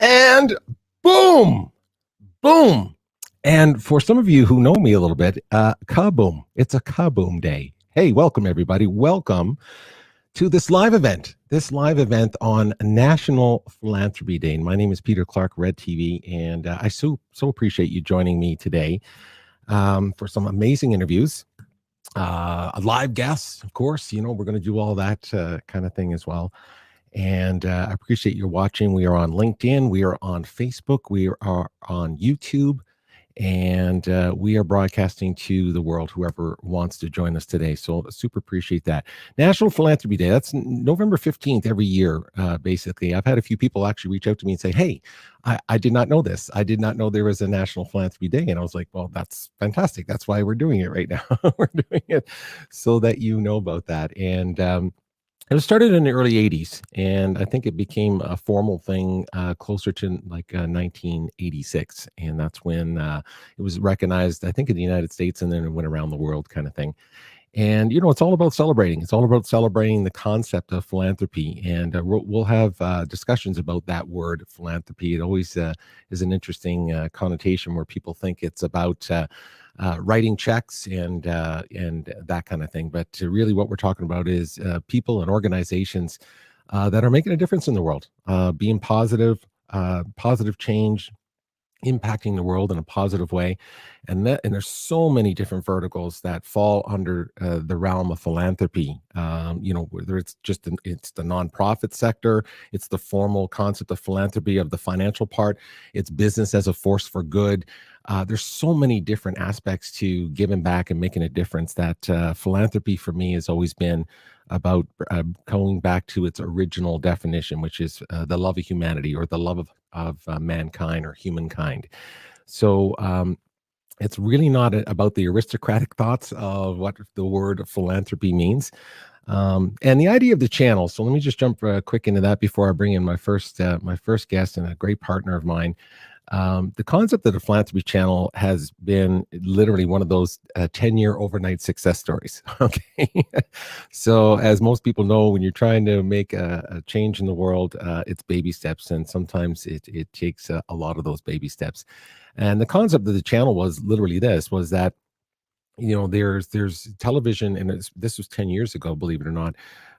And boom, boom. And for some of you who know me a little bit, kaboom. It's a kaboom day. Hey, welcome everybody. Welcome to this live event on National Philanthropy Day. And my name is Peter Clarke, Red TV, and I so appreciate you joining me today for some amazing interviews. Live guests, of course, we're going to do all that kind of thing as well. And I appreciate you watching. We are on LinkedIn. We are on Facebook. We are on YouTube. And we are broadcasting to the world, whoever wants to join us today. So super appreciate that. National Philanthropy Day. That's November 15th every year, basically. I've had a few people actually reach out to me and say, hey, I did not know this. I did not know there was a National Philanthropy Day. And I was like, well, that's fantastic. That's why we're doing it right now. We're doing it so that you know about that. And it was started in the early 80s, and I think it became a formal thing closer to like 1986. And that's when it was recognized, I think, in the United States, and then it went around the world kind of thing. And, it's all about celebrating. It's all about celebrating the concept of philanthropy. And we'll have discussions about that word, philanthropy. It always is an interesting connotation where people think it's about writing checks and that kind of thing. But really what we're talking about is people and organizations that are making a difference in the world, being positive change, impacting the world in a positive way. And there's so many different verticals that fall under the realm of philanthropy. Whether it's it's the nonprofit sector, it's the formal concept of philanthropy of the financial part, it's business as a force for good. There's so many different aspects to giving back and making a difference that philanthropy for me has always been about going back to its original definition, which is the love of humanity, or the love of mankind or humankind. So it's really not about the aristocratic thoughts of what the word philanthropy means. And the idea of the channel. So let me just jump quick into that before I bring in my first guest and a great partner of mine. The concept of the philanthropy channel has been literally one of those 10-year overnight success stories. Okay. So as most people know, when you're trying to make a change in the world, it's baby steps. And sometimes it takes a lot of those baby steps. And the concept of the channel was literally was that, there's television, and this was 10 years ago, believe it or not,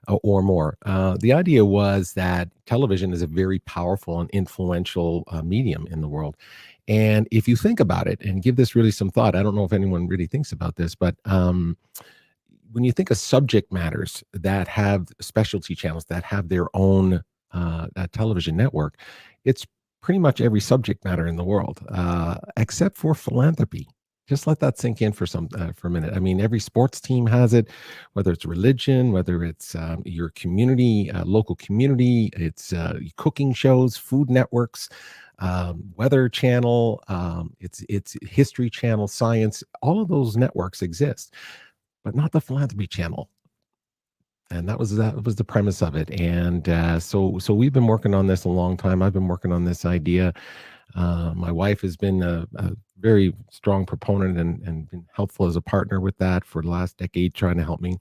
or more. The idea was that television is a very powerful and influential medium in the world. And if you think about it and give this really some thought, I don't know if anyone really thinks about this, but when you think of subject matters that have specialty channels that have their own television network, it's pretty much every subject matter in the world, except for philanthropy. Just let that sink in for a minute. I mean, every sports team has it, whether it's religion, whether it's your community, local community, it's cooking shows, food networks, Weather Channel, it's History Channel, science. All of those networks exist, but not the Philanthropy Channel. And that was the premise of it. And so we've been working on this a long time. I've been working on this idea. My wife has been a very strong proponent and been helpful as a partner with that for the last decade, trying to help me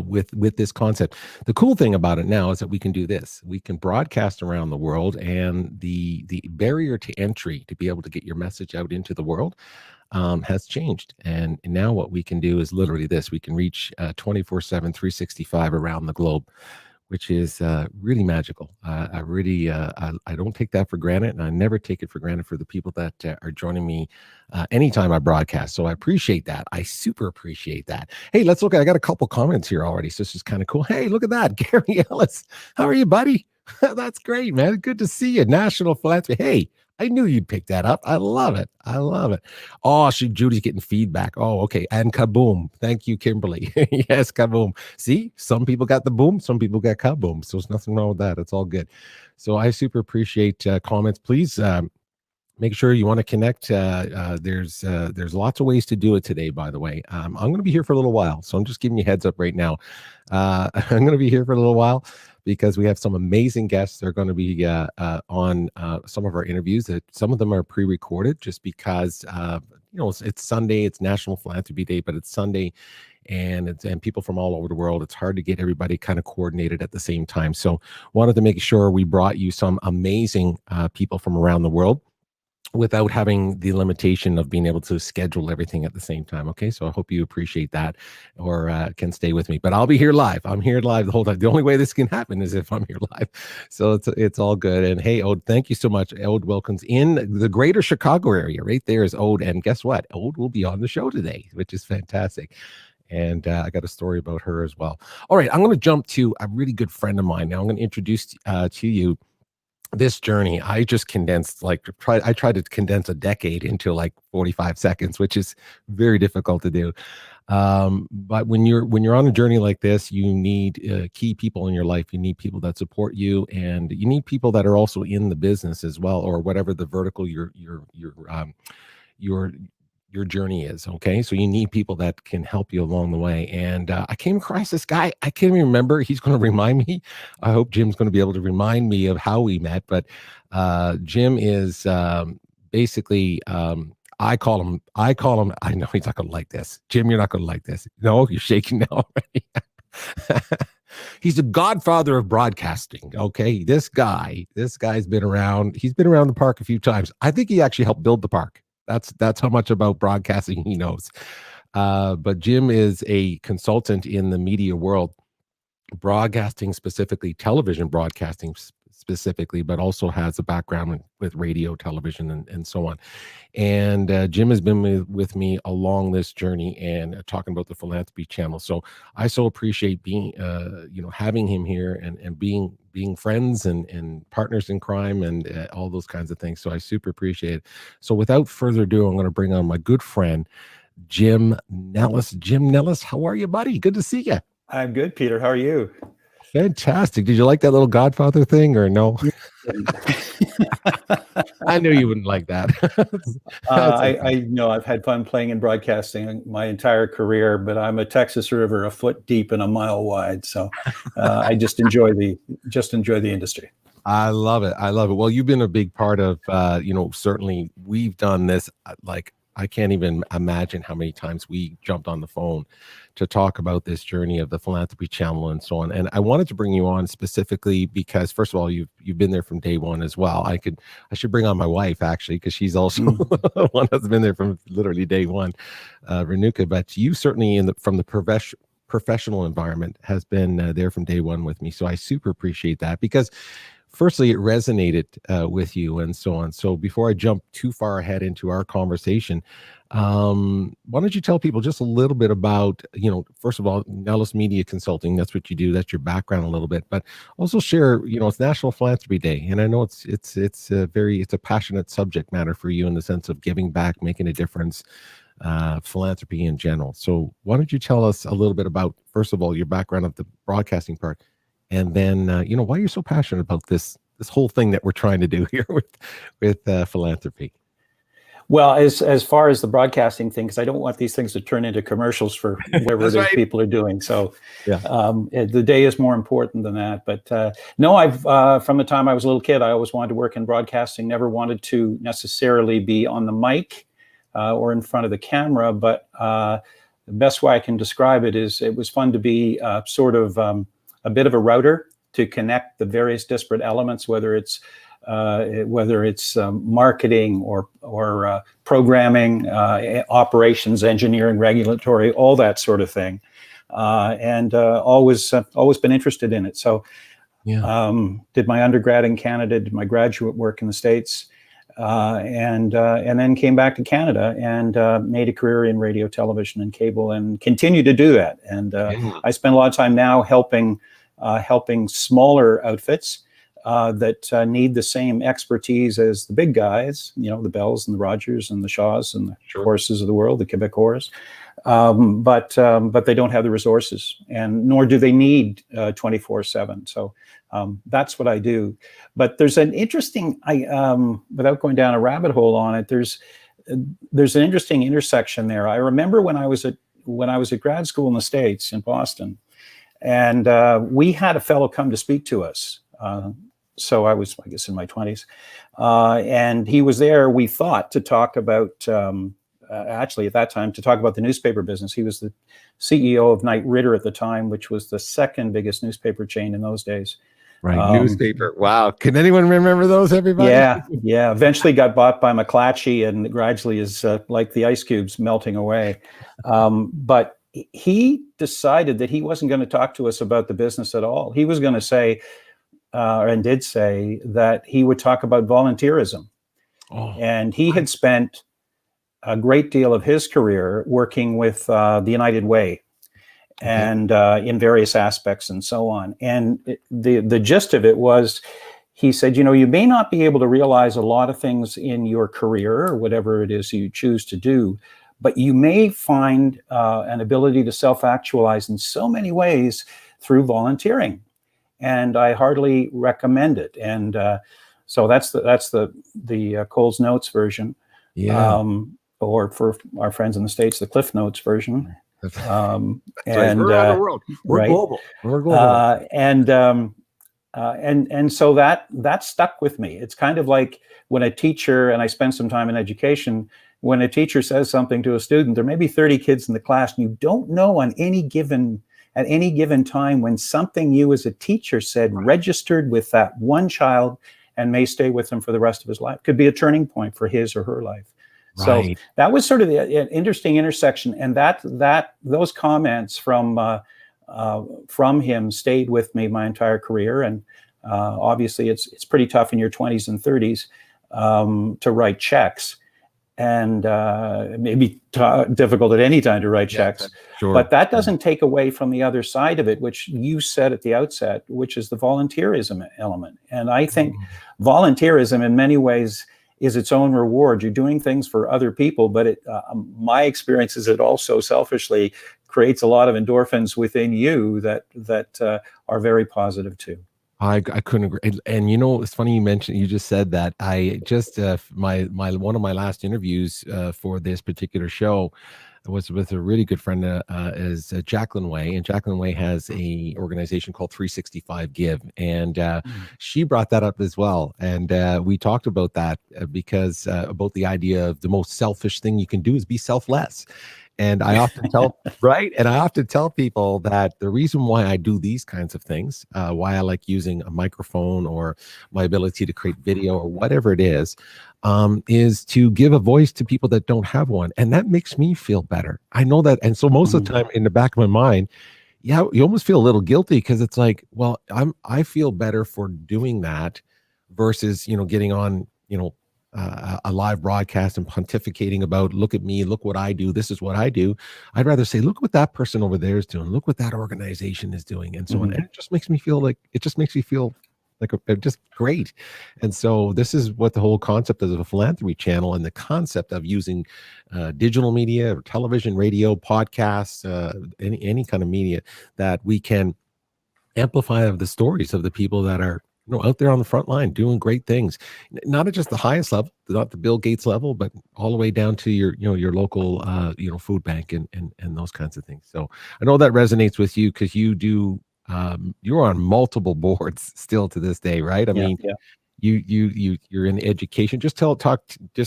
with this concept. The cool thing about it now is that we can do this. We can broadcast around the world, and the barrier to entry to be able to get your message out into the world has changed. And now what we can do is literally this. We can reach 24/7, 365 around the globe, which is really magical. I don't take that for granted, and I never take it for granted for the people that are joining me anytime I broadcast. So I appreciate that. I super appreciate that. Hey, let's look. I got a couple comments here already, so this is kind of cool. Hey, look at that. Gary Ellis. How are you, buddy? That's great, man. Good to see you. National Philanthropy. Hey, I knew you'd pick that up. I love it. I love it. Oh, Judy's getting feedback. Oh, okay. And kaboom. Thank you, Kimberly. Yes, kaboom. See, some people got the boom, some people got kaboom. So there's nothing wrong with that. It's all good. So I super appreciate comments. Please make sure you want to connect. There's lots of ways to do it today, by the way. I'm going to be here for a little while, so I'm just giving you a heads up right now. I'm going to be here for a little while because we have some amazing guests. They're going to be on some of our interviews. That some of them are pre-recorded, just because it's Sunday. It's National Philanthropy Day, but it's Sunday, and people from all over the world. It's hard to get everybody kind of coordinated at the same time. So wanted to make sure we brought you some amazing people from around the world, without having the limitation of being able to schedule everything at the same time. Okay, so I hope you appreciate that, or can stay with me. But I'll be here live. I'm here live the whole time. The only way this can happen is if I'm here live. So it's all good. And hey, Ode, thank you so much. Ode Wilkins in the greater Chicago area. Right there is Ode. And guess what? Ode will be on the show today, which is fantastic. And I got a story about her as well. All right, I'm going to jump to a really good friend of mine now. I'm going to introduce to you this journey. I just condensed, I tried to condense a decade into like 45 seconds, which is very difficult to do. But when you're on a journey like this, you need key people in your life. You need people that support you, and you need people that are also in the business as well, or whatever the vertical your journey is. Okay, so you need people that can help you along the way. And I came across this guy. I can't even remember. He's going to remind me. I hope Jim's going to be able to remind me of how we met. But Jim is basically, I call him. I know he's not going to like this. Jim, you're not going to like this. No, you're shaking now already. He's the godfather of broadcasting. Okay, this guy's been around. He's been around the park a few times. I think he actually helped build the park. That's how much about broadcasting he knows. But Jim is a consultant in the media world, broadcasting specifically, television broadcasting specifically, but also has a background with radio, television, and so on. And Jim has been with me along this journey and talking about the Philanthropy channel. So I so appreciate being, having him here and being friends and partners in crime and all those kinds of things. So I super appreciate it. So without further ado, I'm going to bring on my good friend, Jim Nellis. Jim Nellis, how are you, buddy? Good to see you. I'm good, Peter. How are you? Fantastic. Did you like that little Godfather thing or no? I knew you wouldn't like that. Okay. I know I've had fun playing in broadcasting my entire career, but I'm a Texas River, a foot deep and a mile wide. So I just enjoy the industry. I love it. Well, you've been a big part of, certainly we've done this. I can't even imagine how many times we jumped on the phone to talk about this journey of the Philanthropy channel and so on. And I wanted to bring you on specifically because, first of all, you've been there from day one as well. I should bring on my wife, actually, because she's also one that's been there from literally day one, Renuka. But you certainly from the professional environment has been there from day one with me. So I super appreciate that because firstly, it resonated with you and so on. So before I jump too far ahead into our conversation, why don't you tell people just a little bit about, first of all, Nellis Media Consulting, that's what you do, that's your background a little bit, but also share, it's National Philanthropy Day. And I know it's a passionate subject matter for you in the sense of giving back, making a difference, philanthropy in general. So why don't you tell us a little bit about, first of all, your background of the broadcasting part, and then, why you're so passionate about this whole thing that we're trying to do here with philanthropy. Well, as far as the broadcasting thing, because I don't want these things to turn into commercials for whatever it is people are doing. So yeah. The day is more important than that. But no, I've from the time I was a little kid, I always wanted to work in broadcasting, never wanted to necessarily be on the mic or in front of the camera. But the best way I can describe it is it was fun to be sort of a bit of a router to connect the various disparate elements, whether it's marketing or programming, operations, engineering, regulatory, all that sort of thing, and always been interested in it. So, did my undergrad in Canada, did my graduate work in the States, and then came back to Canada and made a career in radio, television, and cable, and continue to do that. And I spend a lot of time now helping smaller outfits that need the same expertise as the big guys, the Bells and the Rogers and the Shaws and the Courses of the world, the Quebecors. But they don't have the resources, and nor do they need 24/7. So that's what I do. But there's an interesting, without going down a rabbit hole on it, there's an interesting intersection there. I remember when I was at grad school in the States in Boston, and we had a fellow come to speak to us. So I was, I guess, in my 20s, and he was there. We thought to talk about. Actually, at that time, to talk about the newspaper business. He was the CEO of Knight Ridder at the time, which was the second biggest newspaper chain in those days. Right, newspaper. Wow. Can anyone remember those, everybody? Yeah. Eventually got bought by McClatchy and gradually is like the ice cubes melting away. But he decided that he wasn't going to talk to us about the business at all. He was going to say, and did say, that he would talk about volunteerism. And he had spent a great deal of his career working with the United Way and in various aspects and so on. And the gist of it was, he said, you may not be able to realize a lot of things in your career or whatever it is you choose to do, but you may find an ability to self-actualize in so many ways through volunteering. And I heartily recommend it. And so that's the Coles Notes version. Yeah. Or for our friends in the States, the Cliff Notes version. And we're around the world. We're global. We're global. And so that stuck with me. It's kind of like when a teacher, and I spent some time in education, when a teacher says something to a student, there may be 30 kids in the class, and you don't know at any given time when something you as a teacher said registered with that one child and may stay with them for the rest of his life. Could be a turning point for his or her life. So that was sort of the interesting intersection, and those comments from him stayed with me my entire career. And obviously, it's pretty tough in your 20s and 30s to write checks, and maybe difficult at any time to write checks. Sure. But that doesn't take away from the other side of it, which you said at the outset, which is the volunteerism element. And I think volunteerism, in many ways, is its own reward. You're doing things for other people, but my experience is it also selfishly creates a lot of endorphins within you that are very positive too. I couldn't agree. And it's funny you just said that. I just my one of my last interviews for this particular show was with a really good friend is Jacqueline Way, and Jacqueline Way has a organization called 365 Give, and she brought that up as well, and we talked about that because about the idea of the most selfish thing you can do is be selfless. And I often tell, and I often tell people that the reason why I do these kinds of things, why I like using a microphone or my ability to create video or whatever it is to give a voice to people that don't have one. And that makes me feel better. I know that. And so most of the time in the back of my mind, you almost feel a little guilty because it's like, well, I feel better for doing that versus, getting on, a live broadcast and pontificating about, look at me, look what I do, this is what I do. I'd rather say, look what that person over there is doing, look what that organization is doing, and so on. And it just makes me feel like just great. And so this is what the whole concept of the Philanthropy channel and the concept of using digital media or television, radio, podcasts, any kind of media that we can amplify of the stories of the people that are out there on the front line doing great things, not at just the highest level, not the Bill Gates level, but all the way down to your local, food bank and those kinds of things. So I know that resonates with you because you do, you're on multiple boards still to this day, right? I mean, you're in education. Just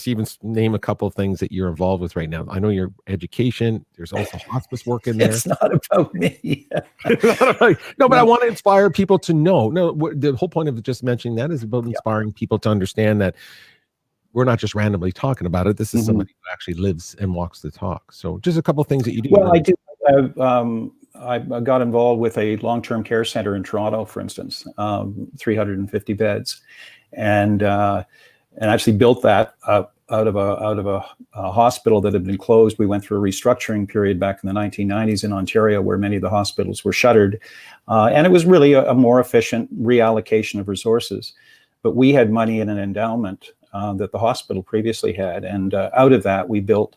even name a couple of things that you're involved with right now. I know your education. There's also hospice work in there. It's not about me. No, but I want to inspire people to know. No, the whole point of just mentioning that is about inspiring people to understand that we're not just randomly talking about it. This is somebody who actually lives and walks the talk. So just a couple of things that you do. Well, I do. I got involved with a long-term care center in Toronto, for instance, 350 beds. And actually built that out of a hospital that had been closed. We went through a restructuring period back in the 1990s in Ontario, where many of the hospitals were shuttered, and it was really a more efficient reallocation of resources. But we had money in an endowment that the hospital previously had, and out of that we built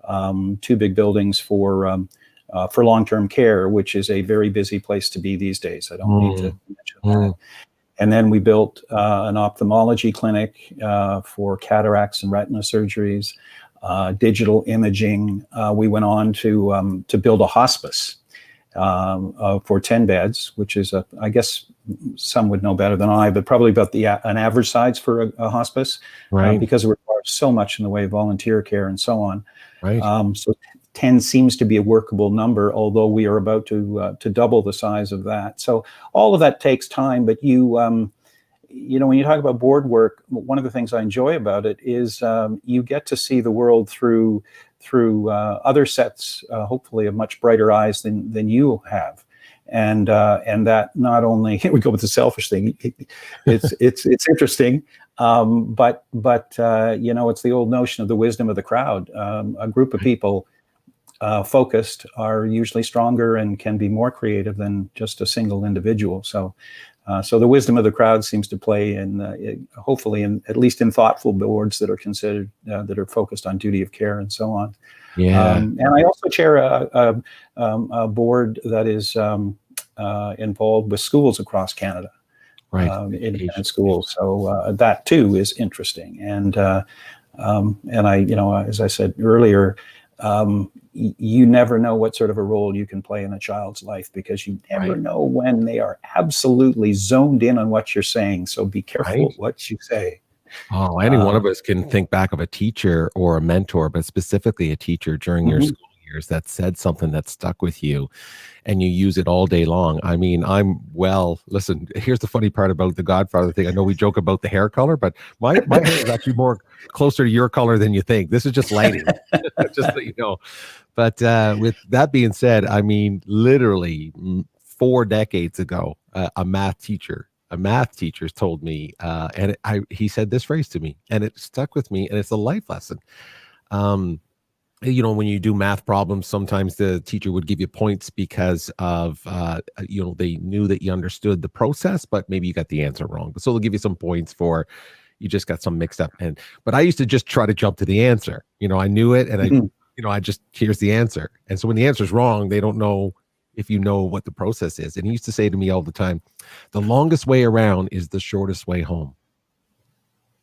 2 big buildings for long-term care, which is a very busy place to be these days. I don't need to mention that. And then we built an ophthalmology clinic for cataracts and retina surgeries, digital imaging. We went on to build a hospice for 10 beds, which is, I guess some would know better than I, but probably about an average size for a hospice, right? Because it requires so much in the way of volunteer care and so on. Right. So 10 seems to be a workable number, although we are about to double the size of that. So all of that takes time, but you know, when you talk about board work, one of the things I enjoy about it is you get to see the world through other sets, hopefully of much brighter eyes than you have. And that not only, here we go with the selfish thing, it's interesting, but you know, it's the old notion of the wisdom of the crowd. A group of people focused are usually stronger and can be more creative than just a single individual. So the wisdom of the crowd seems to play in, hopefully, at least in thoughtful boards that are considered, that are focused on duty of care and so on. Yeah. And I also chair a board that is involved with schools across Canada, Right. independent schools. So that too is interesting. And I, you know, as I said earlier, you never know what sort of a role you can play in a child's life, because you never know when they are absolutely zoned in on what you're saying. So be careful what you say. Oh, any one of us can think back of a teacher or a mentor, but specifically a teacher during your school years that said something that stuck with you, and you use it all day long. I mean, listen, here's the funny part about the Godfather thing. I know we joke about the hair color, but my hair is actually more closer to your color than you think. This is just lighting, just so you know. But with that being said, I mean, literally 4 decades ago, a math teacher told me, and he said this phrase to me, and it stuck with me, and it's a life lesson. You know, when you do math problems, sometimes the teacher would give you points because of, you know, they knew that you understood the process, but maybe you got the answer wrong. So they'll give you some points for you just got some mixed up. But I used to just try to jump to the answer. You know, I knew it, and here's the answer. And so when the answer is wrong, they don't know if you know what the process is. And he used to say to me all the time, the longest way around is the shortest way home.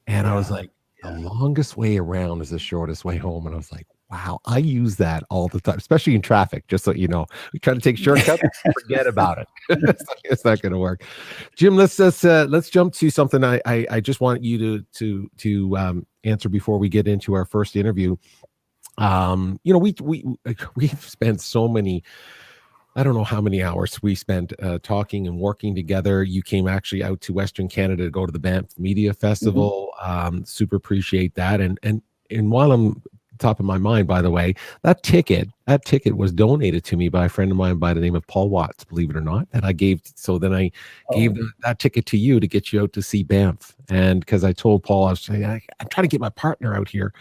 And I was like, the longest way around is the shortest way home. And I was like, wow, I use that all the time, especially in traffic, just so you know. We try to take shortcuts, forget about it. It's not going to work. Jim, let's jump to something I just want you to answer before we get into our first interview. You know, we've spent so many, I don't know how many hours we spent talking and working together. You came actually out to Western Canada to go to the Banff Media Festival. Super appreciate that. And while I'm top of my mind, by the way, that ticket was donated to me by a friend of mine by the name of Paul Watts, believe it or not, that I gave. So then I gave that ticket to you to get you out to see Banff. And because I told Paul, I was saying, I'm trying to get my partner out here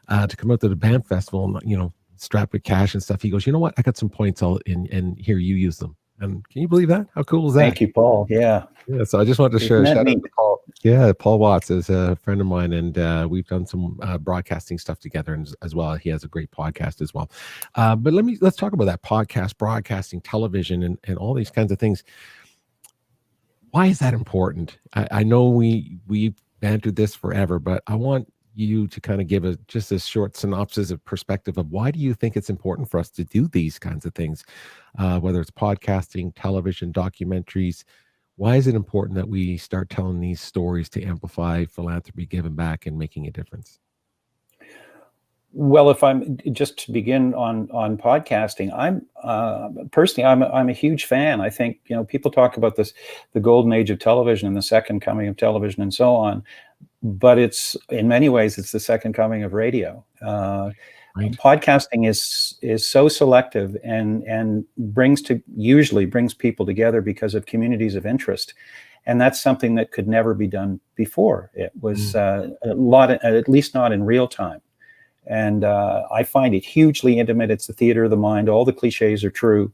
to come out to the Banff Festival and, you know, strapped with cash and stuff. He goes, you know what? I got some points and here, you use them. And can you believe that? How cool is that? Thank you, Paul. Yeah. So I just wanted to share shout out to Paul. Yeah, Paul Watts is a friend of mine, and we've done some broadcasting stuff together as well. He has a great podcast as well. But let's talk about that podcast, broadcasting, television, and all these kinds of things. Why is that important? I know we've bantered this forever, but I want you to kind of give just a short synopsis of perspective of why do you think it's important for us to do these kinds of things, whether it's podcasting, television, documentaries. Why is it important that we start telling these stories to amplify philanthropy, giving back, and making a difference? Well, if I'm just to begin on podcasting, I'm personally, I'm a huge fan. I think, you know, people talk about the golden age of television and the second coming of television and so on, but it's in many ways it's the second coming of radio. Podcasting is so selective and usually brings people together because of communities of interest. And that's something that could never be done before. It was at least not in real time. And I find it hugely intimate. It's the theater of the mind. All the cliches are true.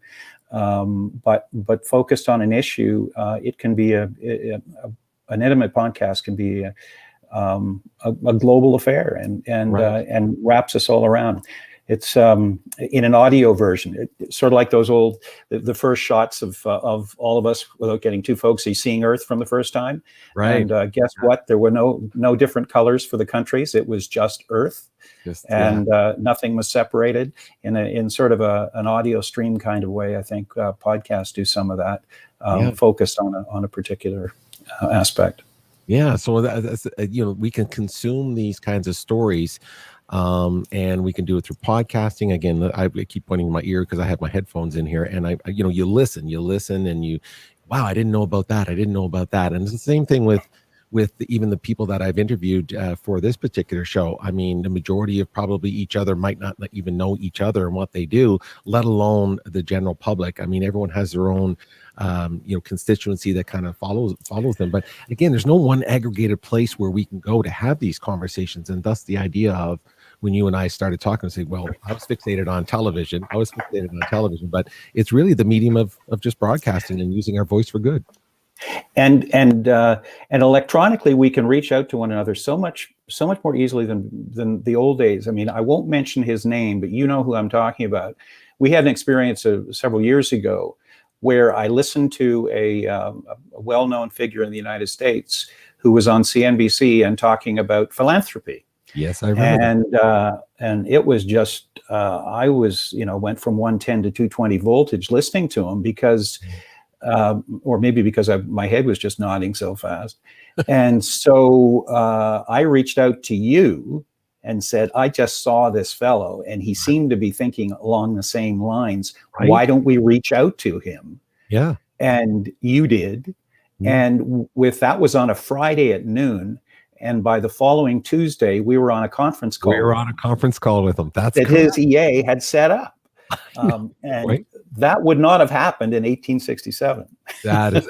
But focused on an issue, it can be an intimate podcast can be a global affair and wraps us all around. It's in an audio version. It's sort of like those old, the first shots of all of us, without getting too folksy, seeing Earth from the first time. Right. And guess what? There were no different colors for the countries. It was just Earth, nothing was separated in sort of an audio stream kind of way. I think podcasts do some of that, focused on a particular aspect. Yeah, so that's, we can consume these kinds of stories, and we can do it through podcasting. Again, I keep pointing my ear because I have my headphones in here, and you listen, and wow, I didn't know about that. And it's the same thing with even the people that I've interviewed for this particular show. I mean, the majority of probably each other might not even know each other and what they do, let alone the general public. I mean, everyone has their own constituency that kind of follows them. But again, there's no one aggregated place where we can go to have these conversations. And thus the idea of when you and I started talking and say, well, I was fixated on television, but it's really the medium of just broadcasting and using our voice for good. And electronically, we can reach out to one another so much more easily than the old days. I mean, I won't mention his name, but you know who I'm talking about. We had an experience several years ago where I listened to a well-known figure in the United States who was on CNBC and talking about philanthropy. Yes, I remember. And it was just I was went from 110 to 220 voltage listening to him because. Or maybe because my head was just nodding so fast. And so I reached out to you and said, I just saw this fellow and he seemed to be thinking along the same lines. Right. Why don't we reach out to him? Yeah. And you did. Mm. And that was on a Friday at noon. And by the following Tuesday, we were on a conference call. We were on a conference call with him. That his EA had set up. And right. That would not have happened in 1867. That is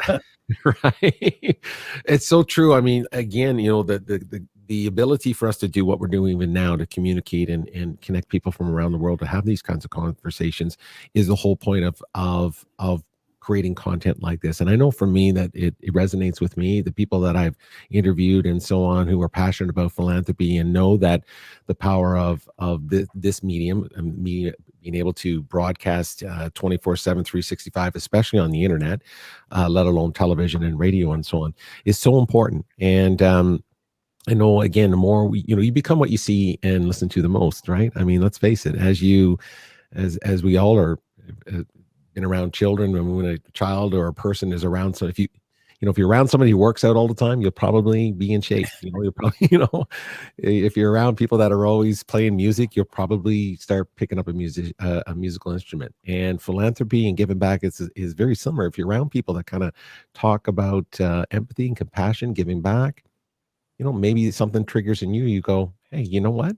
right. It's so true. I mean, again, the ability for us to do what we're doing even now, to communicate and connect people from around the world, to have these kinds of conversations, is the whole point of creating content like this. And I know for me that it resonates with me, the people that I've interviewed and so on, who are passionate about philanthropy and know that the power of this medium, being able to broadcast 24/7, 365, especially on the internet, let alone television and radio and so on, is so important. And I know, again, the more you become what you see and listen to the most, right? I mean, let's face it, as we all are been around children, when a child or a person is around, so if you're around somebody who works out all the time, you'll probably be in shape. You'll probably, if you're around people that are always playing music, you'll probably start picking up a musical instrument. And philanthropy and giving back is very similar. If you're around people that kind of talk about empathy and compassion, giving back, maybe something triggers in you. You go, hey, you know what?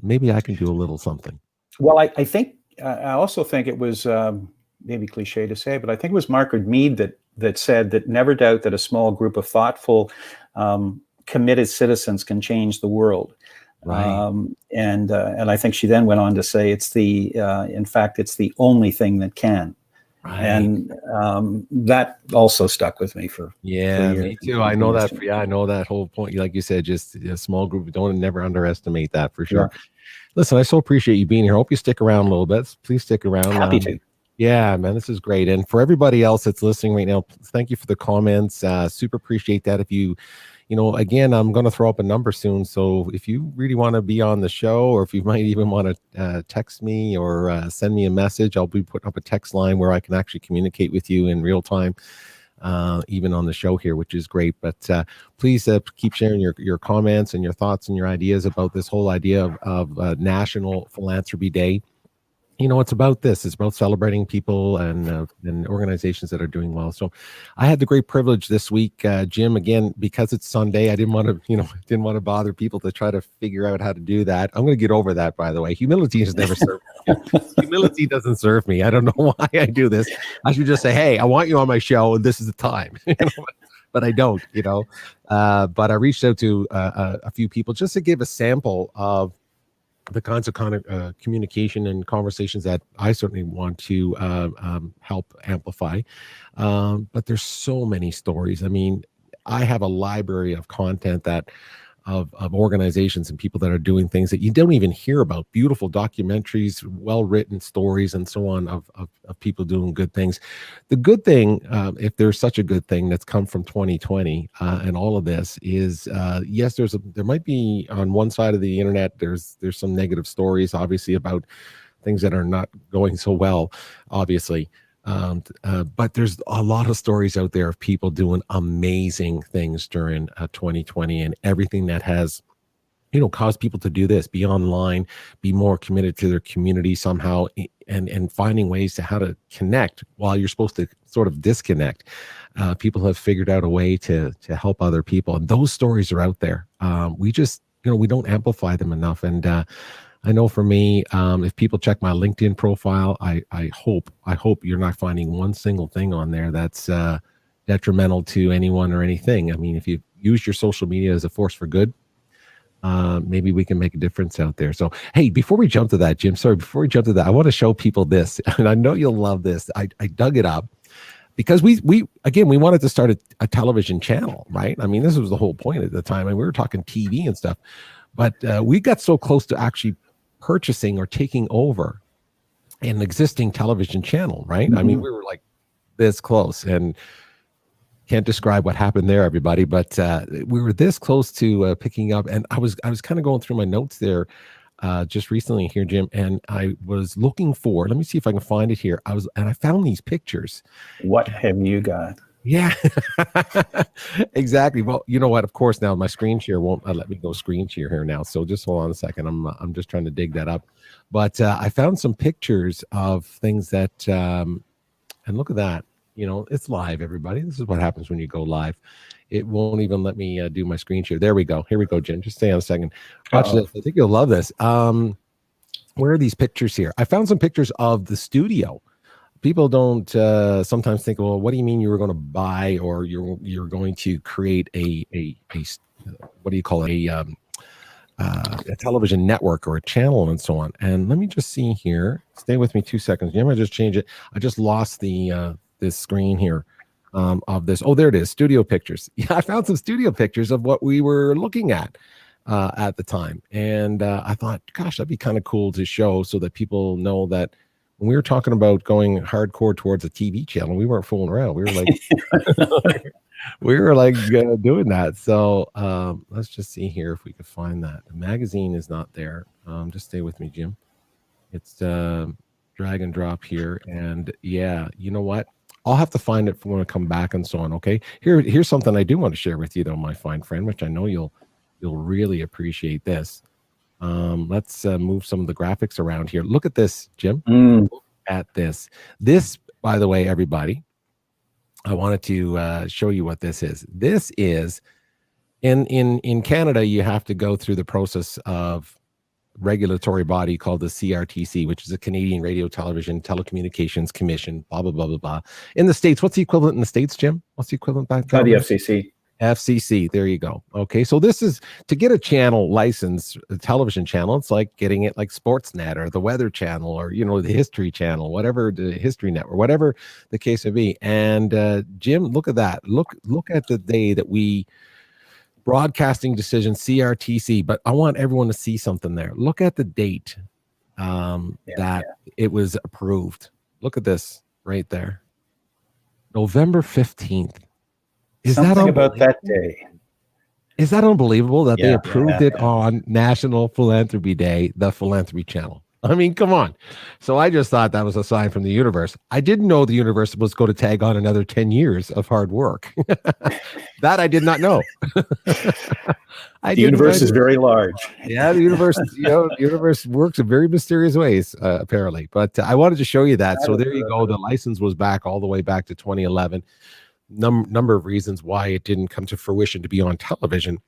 Maybe I can do a little something. Well, I also think it was maybe cliche to say, but I think it was Margaret Mead that said that never doubt that a small group of thoughtful, committed citizens can change the world. Right. And I think she then went on to say in fact, it's the only thing that can. Right. And that also stuck with me for me too. I know that. I know that whole point. Like you said, just a small group. Never underestimate that, for sure. Yeah. Listen, I so appreciate you being here. Hope you stick around a little bit. Please stick around. Happy to. Yeah, man, this is great. And for everybody else that's listening right now, thank you for the comments. Super appreciate that. If you again, I'm going to throw up a number soon. So if you really want to be on the show, or if you might even want to text me or send me a message, I'll be putting up a text line where I can actually communicate with you in real time, even on the show here, which is great. But please keep sharing your comments and your thoughts and your ideas about this whole idea of National Philanthropy Day. it's about this. It's about celebrating people and organizations that are doing well. So I had the great privilege this week, Jim, again, because it's Sunday, I didn't want to bother people to try to figure out how to do that. I'm going to get over that, by the way. Humility has never served me. Humility doesn't serve me. I don't know why I do this. I should just say, hey, I want you on my show and this is the time. But I don't, but I reached out to a few people just to give a sample of the kinds of communication and conversations that I certainly want to help amplify. But there's so many stories. I mean, I have a library of content of organizations and people that are doing things that you don't even hear about. Beautiful documentaries, well-written stories, and so on of people doing good things. The good thing, if there's such a good thing that's come from 2020 and all of this, is yes, there might be on one side of the internet, there's some negative stories, obviously, about things that are not going so well, obviously. But there's a lot of stories out there of people doing amazing things during 2020 and everything that has, caused people to do this, be online, be more committed to their community somehow, and finding ways to how to connect while you're supposed to sort of disconnect. People have figured out a way to help other people. And those stories are out there. We just, we don't amplify them enough. And, I know for me, if people check my LinkedIn profile, I hope you're not finding one single thing on there that's detrimental to anyone or anything. I mean, if you use your social media as a force for good, maybe we can make a difference out there. So, hey, before we jump to that, Jim, I want to show people this, and I know you'll love this. I dug it up because we wanted to start a television channel, right? I mean, this was the whole point at the time, and we were talking TV and stuff, but we got so close to actually purchasing or taking over an existing television channel, right? Mm-hmm. I mean, we were like this close, and can't describe what happened there, everybody, but we were this close to picking up. And I was kind of going through my notes there just recently here, Jim, and I was looking for, let me see if I can find it here. I found these pictures. What have you got? Yeah, exactly. Well, you know what? Of course, now my screen share won't let me go screen share here now. So just hold on a second. I'm just trying to dig that up. But I found some pictures of things that, and look at that. It's live, everybody. This is what happens when you go live. It won't even let me do my screen share. There we go. Here we go, Jim. Just stay on a second. Watch this. I think you'll love this. Where are these pictures here? I found some pictures of the studio. People don't sometimes think, well, what do you mean you were going to buy or you're going to create a what do you call it, a television network or a channel and so on? And let me just see here. Stay with me 2 seconds. Jim, I just change it. I just lost the this screen here of this. Oh, there it is. Studio pictures. Yeah, I found some studio pictures of what we were looking at the time, and I thought, gosh, that'd be kind of cool to show so that people know that. When we were talking about going hardcore towards a TV channel, we weren't fooling around. We were like, doing that. So let's just see here if we could find that. The magazine is not there. Just stay with me, Jim. It's drag and drop here. And yeah, you know what? I'll have to find it when I come back and so on. Okay. Here's something I do want to share with you, though, my fine friend, which I know you'll really appreciate this. Let's move some of the graphics around here. Look at this, Jim. Look at this. This, by the way, everybody, I wanted to show you what this is. This is in Canada. You have to go through the process of regulatory body called the CRTC, which is a Canadian Radio Television Telecommunications Commission. Blah blah blah blah blah. In the States, what's the equivalent in the States, Jim? What's the equivalent back there? The FCC. FCC, there you go. Okay, so this is to get a channel license, a television channel. It's like getting it like Sportsnet or the Weather Channel or the History Channel, whatever, the History Network, whatever the case may be. And Jim, look at that. Look at the day that we broadcasting decision CRTC. But I want everyone to see something there. Look at the date that it was approved. Look at this right there, November 15th. Is something that about that day? Is that unbelievable that they approved it on National Philanthropy Day, the Philanthropy Channel? I mean, come on. So I just thought that was a sign from the universe. I didn't know the universe was going to tag on another 10 years of hard work. That I did not know. I The didn't. universe is very large. Yeah, the universe, the universe works in very mysterious ways, apparently. But I wanted to show you that. So there you go. The license was back all the way back to 2011. Number of reasons why it didn't come to fruition to be on television.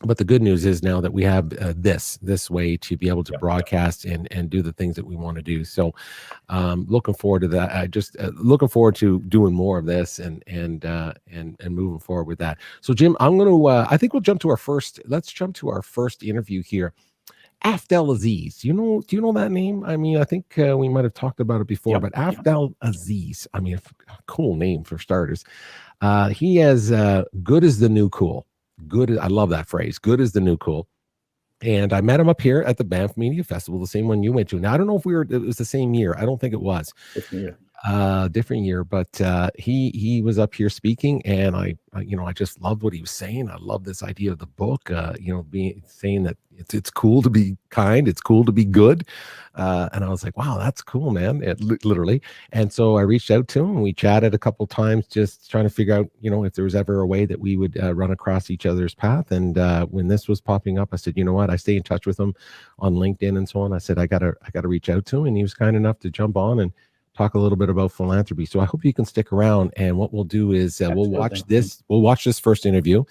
But the good news is now that we have this way to be able to broadcast and do the things that we want to do. So looking forward to that. I just looking forward to doing more of this and moving forward with that. So Jim, I'm going to I think we'll jump to our first. Let's jump to our first interview here. Afdel Aziz, do you know that name? I mean, I think we might have talked about it before, but Afdel Aziz, I mean, a cool name for starters. He has good as the new cool. Good, I love that phrase. Good as the new cool. And I met him up here at the Banff Media Festival, the same one you went to. Now I don't know if it was the same year. I don't think it was. Different year, but he was up here speaking, and I just loved what he was saying. I love this idea of the book, saying that it's cool to be kind, it's cool to be good, and I was like, wow, that's cool, man. Literally. And so I reached out to him, and we chatted a couple times, just trying to figure out, if there was ever a way that we would run across each other's path. And when this was popping up, I said, you know what? I stay in touch with him on LinkedIn and so on. I said, I gotta reach out to him, and he was kind enough to jump on and talk a little bit about philanthropy. So I hope you can stick around. And what we'll do is we'll watch this first interview,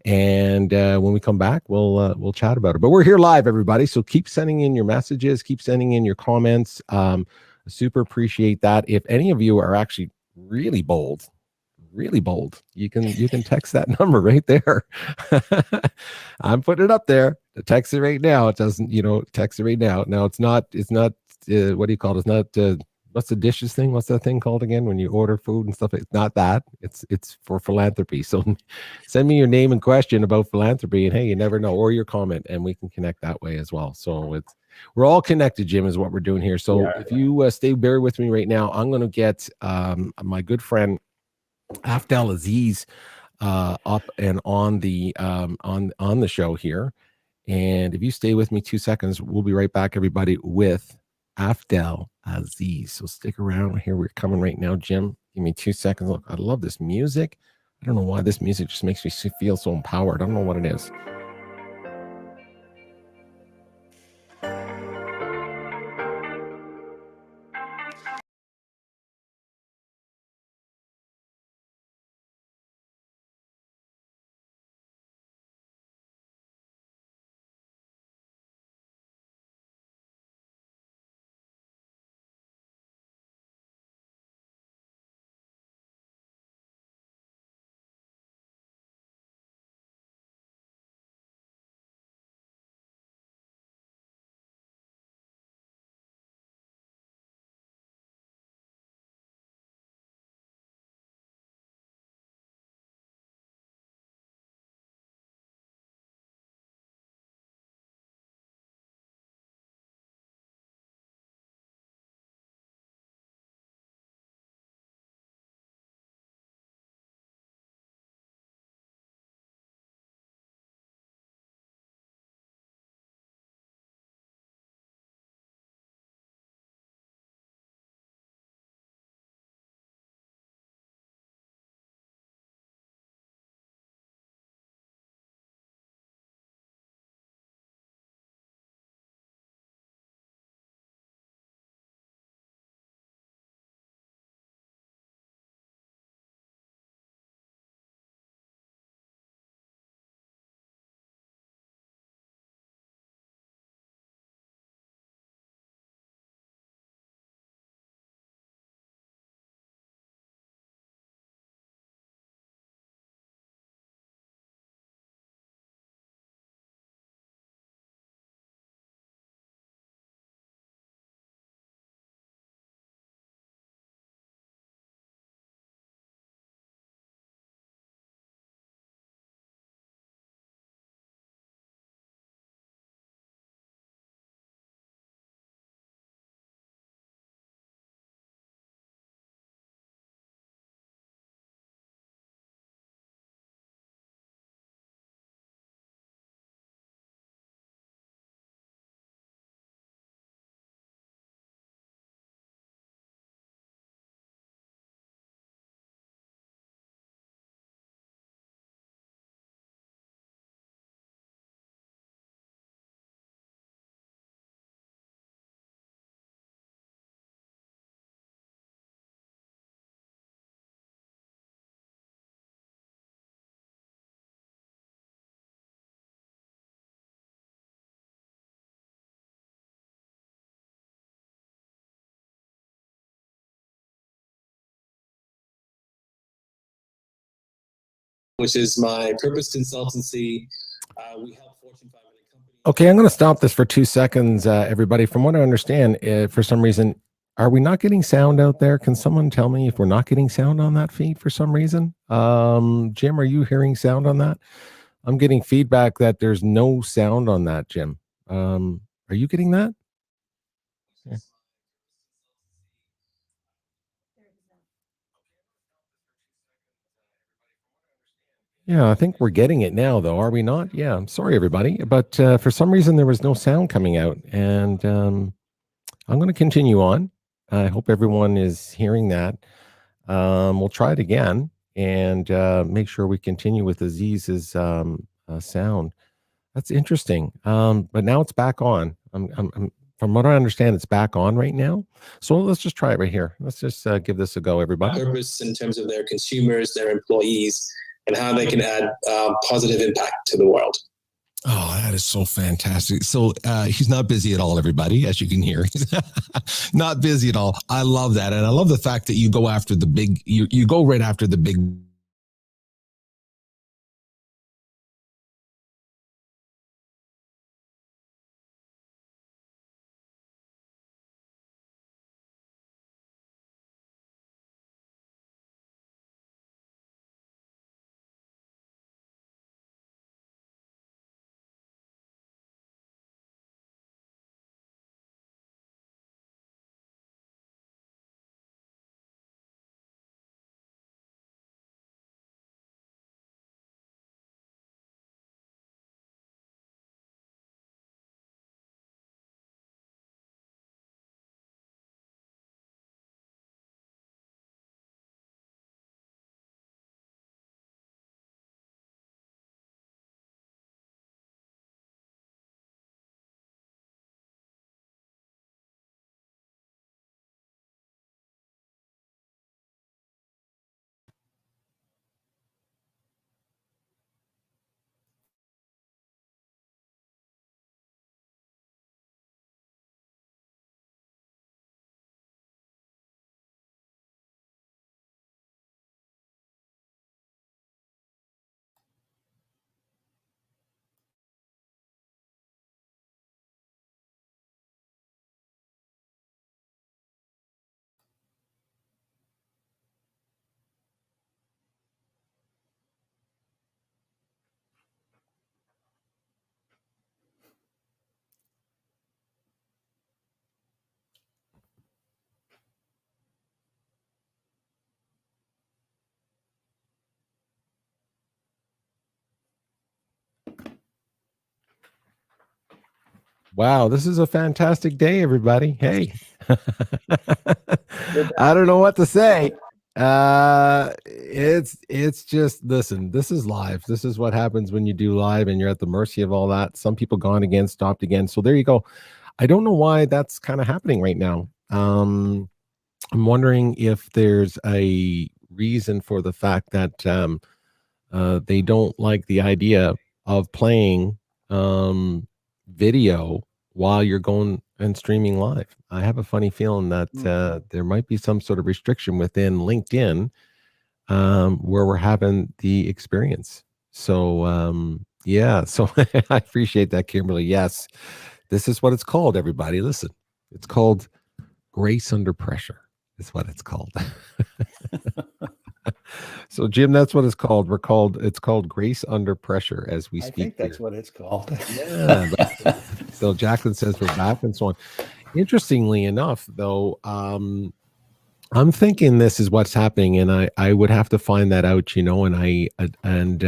and when we come back, we'll chat about it. But we're here live, everybody. So keep sending in your messages, keep sending in your comments. Super appreciate that. If any of you are actually really bold, you can text that number right there. I'm putting it up there. Text it right now. It doesn't, text it right now. Now it's not what do you call it? It's not what's the dishes thing? What's that thing called again when you order food and stuff? It's not that. It's for philanthropy. So send me your name and question about philanthropy, and hey, you never know, or your comment, and we can connect that way as well. So we're all connected, Jim, is what we're doing here. So if you bear with me right now, I'm going to get my good friend Afdel Aziz up and on the on the show here. And if you stay with me 2 seconds, we'll be right back, everybody, with Afdel Aziz. So stick around. Here we're coming right now, Jim. Give me 2 seconds. Look, I love this music. I don't know why this music just makes me feel so empowered. I don't know what it is. which is my purpose consultancy. We help Fortune 500 companies. Okay, I'm going to stop this for 2 seconds, everybody. From what I understand, for some reason, are we not getting sound out there? Can someone tell me if we're not getting sound on that feed for some reason? Jim, are you hearing sound on that? I'm getting feedback that there's no sound on that, Jim. Are you getting that? Yeah. Yeah, I think we're getting it now, though, are we not? Yeah, I'm sorry, everybody. But for some reason, there was no sound coming out. And I'm going to continue on. I hope everyone is hearing that. We'll try it again and make sure we continue with Aziz's sound. That's interesting. But now it's back on. From what I understand, it's back on right now. So let's just try it right here. Let's just give this a go, everybody. Purpose in terms of their consumers, their employees, and how they can add positive impact to the world. Oh, that is so fantastic. So he's not busy at all, everybody, as you can hear. Not busy at all. I love that. And I love the fact that you go after the big, you go right after the big. Wow, this is a fantastic day, everybody. Hey, I don't know what to say. It's just, listen, this is live. This is what happens when you do live and you're at the mercy of all that. Some people gone again, stopped again. So there you go. I don't know why that's kind of happening right now. I'm wondering if there's a reason for the fact that they don't like the idea of playing video while you're going and streaming live. I have a funny feeling that there might be some sort of restriction within LinkedIn where we're having the experience. So yeah, so I appreciate that, Kimberly. Yes, this is what it's called, everybody. Listen, it's called grace under pressure. Is what it's called. So, Jim, that's what it's called. It's called grace under pressure as we speak. I think that's what it's called. Yeah. So Jacqueline says we're back and so on. Interestingly enough, though, I'm thinking this is what's happening, and I would have to find that out, and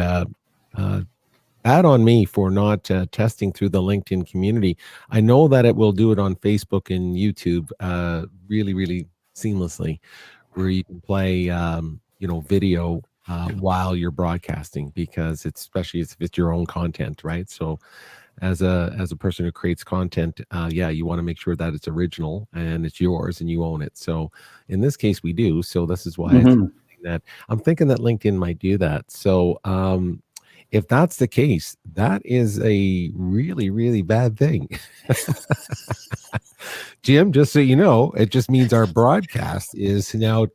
bad on me for not testing through the LinkedIn community. I know that it will do it on Facebook and YouTube really, really seamlessly, where you can play video while you're broadcasting, because especially if it's your own content, right? So as a person who creates content, you want to make sure that it's original and it's yours and you own it. So in this case we do. So this is why I'm thinking that LinkedIn might do that. So if that's the case, that is a really, really bad thing. Jim, just so you know, it just means our broadcast is now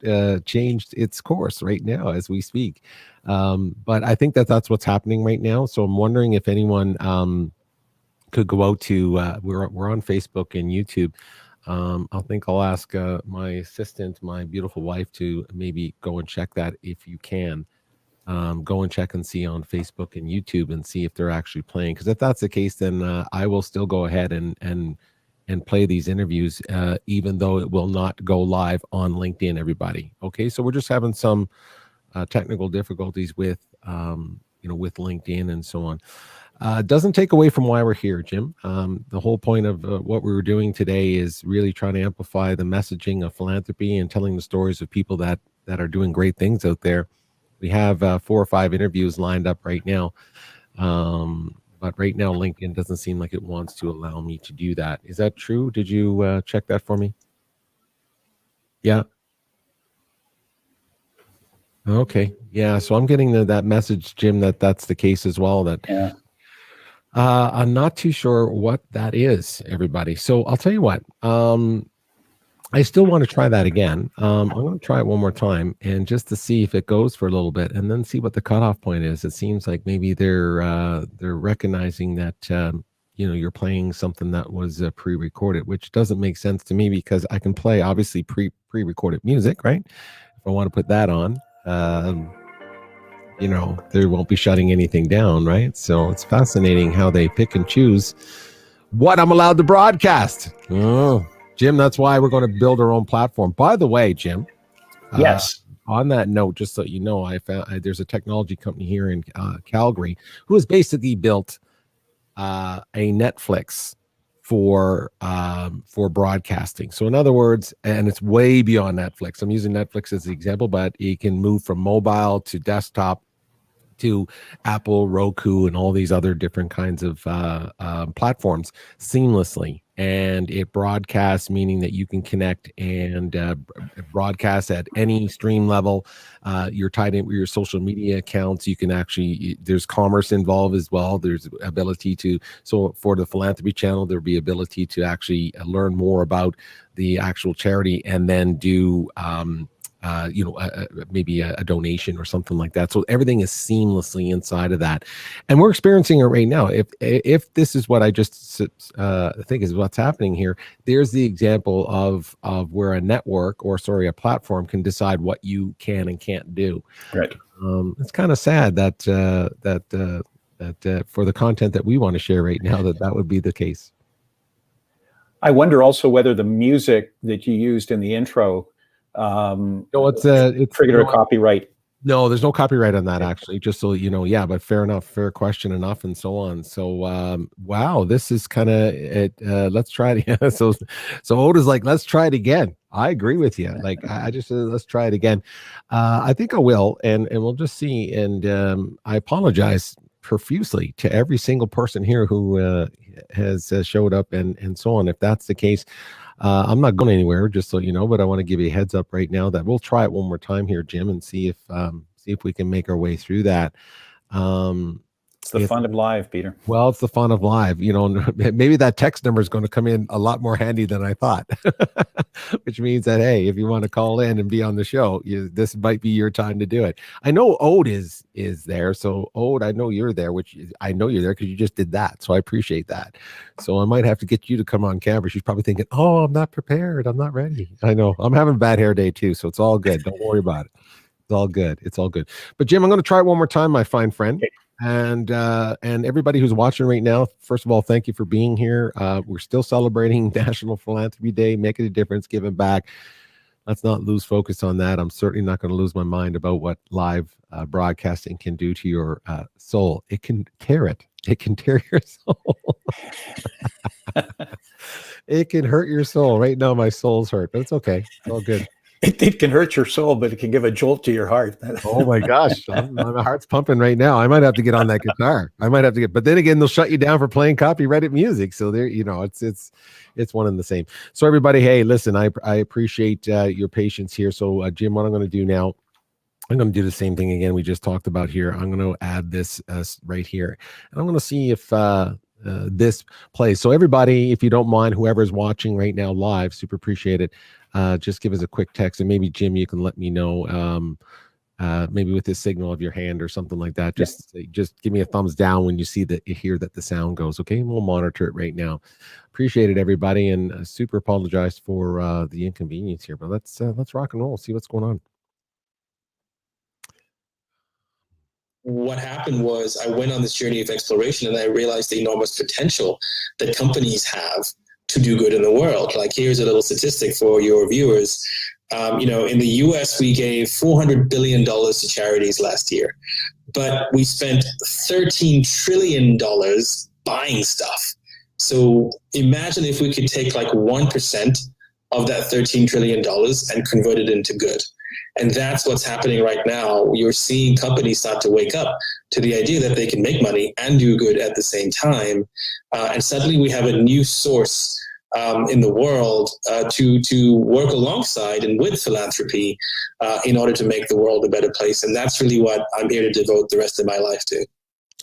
changed its course right now as we speak. But I think that's what's happening right now. So I'm wondering if anyone could go out to we're on Facebook and YouTube. I think I'll ask my assistant, my beautiful wife, to maybe go and check that if you can. Go and check and see on Facebook and YouTube and see if they're actually playing. Because if that's the case, then I will still go ahead and play these interviews, even though it will not go live on LinkedIn. Everybody, okay? So we're just having some technical difficulties with with LinkedIn and so on. Doesn't take away from why we're here, Jim. The whole point of what we were doing today is really trying to amplify the messaging of philanthropy and telling the stories of people that are doing great things out there. We have 4 or 5 interviews lined up right now. But right now, LinkedIn doesn't seem like it wants to allow me to do that. Is that true? Did you check that for me? Yeah. Okay. Yeah. So I'm getting that message, Jim, that's the case as well. That yeah. I'm not too sure what that is, everybody. So I'll tell you what. I still want to try that again. I'm going to try it one more time, and just to see if it goes for a little bit, and then see what the cutoff point is. It seems like maybe they're recognizing that you're playing something that was pre-recorded, which doesn't make sense to me, because I can play obviously pre-recorded music, right? If I want to put that on, they won't be shutting anything down, right? So it's fascinating how they pick and choose what I'm allowed to broadcast. Oh. Jim, that's why we're going to build our own platform. By the way, Jim. Yes. On that note, just so you know, I found there's a technology company here in Calgary who has basically built a Netflix for broadcasting. So in other words, and it's way beyond Netflix. I'm using Netflix as the example, but it can move from mobile to desktop to Apple, Roku, and all these other different kinds of platforms seamlessly. And it broadcasts, meaning that you can connect and broadcast at any stream level. You're tied in with your social media accounts. You can actually, there's commerce involved as well. There's ability to, so for the Philanthropy channel, there'll be ability to actually learn more about the actual charity and then do maybe a donation or something like that. So everything is seamlessly inside of that, and we're experiencing it right now. If this is what I just think is what's happening here, there's the example of where a network, or a platform, can decide what you can and can't do. Right. It's kind of sad that for the content that we want to share right now, that would be the case. I wonder also whether the music that you used in the intro it's triggered a copyright. No, there's no copyright on that, actually, just so you know. Yeah, but fair enough, fair question enough, and so on. So wow, this is kind of it. Let's try it again. So Oda's like, let's try it again. I agree with you. Like, I just let's try it again. I think I will, and we'll just see. And I apologize profusely to every single person here who has showed up and so on. If that's the case, I'm not going anywhere, just so you know, but I want to give you a heads up right now that we'll try it one more time here, Jim, and see if we can make our way through that. It's the fun of live, Peter. Well, it's the fun of live. Maybe that text number is going to come in a lot more handy than I thought, which means that, hey, if you want to call in and be on the show, this might be your time to do it. I know Ode is there. So Ode, I know you're there, I know you're there because you just did that. So I appreciate that. So I might have to get you to come on camera. She's probably thinking, oh, I'm not prepared. I'm not ready. I know. I'm having a bad hair day too. So it's all good. Don't worry about it. It's all good. It's all good. But Jim, I'm going to try it one more time, my fine friend. Okay. And everybody who's watching right now, first of all, thank you for being here. We're still celebrating National Philanthropy Day, making a difference, giving back. Let's not lose focus on that. I'm certainly not going to lose my mind about what live broadcasting can do to your soul. It can tear it. It can tear your soul. It can hurt your soul. Right now, my soul's hurt, but it's okay. It's all good. It can hurt your soul, but it can give a jolt to your heart. Oh my gosh, my heart's pumping right now. I might have to get on that guitar. But then again, they'll shut you down for playing copyrighted music. So there, it's one and the same. So everybody, hey, listen, I appreciate your patience here. So Jim, what I'm going to do now, I'm going to do the same thing again we just talked about here. I'm going to add this right here. And I'm going to see if this plays. So everybody, if you don't mind, whoever's watching right now live, super appreciate it. Just give us a quick text. And maybe, Jim, you can let me know, maybe with the signal of your hand or something like that. Just give me a thumbs down when you see that, you hear that the sound goes. Okay, and we'll monitor it right now. Appreciate it, everybody, and super apologize for the inconvenience here. But let's rock and roll. See what's going on. What happened was I went on this journey of exploration and I realized the enormous potential that companies have to do good in the world. Like, here's a little statistic for your viewers. In the US, we gave $400 billion to charities last year, but we spent $13 trillion buying stuff. So imagine if we could take like 1% of that $13 trillion and convert it into good. And that's what's happening right now. You're seeing companies start to wake up to the idea that they can make money and do good at the same time. And suddenly we have a new source in the world to work alongside and with philanthropy in order to make the world a better place. And that's really what I'm here to devote the rest of my life to.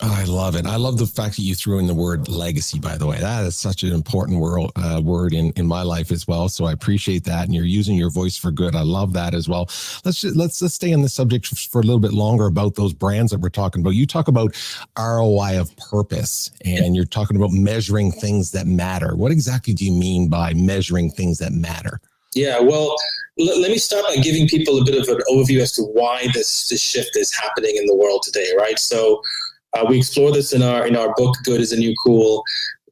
Oh, I love it. I love the fact that you threw in the word legacy, by the way. That is such an important word in my life as well. So I appreciate that. And you're using your voice for good. I love that as well. Let's stay on this subject for a little bit longer about those brands that we're talking about. You talk about ROI of purpose, and you're talking about measuring things that matter. What exactly do you mean by measuring things that matter? Yeah, well, let me start by giving people a bit of an overview as to why this shift is happening in the world today, right? So we explore this in our book, Good is the New Cool.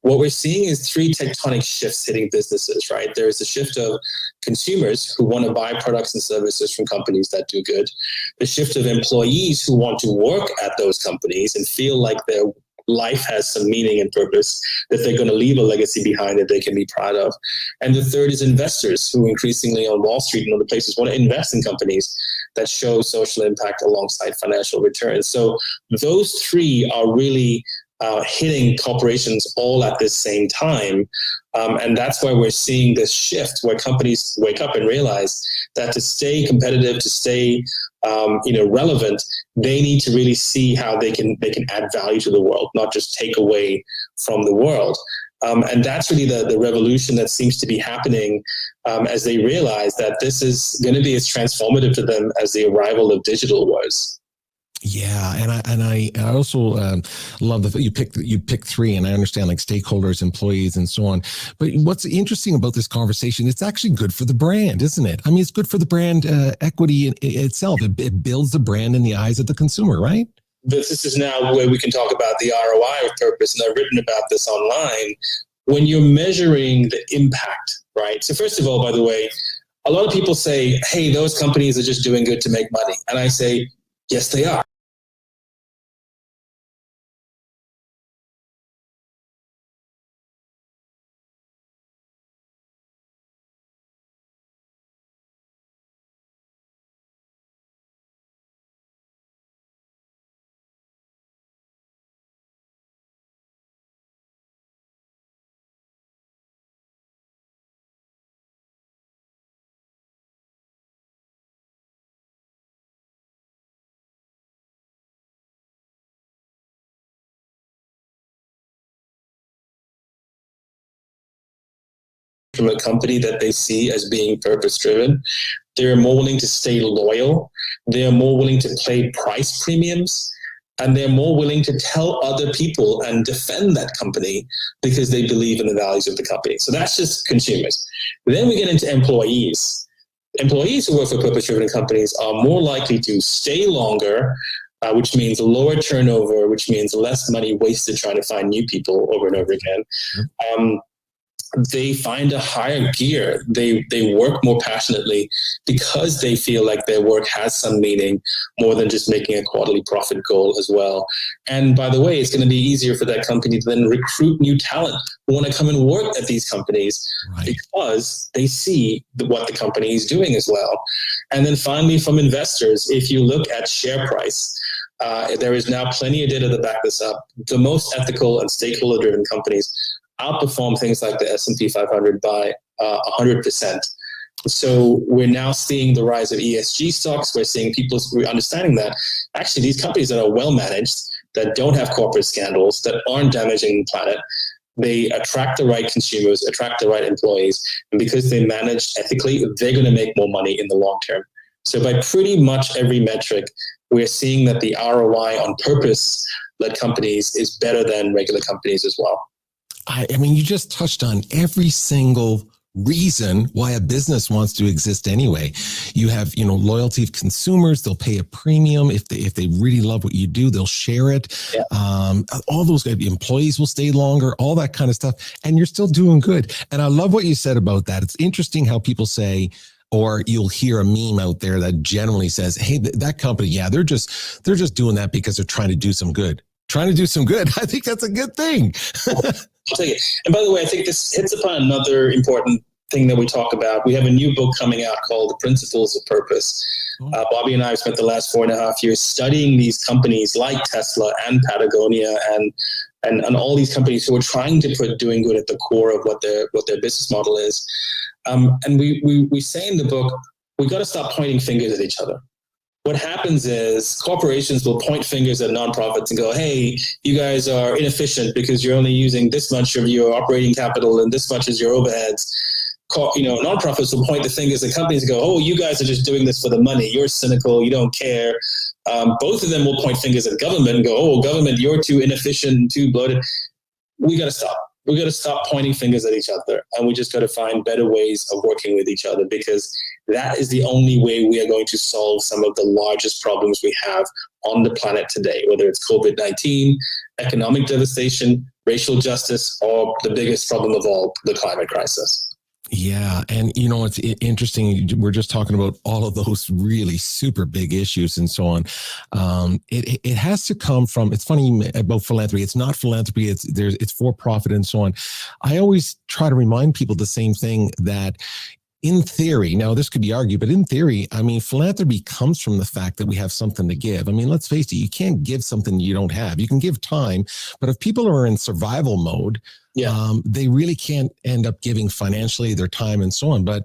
What we're seeing is three tectonic shifts hitting businesses, right? There's the shift of consumers who want to buy products and services from companies that do good. The shift of employees who want to work at those companies and feel like their life has some meaning and purpose, that they're going to leave a legacy behind that they can be proud of. And the third is investors who increasingly on Wall Street and other places want to invest in companies that show social impact alongside financial returns. So those three are really hitting corporations all at the same time. And that's why we're seeing this shift where companies wake up and realize that to stay competitive, to stay relevant, they need to really see how they can add value to the world, not just take away from the world. And that's really the revolution that seems to be happening as they realize that this is going to be as transformative to them as the arrival of digital was. Yeah, and I also love that you picked three, and I understand like stakeholders, employees, and so on. But what's interesting about this conversation? It's actually good for the brand, isn't it? I mean, it's good for the brand equity itself. It builds the brand in the eyes of the consumer, right? This is now where we can talk about the ROI of purpose, and I've written about this online. When you're measuring the impact, right? So first of all, by the way, a lot of people say, "Hey, those companies are just doing good to make money," and I say, yes, they are. From a company that they see as being purpose-driven. They're more willing to stay loyal. They're more willing to pay price premiums. And they're more willing to tell other people and defend that company because they believe in the values of the company. So that's just consumers. Then we get into employees. Employees who work for purpose-driven companies are more likely to stay longer, which means lower turnover, which means less money wasted trying to find new people over and over again. They find a higher gear. They work more passionately because they feel like their work has some meaning more than just making a quarterly profit goal as well. And by the way, it's going to be easier for that company to then recruit new talent who want to come and work at these companies, right, because they see what the company is doing as well. And then finally, from investors, if you look at share price, there is now plenty of data to back this up. The most ethical and stakeholder-driven companies outperform things like the S&P 500 by 100%. So we're now seeing the rise of ESG stocks. We're seeing people understanding that actually these companies that are well managed, that don't have corporate scandals, that aren't damaging the planet, they attract the right consumers, attract the right employees, and because they manage ethically, they're going to make more money in the long term. So by pretty much every metric, we're seeing that the ROI on purpose-led companies is better than regular companies as well. I mean, you just touched on every single reason why a business wants to exist anyway. You have, loyalty of consumers. They'll pay a premium. If they really love what you do, they'll share it. Yeah. All those employees will stay longer, all that kind of stuff. And you're still doing good. And I love what you said about that. It's interesting how people say, or you'll hear a meme out there that generally says, hey, that company, yeah, they're just doing that because they're trying to do some good. Trying to do some good. I think that's a good thing. I'll take it. And by the way, I think this hits upon another important thing that we talk about. We have a new book coming out called The Principles of Purpose. Bobby and I have spent the last 4.5 years studying these companies like Tesla and Patagonia and all these companies who are trying to put doing good at the core of what their business model is. And we say in the book, we got to stop pointing fingers at each other. What happens is corporations will point fingers at nonprofits and go, hey, you guys are inefficient because you're only using this much of your operating capital and this much is your overheads. Nonprofits will point the fingers at companies and go, oh, you guys are just doing this for the money. You're cynical. You don't care. Both of them will point fingers at government and go, oh, government, you're too inefficient, too bloated. We got to stop. We got to stop pointing fingers at each other, and we just got to find better ways of working with each other, because that is the only way we are going to solve some of the largest problems we have on the planet today, whether it's COVID-19, economic devastation, racial justice, or the biggest problem of all, the climate crisis. Yeah. And, it's interesting. We're just talking about all of those really super big issues and so on. It has to come from, it's funny about philanthropy. It's not philanthropy. It's for profit and so on. I always try to remind people the same thing, that in theory, now this could be argued, but in theory, I mean, philanthropy comes from the fact that we have something to give. I mean, let's face it, you can't give something you don't have. You can give time, but if people are in survival mode, they really can't end up giving financially, their time and so on. But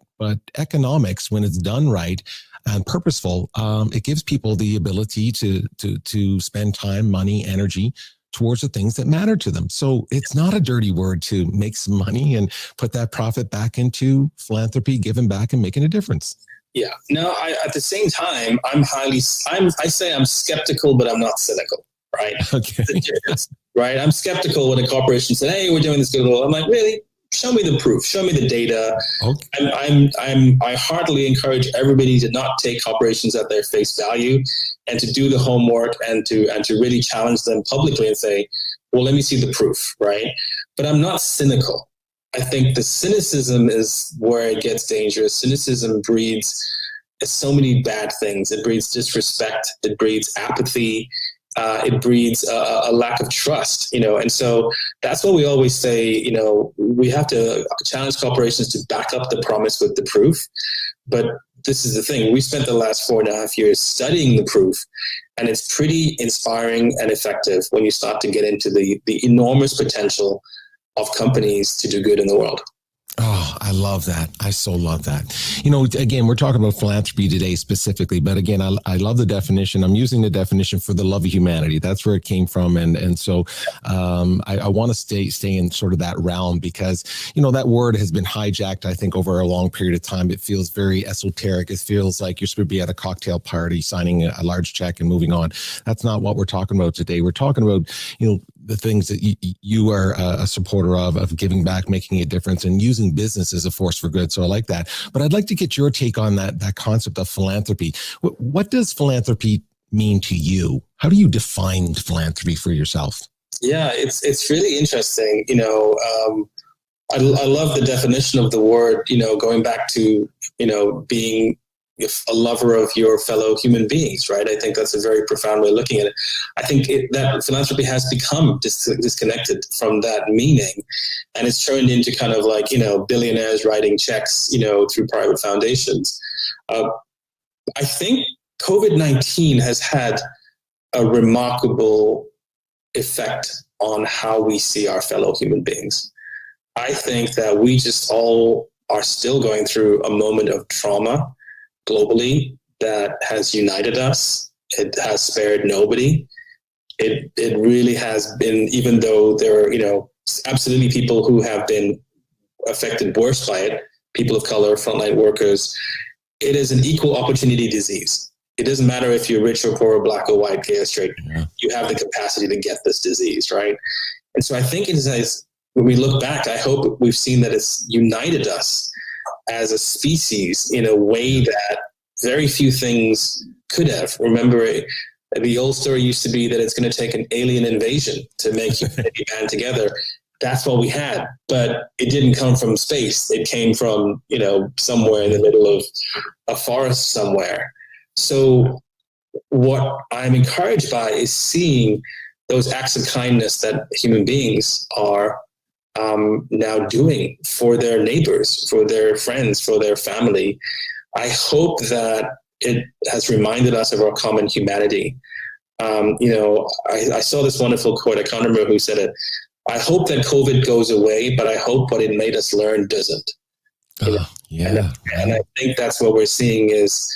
economics, when it's done right and purposeful, it gives people the ability to spend time, money, energy towards the things that matter to them. So it's not a dirty word to make some money and put that profit back into philanthropy, giving back and making a difference. Yeah. No, at the same time, I say I'm skeptical, but I'm not cynical, right? Okay. Right. I'm skeptical when a corporation says, hey, we're doing this good. I'm like, really? Show me the proof. Show me the data. Okay. I heartily encourage everybody to not take corporations at their face value, and to do the homework and to really challenge them publicly and say, well, let me see the proof, right? But I'm not cynical. I think the cynicism is where it gets dangerous. Cynicism breeds so many bad things. It breeds disrespect. It breeds apathy. It breeds a lack of trust, and so that's what we always say, we have to challenge corporations to back up the promise with the proof. But this is the thing, we spent the last 4.5 years studying the proof, and it's pretty inspiring and effective when you start to get into the enormous potential of companies to do good in the world. Oh, I love that. I so love that. Again, we're talking about philanthropy today specifically, but again, I love the definition. I'm using the definition for the love of humanity. That's where it came from. And so I want to stay in sort of that realm, because, that word has been hijacked, I think, over a long period of time. It feels very esoteric. It feels like you're supposed to be at a cocktail party, signing a large check and moving on. That's not what we're talking about today. We're talking about, the things that you are a supporter of giving back, making a difference, and using business as a force for good. So I like that. But I'd like to get your take on that concept of philanthropy. What does philanthropy mean to you? How do you define philanthropy for yourself? Yeah, it's really interesting. I love the definition of the word, going back to, being a lover of your fellow human beings, right? I think that's a very profound way of looking at it. I think that philanthropy has become disconnected from that meaning, and it's turned into kind of like, billionaires writing checks, through private foundations. I think COVID-19 has had a remarkable effect on how we see our fellow human beings. I think that we just all are still going through a moment of trauma globally that has united us. It has spared nobody. It really has been, even though there are, absolutely people who have been affected worse by it, people of color, frontline workers, it is an equal opportunity disease. It doesn't matter if you're rich or poor, or black or white, gay or straight, you have the capacity to get this disease, right? And so I think it is, when we look back, I hope we've seen that it's united us as a species in a way that very few things could have. Remember, the old story used to be that it's going to take an alien invasion to make humanity band together. That's what we had, but it didn't come from space. It came from, somewhere in the middle of a forest somewhere. So what I'm encouraged by is seeing those acts of kindness that human beings are now doing for their neighbors, for their friends, for their family. I hope that it has reminded us of our common humanity. I saw this wonderful quote. I can't remember who said it. I hope that COVID goes away, but I hope what it made us learn doesn't. Yeah. And I think that's what we're seeing is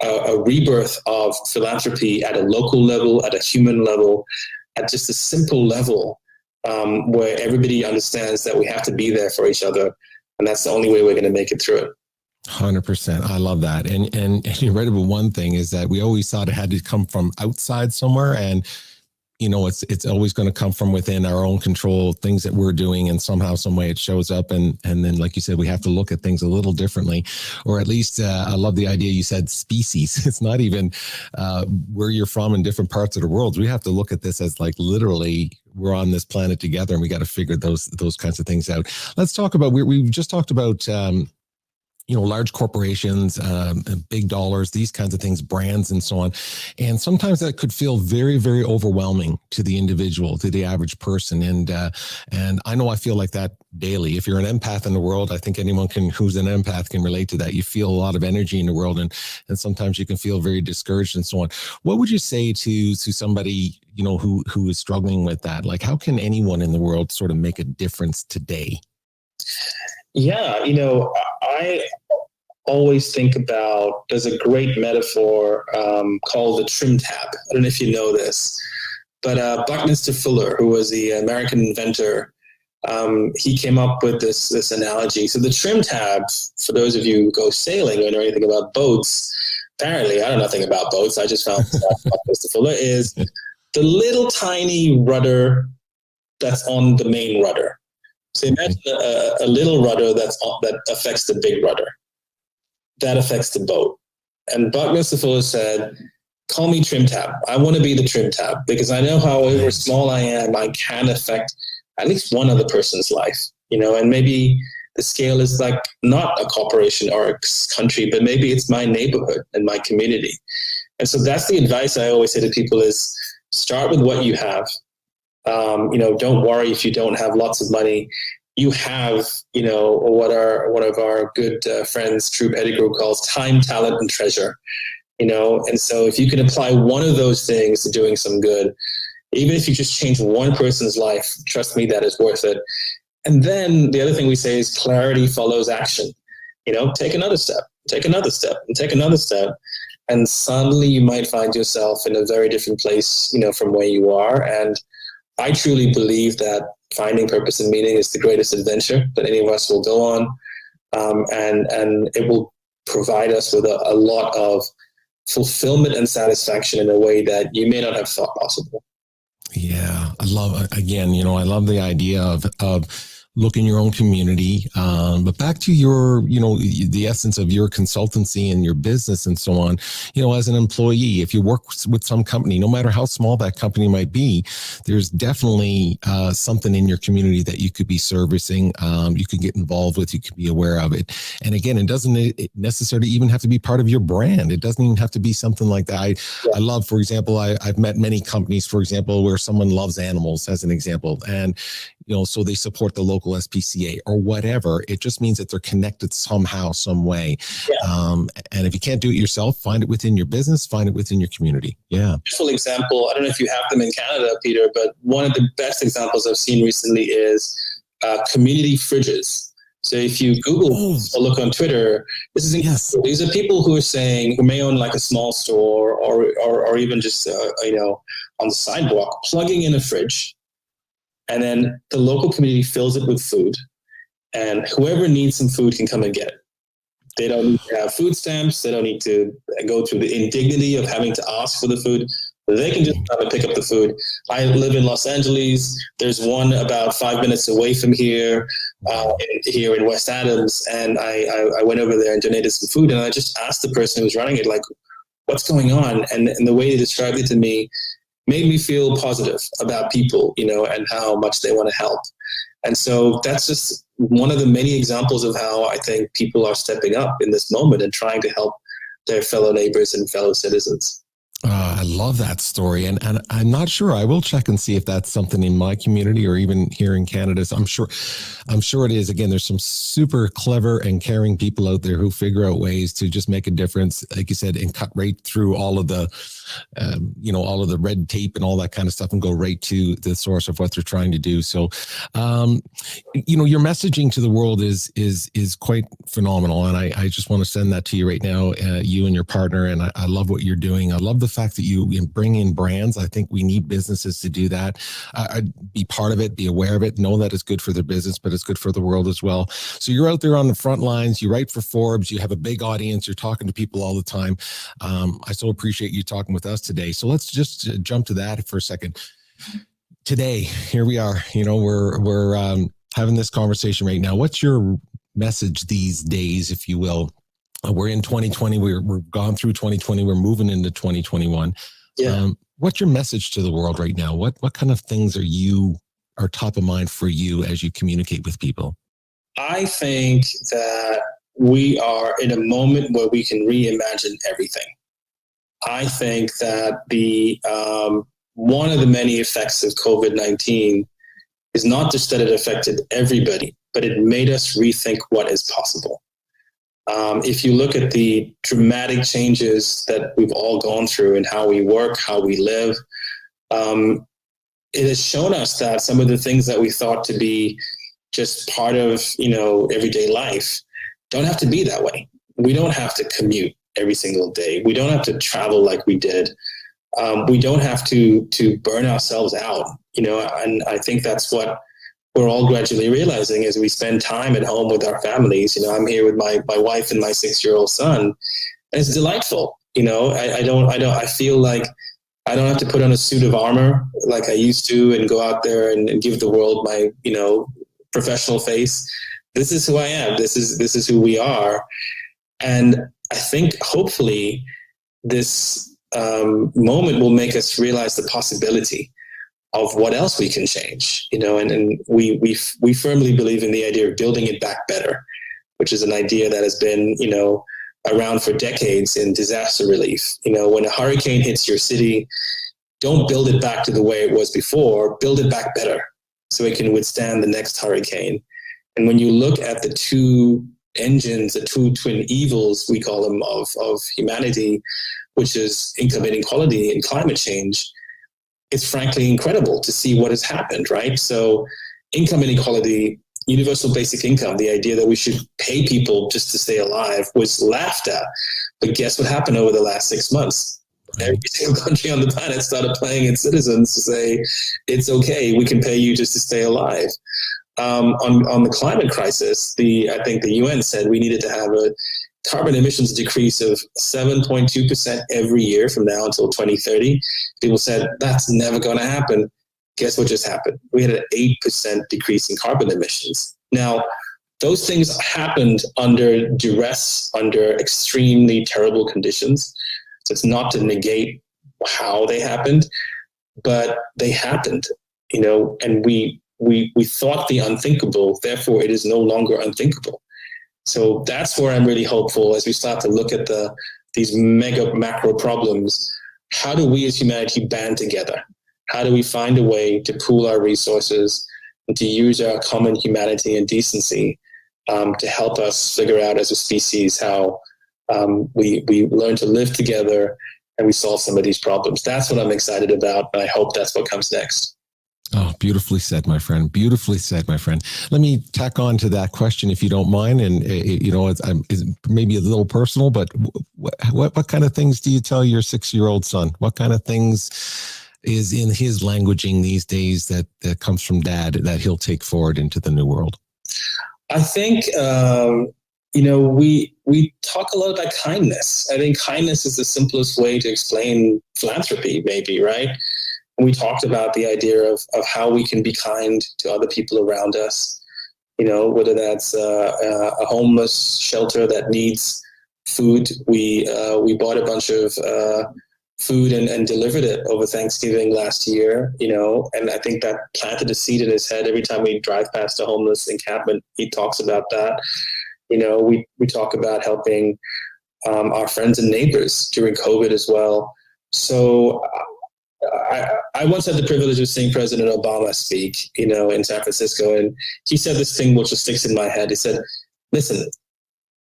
a rebirth of philanthropy at a local level, at a human level, at just a simple level, where everybody understands that we have to be there for each other. And that's the only way we're going to make it through it. 100%. I love that. And you're right about one thing is that we always thought it had to come from outside somewhere. And, it's always going to come from within our own control, things that we're doing, and somehow, some way it shows up. And then, like you said, we have to look at things a little differently, or at least I love the idea you said species. It's not even where you're from in different parts of the world. We have to look at this as like literally we're on this planet together, and we got to figure those kinds of things out. Let's talk about, we've just talked about, large corporations, big dollars, these kinds of things, brands and so on. And sometimes that could feel very, very overwhelming to the individual, to the average person. And I know I feel like that daily. If you're an empath in the world, I think anyone who's an empath can relate to that. You feel a lot of energy in the world, and sometimes you can feel very discouraged and so on. What would you say to somebody, who is struggling with that? Like, how can anyone in the world sort of make a difference today? Yeah, I always think about, there's a great metaphor called the trim tab. I don't know if you know this, but Buckminster Fuller, who was the American inventor, he came up with this analogy. So the trim tab, for those of you who go sailing or know anything about boats, apparently I don't know nothing about boats, I just found Buckminster Fuller, is the little tiny rudder that's on the main rudder. So imagine a little rudder that affects the big rudder. That affects the boat. And Buckminster Fuller said, call me trim tab. I want to be the trim tab, because I know however small I am, I can affect at least one other person's life, and maybe the scale is like not a corporation or a country, but maybe it's my neighborhood and my community. And so that's the advice I always say to people is start with what you have. Don't worry if you don't have lots of money. You have, what one of our good friends, True Pettigrew, calls time, talent, and treasure. And so if you can apply one of those things to doing some good, even if you just change one person's life, trust me, that is worth it. And then the other thing we say is clarity follows action. Take another step, take another step, and take another step. And suddenly you might find yourself in a very different place, from where you are. And I truly believe that finding purpose and meaning is the greatest adventure that any of us will go on. And it will provide us with a lot of fulfillment and satisfaction in a way that you may not have thought possible. Yeah, I love the idea of look in your own community. But back to your, the essence of your consultancy and your business and so on, as an employee, if you work with some company, no matter how small that company might be, there's definitely something in your community that you could be servicing, you could get involved with, you could be aware of it. And again, it doesn't necessarily even have to be part of your brand. It doesn't even have to be something like that. I love, for example, I've met many companies, for example, where someone loves animals as an example. And so they support the local SPCA or whatever. It just means that they're connected somehow, some way. Yeah. And if you can't do it yourself, find it within your business, find it within your community. Yeah. Beautiful example. I don't know if you have them in Canada, Peter, but one of the best examples I've seen recently is community fridges. So if you Google or look on Twitter, this is incredible. These are people who are saying, who may own like a small store or even just, on the sidewalk, plugging in a fridge. And then the local community fills it with food. And whoever needs some food can come and get it. They don't need to have food stamps. They don't need to go through the indignity of having to ask for the food. They can just come and pick up the food. I live in Los Angeles. There's one about 5 minutes away from here, here in West Adams. And I went over there and donated some food. And I just asked the person who's running it, like, what's going on? And the way they described it to me made me feel positive about people, and how much they want to help. And so that's just one of the many examples of how I think people are stepping up in this moment and trying to help their fellow neighbors and fellow citizens. I love that story. And I'm not sure. I will check and see if that's something in my community or even here in Canada. So I'm sure it is. Again, there's some super clever and caring people out there who figure out ways to just make a difference, like you said, and cut right through all of the, all of the red tape and all that kind of stuff and go right to the source of what they're trying to do. So, your messaging to the world is quite phenomenal. And I just want to send that to you right now, you and your partner. And I love what you're doing. I love the fact that you bring in brands. I think we need businesses to do that. Be part of it, be aware of it, know that it's good for their business, but it's good for the world as well. So you're out there on the front lines, you write for Forbes, you have a big audience, you're talking to people all the time. I so appreciate you talking with us today. So let's just jump to that for a second. Today, here we are, we're having this conversation right now. What's your message these days, if you will? We're in 2020. We're gone through 2020. We're moving into 2021. Yeah. What's your message to the world right now? What kind of things are top of mind for you as you communicate with people? I think that we are in a moment where we can reimagine everything. I think that the one of the many effects of COVID-19 is not just that it affected everybody, but it made us rethink what is possible. If you look at the dramatic changes that we've all gone through in how we work, how we live, it has shown us that some of the things that we thought to be just part of, everyday life don't have to be that way. We don't have to commute every single day. We don't have to travel like we did. We don't have to burn ourselves out, and I think that's what we're all gradually realizing as we spend time at home with our families. I'm here with my wife and my 6-year-old son, and it's delightful. I feel like I don't have to put on a suit of armor like I used to and go out there and give the world my, professional face. This is who I am. This is who we are. And I think hopefully this moment will make us realize the possibility of what else we can change, and we firmly believe in the idea of building it back better, which is an idea that has been, around for decades in disaster relief. When a hurricane hits your city, don't build it back to the way it was before, build it back better so it can withstand the next hurricane. And when you look at the two engines, the two twin evils, we call them, of humanity, which is income inequality and climate change, it's frankly incredible to see what has happened, right? So income inequality, universal basic income, the idea that we should pay people just to stay alive, was laughed at. But guess what happened over the last 6 months? Every single country on the planet started paying its citizens to say, it's okay, we can pay you just to stay alive. On the climate crisis, I think the UN said we needed to have a carbon emissions decrease of 7.2% every year from now until 2030. People said, that's never going to happen. Guess what just happened? We had an 8% decrease in carbon emissions. Now, those things happened under duress, under extremely terrible conditions. So it's not to negate how they happened, but they happened, and we thought the unthinkable, therefore it is no longer unthinkable. So that's where I'm really hopeful as we start to look at these mega macro problems. How do we as humanity band together? How do we find a way to pool our resources and to use our common humanity and decency to help us figure out as a species how we learn to live together and we solve some of these problems? That's what I'm excited about, and I hope that's what comes next. Oh, beautifully said, my friend. Beautifully said, my friend. Let me tack on to that question, if you don't mind. And it's maybe a little personal, but what kind of things do you tell your 6-year-old son? What kind of things is in his languaging these days that comes from dad that he'll take forward into the new world? I think we talk a lot about kindness. I think kindness is the simplest way to explain philanthropy, maybe, right? And we talked about the idea of how we can be kind to other people around us. Whether that's a homeless shelter that needs food. We bought a bunch of food and delivered it over Thanksgiving last year, and I think that planted a seed in his head. Every time we drive past a homeless encampment, he talks about that. We talk about helping our friends and neighbors during COVID as well. So I once had the privilege of seeing President Obama speak, in San Francisco, and he said this thing which just sticks in my head. He said, listen,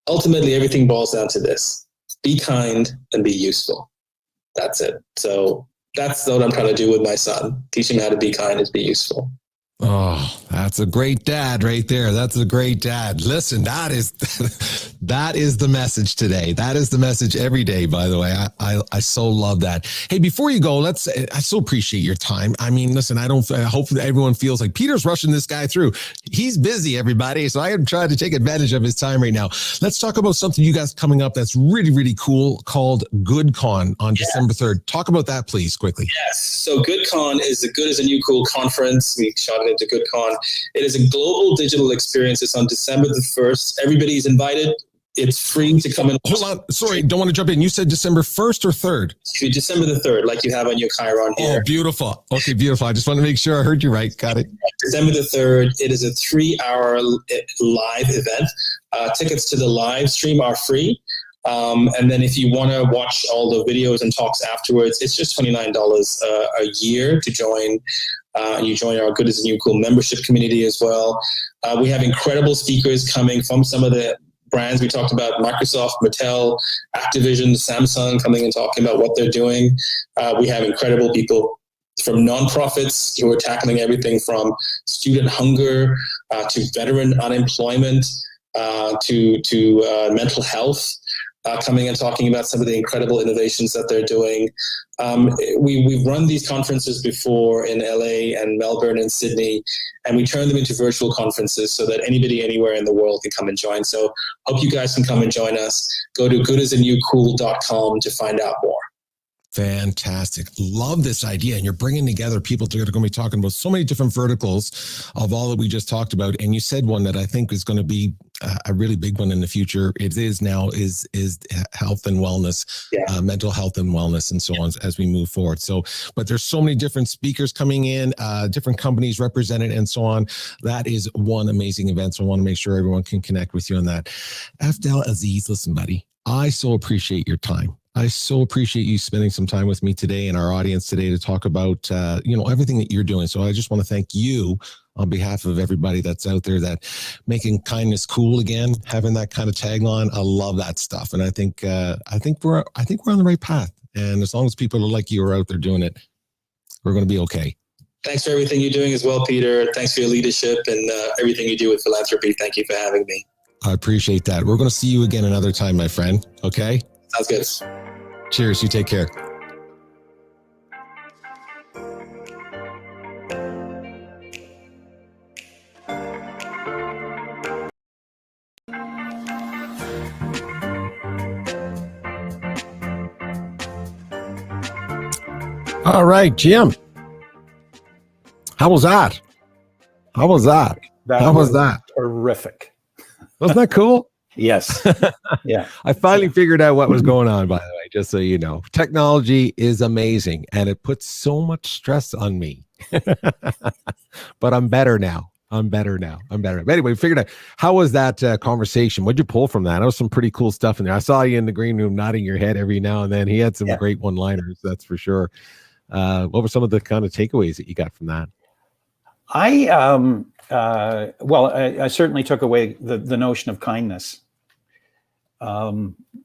ultimately everything boils down to this: be kind and be useful. That's it. So that's what I'm trying to do with my son. Teach him how to be kind and be useful. Oh, that's a great dad right there. That's a great dad. Listen, that is the message today. That is the message every day, by the way. I so love that. Hey, before you go, I so appreciate your time. I mean, listen, I hope that everyone feels like Peter's rushing this guy through. He's busy, everybody. So I am trying to take advantage of his time right now. Let's talk about something you guys coming up that's really, really cool called GoodCon on December 3rd. Talk about that, please, quickly. Yes. So GoodCon is the Good is a New Cool conference. We shot it into GoodCon. It is a global digital experience. It's on December the 1st. Everybody's invited. It's free to come in. Hold on. Sorry, don't want to jump in. You said December 1st or 3rd? December the 3rd, like you have on your Chiron here. Oh, beautiful. Okay, beautiful. I just want to make sure I heard you right. Got it. December the 3rd. It is a 3-hour live event. Tickets to the live stream are free. And then if you want to watch all the videos and talks afterwards, it's just $29 a year to join. You join our Good is a New Cool membership community as well. We have incredible speakers coming from some of the brands we talked about: Microsoft, Mattel, Activision, Samsung, coming and talking about what they're doing. We have incredible people from nonprofits who are tackling everything from student hunger to veteran unemployment to mental health. Coming and talking about some of the incredible innovations that they're doing. We've run these conferences before in LA and Melbourne and Sydney, and we turn them into virtual conferences so that anybody anywhere in the world can come and join. So hope you guys can come and join us. Go to goodisanewcool.com to find out more. Fantastic. Love this idea. And you're bringing together people that are going to be talking about so many different verticals of all that we just talked about. And you said one that I think is going to be a really big one in the future. It is now is health and wellness, mental health and wellness, and so on as we move forward. So, but there's so many different speakers coming in, different companies represented and so on. That is one amazing event. So I want to make sure everyone can connect with you on that. Afdel Aziz, listen, buddy, I so appreciate your time. I so appreciate you spending some time with me today and our audience today to talk about, everything that you're doing. So I just want to thank you on behalf of everybody that's out there that making kindness cool again, having that kind of tagline. I love that stuff. And I think we're on the right path. And as long as people like you are out there doing it, we're going to be okay. Thanks for everything you're doing as well, Peter. Thanks for your leadership and everything you do with philanthropy. Thank you for having me. I appreciate that. We're going to see you again another time, my friend. Okay? Sounds good. Cheers. You take care. All right, Jim. How was that? How was that? How was that? Terrific. Wasn't that cool? Yes. Yeah. I finally figured out what was going on, by the way, just so you know. Technology is amazing, and it puts so much stress on me. But I'm better now. But anyway, we figured out. How was that conversation? What'd you pull from that? That was some pretty cool stuff in there. I saw you in the green room nodding your head every now and then. He had some great one-liners, that's for sure. What were some of the kind of takeaways that you got from that? I certainly took away the notion of kindness,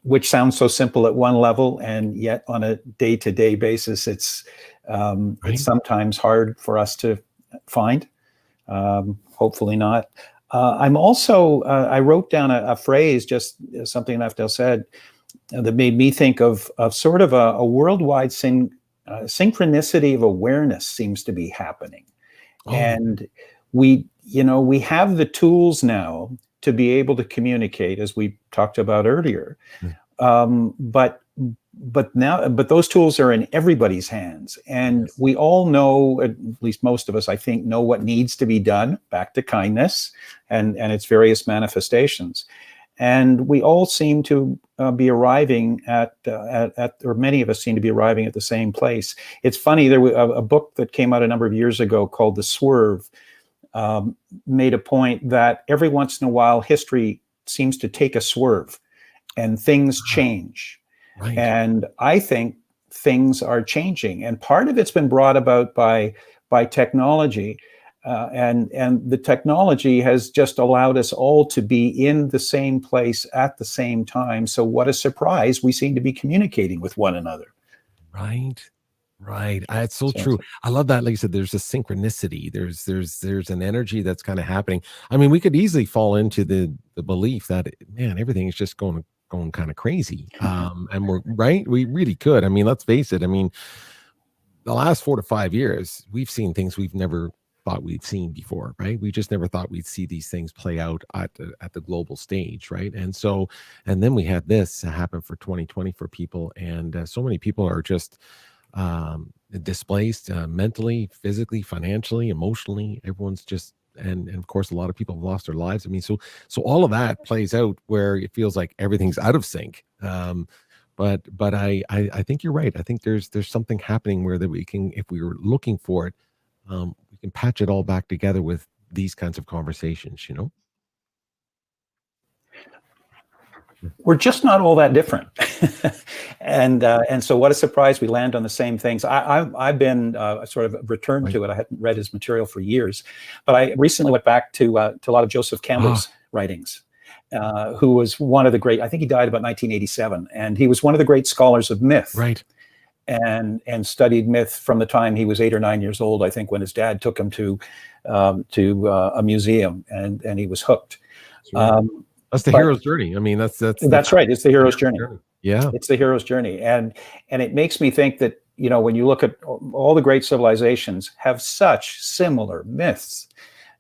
which sounds so simple at one level, and yet on a day-to-day basis, it's sometimes hard for us to find. Hopefully not. I'm also, I wrote down a phrase, just something Leftel said, that made me think of sort of a worldwide synchronicity of awareness seems to be happening. Oh. And we have the tools now to be able to communicate, as we talked about earlier. But those tools are in everybody's hands, and we all know, at least most of us, I think, know what needs to be done. Back to kindness and its various manifestations, and we all seem to be arriving at, or many of us seem to be arriving at the same place. It's funny. There was a book that came out a number of years ago called The Swerve. Made a point that every once in a while history seems to take a swerve and things change. Right. And I think things are changing. And part of it's been brought about by technology. And the technology has just allowed us all to be in the same place at the same time. So what a surprise, we seem to be communicating with one another. Right. Right. It's so true. I love that. Like you said, there's a synchronicity. There's an energy that's kind of happening. I mean, we could easily fall into the belief that, man, everything is just going kind of crazy. And we're right. We really could. I mean, let's face it. I mean, the last 4 to 5 years, we've seen things we've never thought we'd seen before, right? We just never thought we'd see these things play out at the global stage, right? And then we had this happen for 2020 for people, and so many people are just displaced mentally, physically, financially, emotionally. Everyone's just, and of course, a lot of people have lost their lives. I mean, so all of that plays out where it feels like everything's out of sync. But I think you're right. I think there's something happening where that we can, if we were looking for it, we can patch it all back together with these kinds of conversations, We're just not all that different. And so what a surprise we land on the same things. I've been sort of returned to it. I hadn't read his material for years, but I recently went back to a lot of Joseph Campbell's writings, who was one of the great, I think he died about 1987, and he was one of the great scholars of myth. Right. And studied myth from the time he was 8 or 9 years old, I think, when his dad took him to a museum, and he was hooked. That's the hero's journey. I mean, that's right. It's the hero's journey. Yeah, it's the hero's journey, and it makes me think that, when you look at all the great civilizations have such similar myths.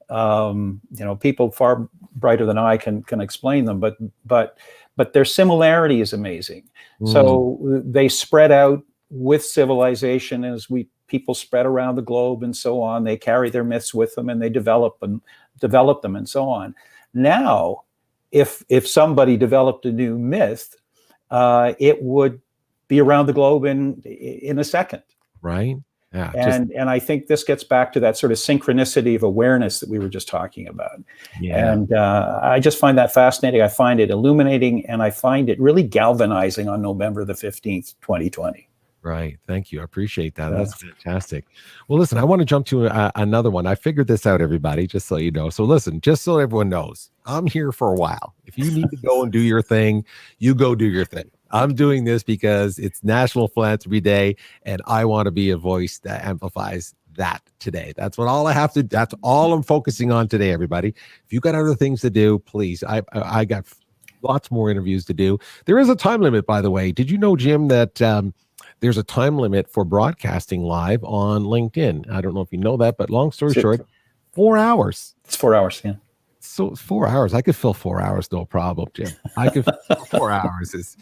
People far brighter than I can explain them, but their similarity is amazing. So they spread out with civilization as people spread around the globe and so on. They carry their myths with them, and they develop them and so on. Now, if somebody developed a new myth, it would be around the globe in a second. Right. Yeah. And I think this gets back to that sort of synchronicity of awareness that we were just talking about. Yeah. And I just find that fascinating. I find it illuminating, and I find it really galvanizing on November the 15th, 2020. Right. Thank you. I appreciate that. That's fantastic. Well, listen, I want to jump to another one. I figured this out, everybody, just so you know. So listen, just so everyone knows, I'm here for a while. If you need to go and do your thing, you go do your thing. I'm doing this because it's National Philanthropy Day, and I want to be a voice that amplifies that today. That's all I have to. That's all I'm focusing on today, everybody. If you got other things to do, please. I got lots more interviews to do. There is a time limit, by the way. Did you know, Jim, that there's a time limit for broadcasting live on LinkedIn? I don't know if you know that, but long story short, 4 hours. It's 4 hours, yeah. So 4 hours. I could fill 4 hours, no problem, Jim. I could fill 4 hours.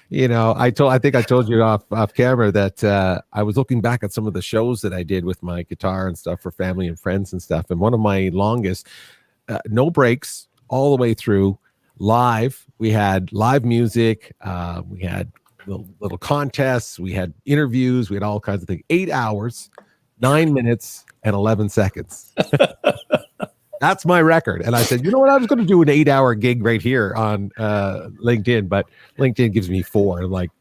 I think I told you off camera that I was looking back at some of the shows that I did with my guitar and stuff for family and friends and stuff. And one of my longest, no breaks, all the way through, live. We had live music. We had little contests. We had interviews. We had all kinds of things. 8 hours, 9 minutes, and 11 seconds. That's my record. And I said, you know what? I was going to do an 8-hour gig right here on LinkedIn, but LinkedIn gives me 4. I'm like,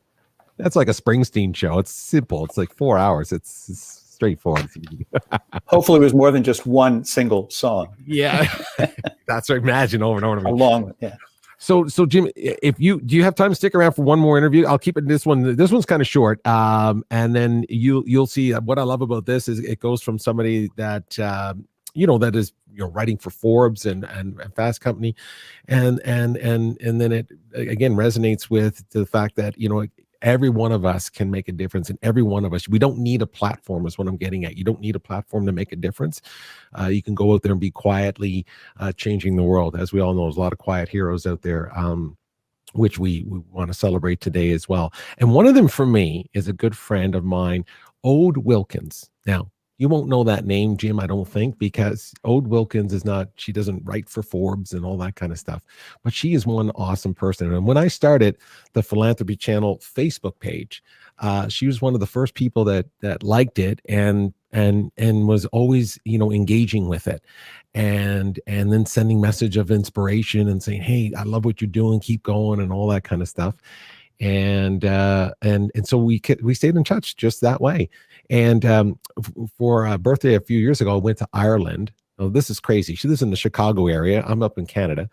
that's like a Springsteen show. It's simple. It's like 4 hours. It's straightforward. Hopefully it was more than just one single song. Yeah. That's right. Imagine over and over again. Along, yeah. So Jim, do you have time to stick around for one more interview? I'll keep it this one. This one's kind of short. And then you'll see what I love about this is it goes from somebody that that is, writing for Forbes and Fast Company. And then it again resonates with the fact that, every one of us can make a difference, and every one of us, we don't need a platform is what I'm getting at. You don't need a platform to make a difference. You can go out there and be quietly changing the world. As we all know, there's a lot of quiet heroes out there, which we want to celebrate today as well. And one of them for me is a good friend of mine, Ode Wilkins. Now, you won't know that name, Jim, I don't think, because Ode Wilkins she doesn't write for Forbes and all that kind of stuff, but she is one awesome person. And when I started the Philanthropy Channel Facebook page, she was one of the first people that liked it and was always, engaging with it, and then sending message of inspiration and saying, hey, I love what you're doing, keep going, and all that kind of stuff. And so we stayed in touch just that way. And for a birthday a few years ago, I went to Ireland. Oh, this is crazy. She lives in the Chicago area. I'm up in Canada.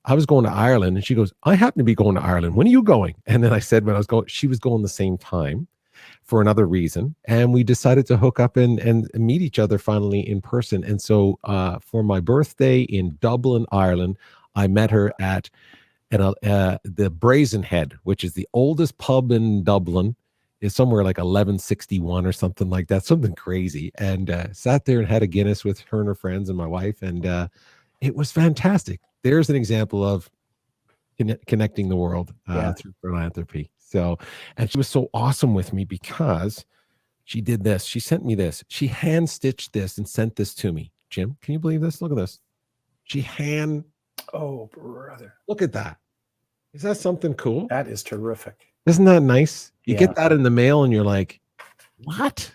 I was going to Ireland, and she goes, I happen to be going to Ireland. When are you going? And then I said, when I was going, she was going the same time for another reason. And we decided to hook up and meet each other finally in person. And so for my birthday in Dublin, Ireland, I met her at the Brazen Head, which is the oldest pub in Dublin, is somewhere like 1161 or something like that, something crazy. And sat there and had a Guinness with her and her friends and my wife, and it was fantastic. There's an example of connecting the world through philanthropy. So, and she was so awesome with me because she did this. She sent me this. She hand stitched this and sent this to me. Jim, can you believe this? Look at this. Oh, brother. Look at that. Is that something cool? That is terrific. Isn't that nice? You get that in the mail and you're like, what?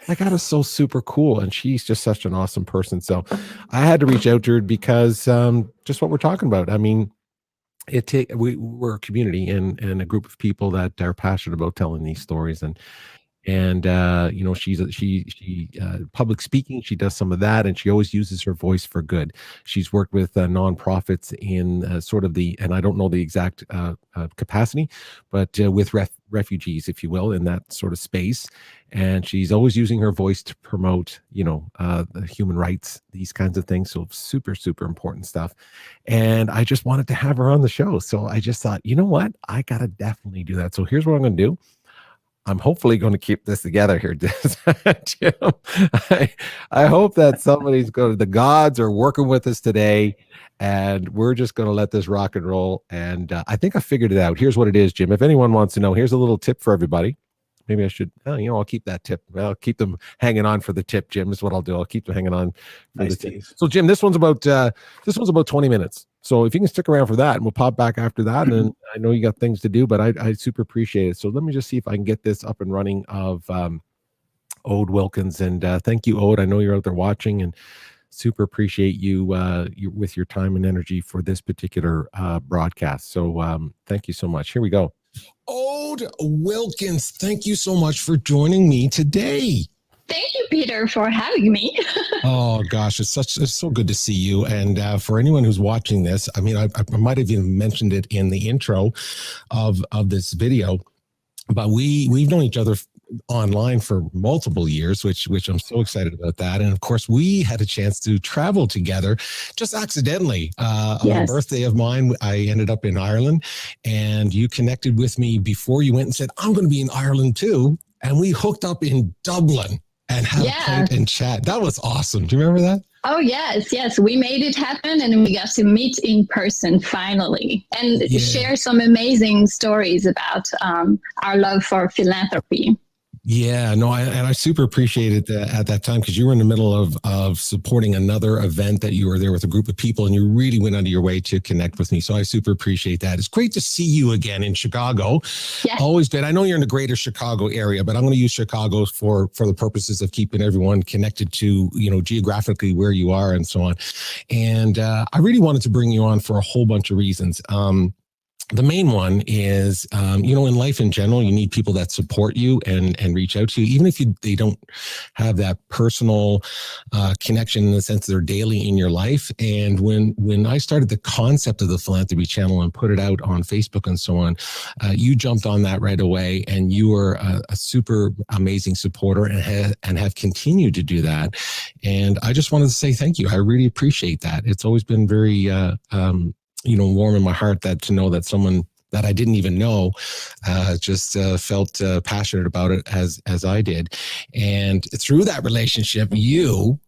Like, that is so super cool. And she's just such an awesome person. So I had to reach out to her because just what we're talking about. I mean, we're a community and a group of people that are passionate about telling these stories. And she public speaking, she does some of that, and she always uses her voice for good. She's worked with nonprofits in sort of and I don't know the exact capacity, but with refugees, if you will, in that sort of space. And she's always using her voice to promote, the human rights, these kinds of things. So super, super important stuff. And I just wanted to have her on the show. So I just thought, you know what? I got to definitely do that. So here's what I'm going to do. I'm hopefully going to keep this together here, Jim. I hope that the gods are working with us today, and we're just going to let this rock and roll. And I think I figured it out. Here's what it is, Jim. If anyone wants to know, here's a little tip for everybody. Maybe I should, I'll keep that tip. I'll keep them hanging on for the tip, Jim, is what I'll do. I'll keep them hanging on for the tip. So, Jim, this one's about 20 minutes. So if you can stick around for that, and we'll pop back after that. And I know you got things to do, but I super appreciate it. So let me just see if I can get this up and running of Ode Wilkins. And thank you, Ode. I know you're out there watching, and super appreciate you with your time and energy for this particular broadcast. So thank you so much. Here we go. Ode Wilkins, thank you so much for joining me today. Thank you, Peter, for having me. Oh gosh, it's so good to see you. And for anyone who's watching this, I mean, I might have even mentioned it in the intro of this video, but we've known each other online for multiple years, which I'm so excited about that. And of course, we had a chance to travel together just accidentally. On a birthday of mine, I ended up in Ireland, and you connected with me before you went and said, I'm going to be in Ireland too. And we hooked up in Dublin and had a pint and chat. That was awesome. Do you remember that? Oh, yes. We made it happen, and we got to meet in person finally and share some amazing stories about our love for philanthropy. Yeah, no, I super appreciated that at that time, because you were in the middle of supporting another event that you were there with a group of people, and you really went out of your way to connect with me. So I super appreciate that. It's great to see you again in Chicago. Yes. Always good. I know you're in the greater Chicago area, but I'm going to use Chicago for the purposes of keeping everyone connected to, geographically where you are and so on. And I really wanted to bring you on for a whole bunch of reasons. the main one is, in life in general, you need people that support you and reach out to you, even if they don't have that personal connection in the sense they're daily in your life. And when I started the concept of the Philanthropy channel and put it out on Facebook and so on, you jumped on that right away, and you were a super amazing supporter and have continued to do that. And I just wanted to say thank you. I really appreciate that. It's always been very warm in my heart to know that someone that I didn't even know just felt passionate about it as I did. And through that relationship, you,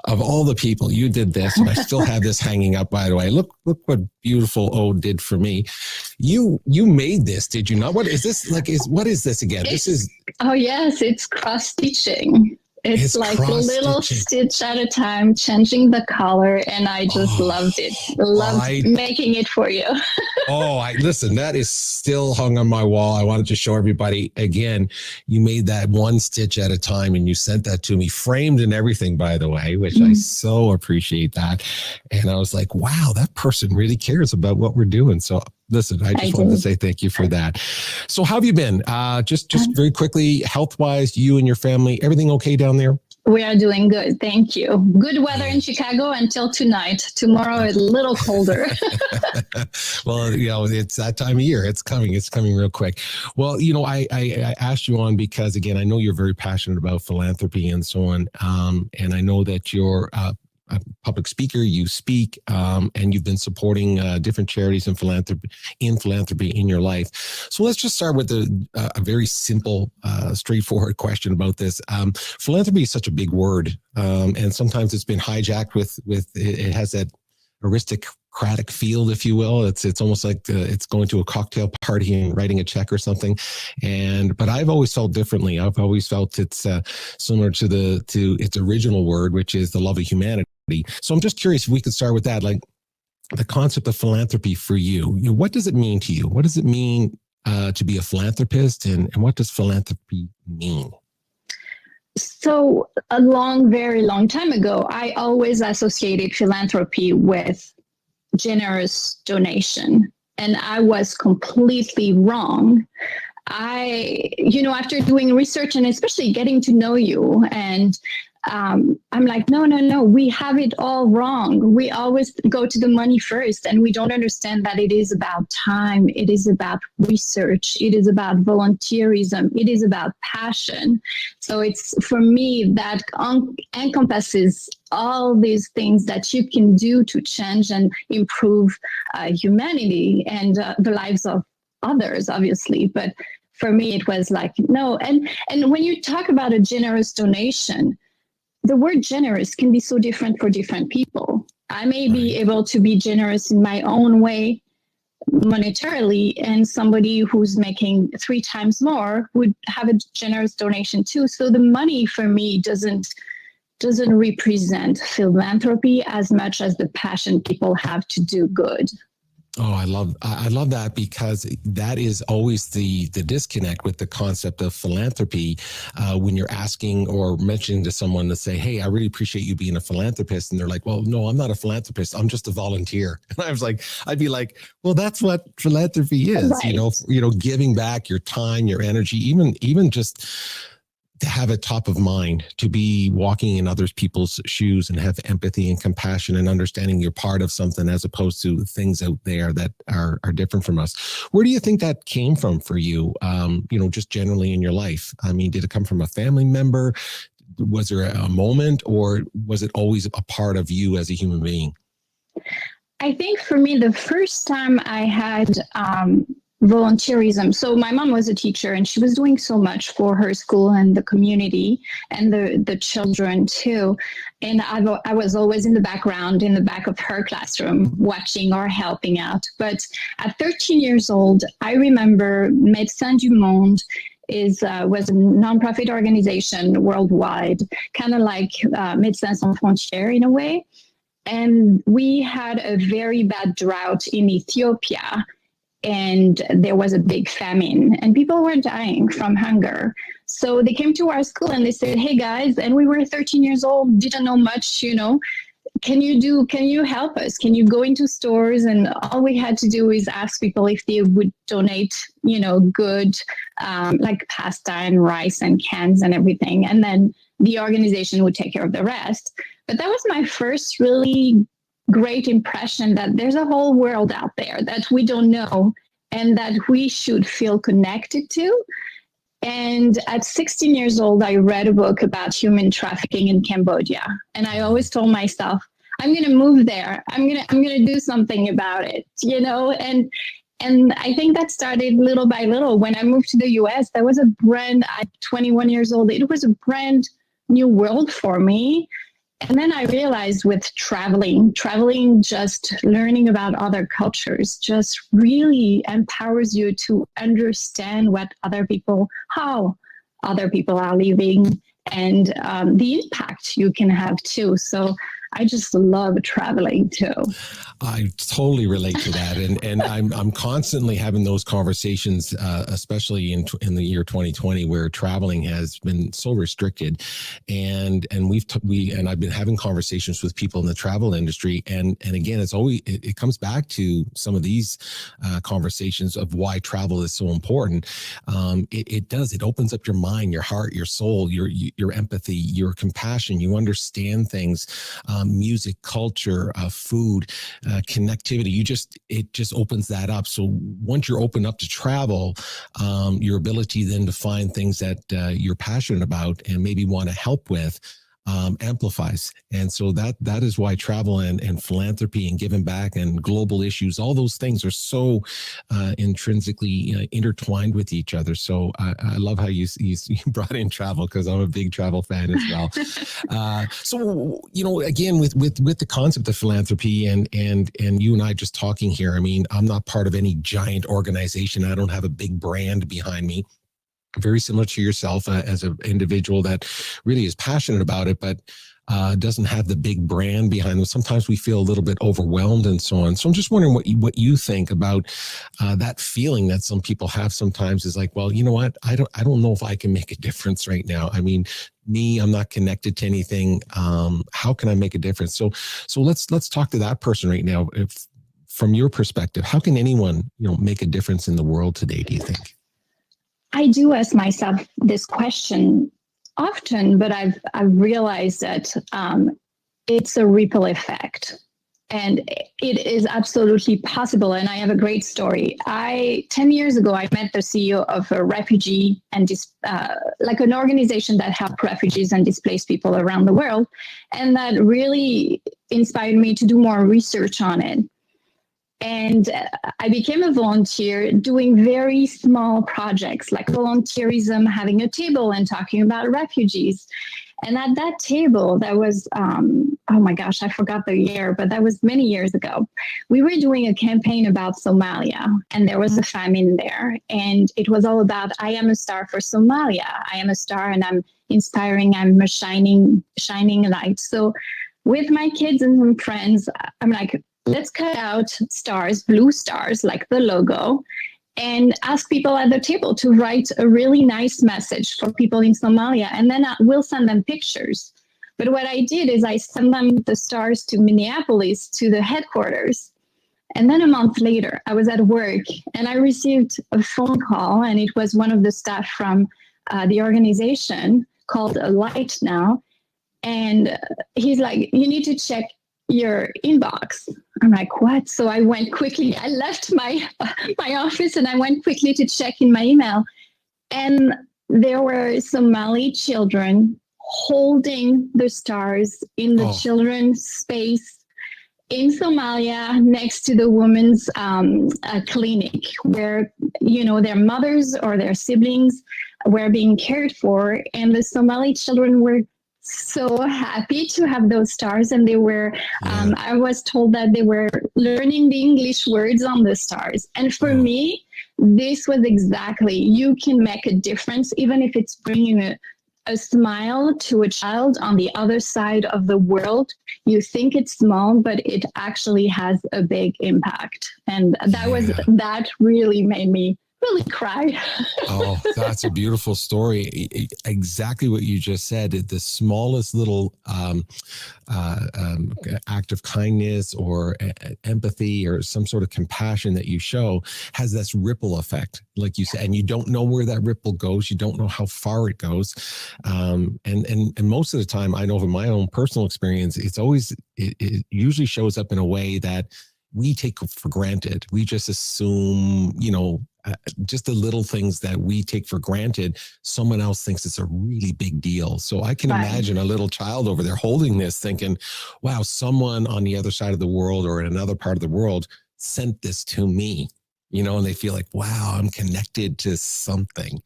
of all the people, you did this, and I still have this hanging up, by the way. Look what beautiful Ode did for me. You made this, did you not? What is this what is this again? Oh yes, it's cross stitching. It's like a little stitch at a time, changing the color, and I just loved it. Loved making it for you. Listen, that is still hung on my wall. I wanted to show everybody again. You made that one stitch at a time, and you sent that to me, framed and everything, by the way, which I so appreciate that. And I was like, wow, that person really cares about what we're doing. So listen, I just wanted to say thank you for that. So how have you been? Just very quickly, health-wise, you and your family, everything okay down there? We are doing good. Thank you. Good weather in Chicago until tonight. Tomorrow is a little colder. Well, it's that time of year. It's coming real quick. Well, I asked you on because, again, I know you're very passionate about philanthropy and so on. And I know that you're a public speaker, you speak, and you've been supporting different charities and philanthropy in your life. So let's just start with a very simple, straightforward question about this. Philanthropy is such a big word, and sometimes it's been hijacked with it has that aristocratic feel, if you will. It's almost like it's going to a cocktail party and writing a check or something. But I've always felt differently. I've always felt it's similar to its original word, which is the love of humanity. So I'm just curious if we could start with that, like the concept of philanthropy for you. What does it mean to you? What does it mean to be a philanthropist, and what does philanthropy mean? So very long time ago, I always associated philanthropy with generous donation, and I was completely wrong. After doing research and especially getting to know you, and I'm like, no, we have it all wrong. We always go to the money first, and we don't understand that it is about time. It is about research. It is about volunteerism. It is about passion. So for me, that encompasses all these things that you can do to change and improve humanity and the lives of others, obviously. But for me, it was like, no. And when you talk about a generous donation, the word generous can be so different for different people. I may be able to be generous in my own way monetarily, and somebody who's making 3 times more would have a generous donation too. So the money for me doesn't represent philanthropy as much as the passion people have to do good. Oh, I love that, because that is always the disconnect with the concept of philanthropy. When you're asking or mentioning to someone to say, hey, I really appreciate you being a philanthropist. And they're like, well, no, I'm not a philanthropist. I'm just a volunteer. And I'd be like, well, that's what philanthropy is, right. Giving back your time, your energy, even just to have it top of mind, to be walking in other people's shoes and have empathy and compassion and understanding you're part of something as opposed to things out there that are different from us. Where do you think that came from for you, just generally in your life? I mean, did it come from a family member? Was there a moment, or was it always a part of you as a human being? I think for me, the first time I had volunteerism. So my mom was a teacher, and she was doing so much for her school and the community and the children too. And I was always in the background, in the back of her classroom, watching or helping out. But at 13 years old, I remember Médecins du Monde was a nonprofit organization worldwide, kind of like Médecins Sans Frontières in a way. And we had a very bad drought in Ethiopia, and there was a big famine, and people were dying from hunger. So they came to our school and they said, hey guys, and we were 13 years old, didn't know much, can you help us? Can you go into stores? And all we had to do is ask people if they would donate, good, like pasta and rice and cans and everything. And then the organization would take care of the rest. But that was my first really great impression that there's a whole world out there that we don't know and that we should feel connected to. And at 16 years old, I read a book about human trafficking in Cambodia. And I always told myself, I'm going to move there. I'm going to do something about it, And I think that started little by little. When I moved to the US, that was a brand at 21 years old. It was a brand new world for me. And then I realized with traveling, just learning about other cultures just really empowers you to understand how other people are living and the impact you can have too. So I just love traveling too. I totally relate to that, and I'm constantly having those conversations, especially in the year 2020, where traveling has been so restricted, and I've been having conversations with people in the travel industry, and again, it comes back to some of these conversations of why travel is so important. It opens up your mind, your heart, your soul, your empathy, your compassion. You understand things. Music, culture, food, connectivity. It just opens that up. So once you're open up to travel, your ability then to find things that you're passionate about and maybe want to help with amplifies. And so that is why travel and philanthropy and giving back and global issues, all those things are so intrinsically intertwined with each other. So I love how you brought in travel, because I'm a big travel fan as well. So, again, with the concept of philanthropy and you and I just talking here, I mean, I'm not part of any giant organization. I don't have a big brand behind me. Very similar to yourself as an individual that really is passionate about it, but doesn't have the big brand behind them. Sometimes we feel a little bit overwhelmed and so on. So I'm just wondering what you think about that feeling that some people have sometimes is like, well, you know what? I don't know if I can make a difference right now. I mean, I'm not connected to anything. How can I make a difference? So let's talk to that person right now. From your perspective, how can anyone, make a difference in the world today, do you think? I do ask myself this question often, but I've realized that it's a ripple effect, and it is absolutely possible. And I have a great story. 10 years ago, I met the CEO of a refugee and like an organization that helped refugees and displaced people around the world, and that really inspired me to do more research on it. And I became a volunteer doing very small projects like volunteerism, having a table and talking about refugees. And at that table, that was, oh my gosh, I forgot the year, but that was many years ago. We were doing a campaign about Somalia, and there was a famine there. And it was all about, I am a star for Somalia. I am a star and I'm inspiring, I'm a shining light. So with my kids and some friends, I'm like, let's cut out stars, blue stars, like the logo, and ask people at the table to write a really nice message for people in Somalia. And then we'll send them pictures. But what I did is I sent them the stars to Minneapolis, to the headquarters. And then a month later, I was at work and I received a phone call, and it was one of the staff from the organization called Light Now. And he's like, you need to check your inbox. I'm like, what? So I went quickly. I left my office and I went quickly to check in my email. And there were Somali children holding the stars in the children's space in Somalia next to the women's clinic, where, their mothers or their siblings were being cared for. And the Somali children were so happy to have those stars, and they were I was told that they were learning the English words on the stars. And for me, this was exactly, you can make a difference, even if it's bringing a smile to a child on the other side of the world. You think it's small, but it actually has a big impact. And that really made me really cry. Oh, that's a beautiful story. Exactly what you just said. The smallest little act of kindness or empathy or some sort of compassion that you show has this ripple effect, like you said, and you don't know where that ripple goes. You don't know how far it goes. And most of the time, I know from my own personal experience, it usually shows up in a way that we take for granted. We just assume, just the little things that we take for granted, someone else thinks it's a really big deal. So I can imagine a little child over there holding this thinking, wow, someone on the other side of the world or in another part of the world sent this to me, and they feel like, wow, I'm connected to something.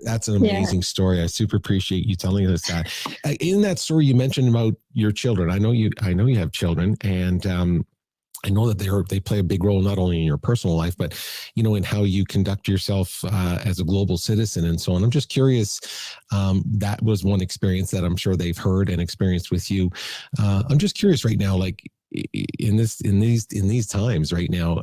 That's an amazing story. I super appreciate you telling us that. In that story, you mentioned about your children. I know you have children, and I know that they play a big role not only in your personal life, but in how you conduct yourself as a global citizen and so on. I'm just curious. That was one experience that I'm sure they've heard and experienced with you. I'm just curious right now, like in these times right now,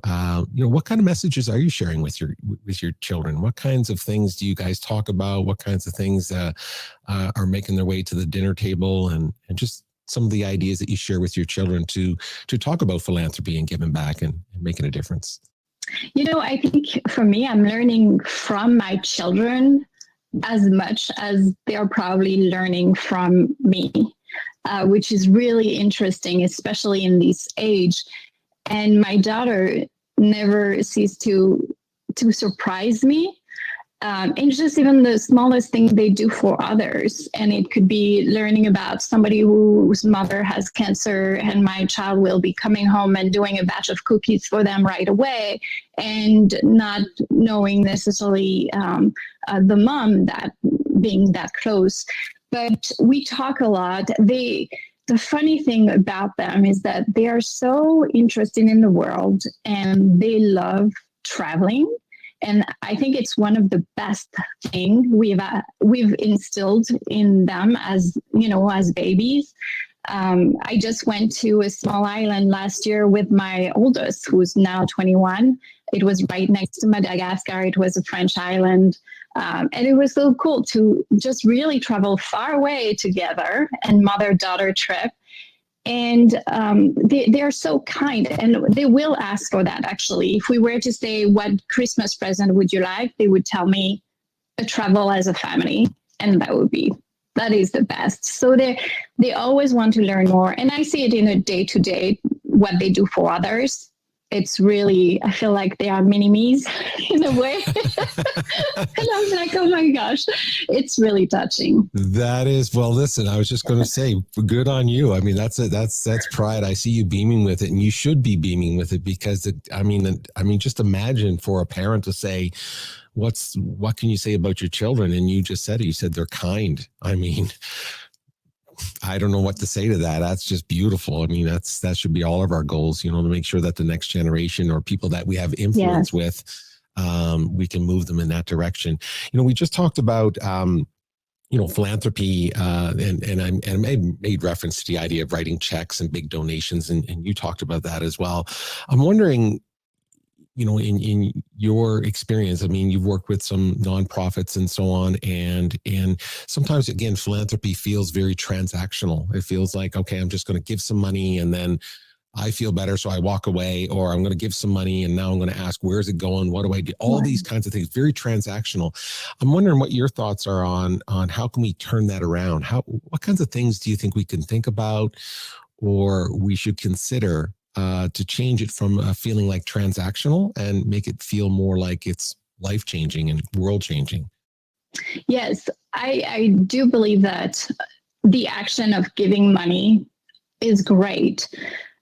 what kind of messages are you sharing with your children? What kinds of things do you guys talk about? What kinds of things are making their way to the dinner table, and just some of the ideas that you share with your children to talk about philanthropy and giving back and making a difference? I think for me, I'm learning from my children as much as they're probably learning from me, which is really interesting, especially in this age. And my daughter never ceases to surprise me. And just even the smallest thing they do for others. And it could be learning about somebody whose mother has cancer, and my child will be coming home and doing a batch of cookies for them right away, and not knowing necessarily the mom that being that close. But we talk a lot. The funny thing about them is that they are so interested in the world, and they love traveling. And I think it's one of the best things we've instilled in them as babies. I just went to a small island last year with my oldest, who's now 21. It was right next to Madagascar. It was a French island. And it was so cool to just really travel far away together and mother-daughter trip. And they're so kind, and they will ask for that. Actually, if we were to say, what Christmas present would you like, they would tell me a travel as a family, and that is the best. So they always want to learn more, and I see it in a day-to-day what they do for others. It's really, I feel like they are mini-me's in a way. And I was like, oh my gosh, it's really touching. That is, well, listen, I was just going to say, good on you. I mean, that's pride. I see you beaming with it, and you should be beaming with it, because just imagine for a parent to say, what can you say about your children? And you just said it, you said they're kind. I mean, I don't know what to say to that. That's just beautiful. I mean, that should be all of our goals, to make sure that the next generation or people that we have influence with, we can move them in that direction. We just talked about, philanthropy, and I made reference to the idea of writing checks and big donations, and you talked about that as well. I'm wondering, in your experience, I mean, you've worked with some nonprofits and so on, and sometimes, again, philanthropy feels very transactional. It feels like, okay, I'm just going to give some money and then I feel better, so I walk away, or I'm going to give some money and now I'm going to ask, where's it going? What do I do? All these kinds of things, very transactional. I'm wondering what your thoughts are on how can we turn that around? What kinds of things do you think we can think about, or we should consider to change it from feeling like transactional and make it feel more like it's life-changing and world-changing? Yes, I do believe that the action of giving money is great,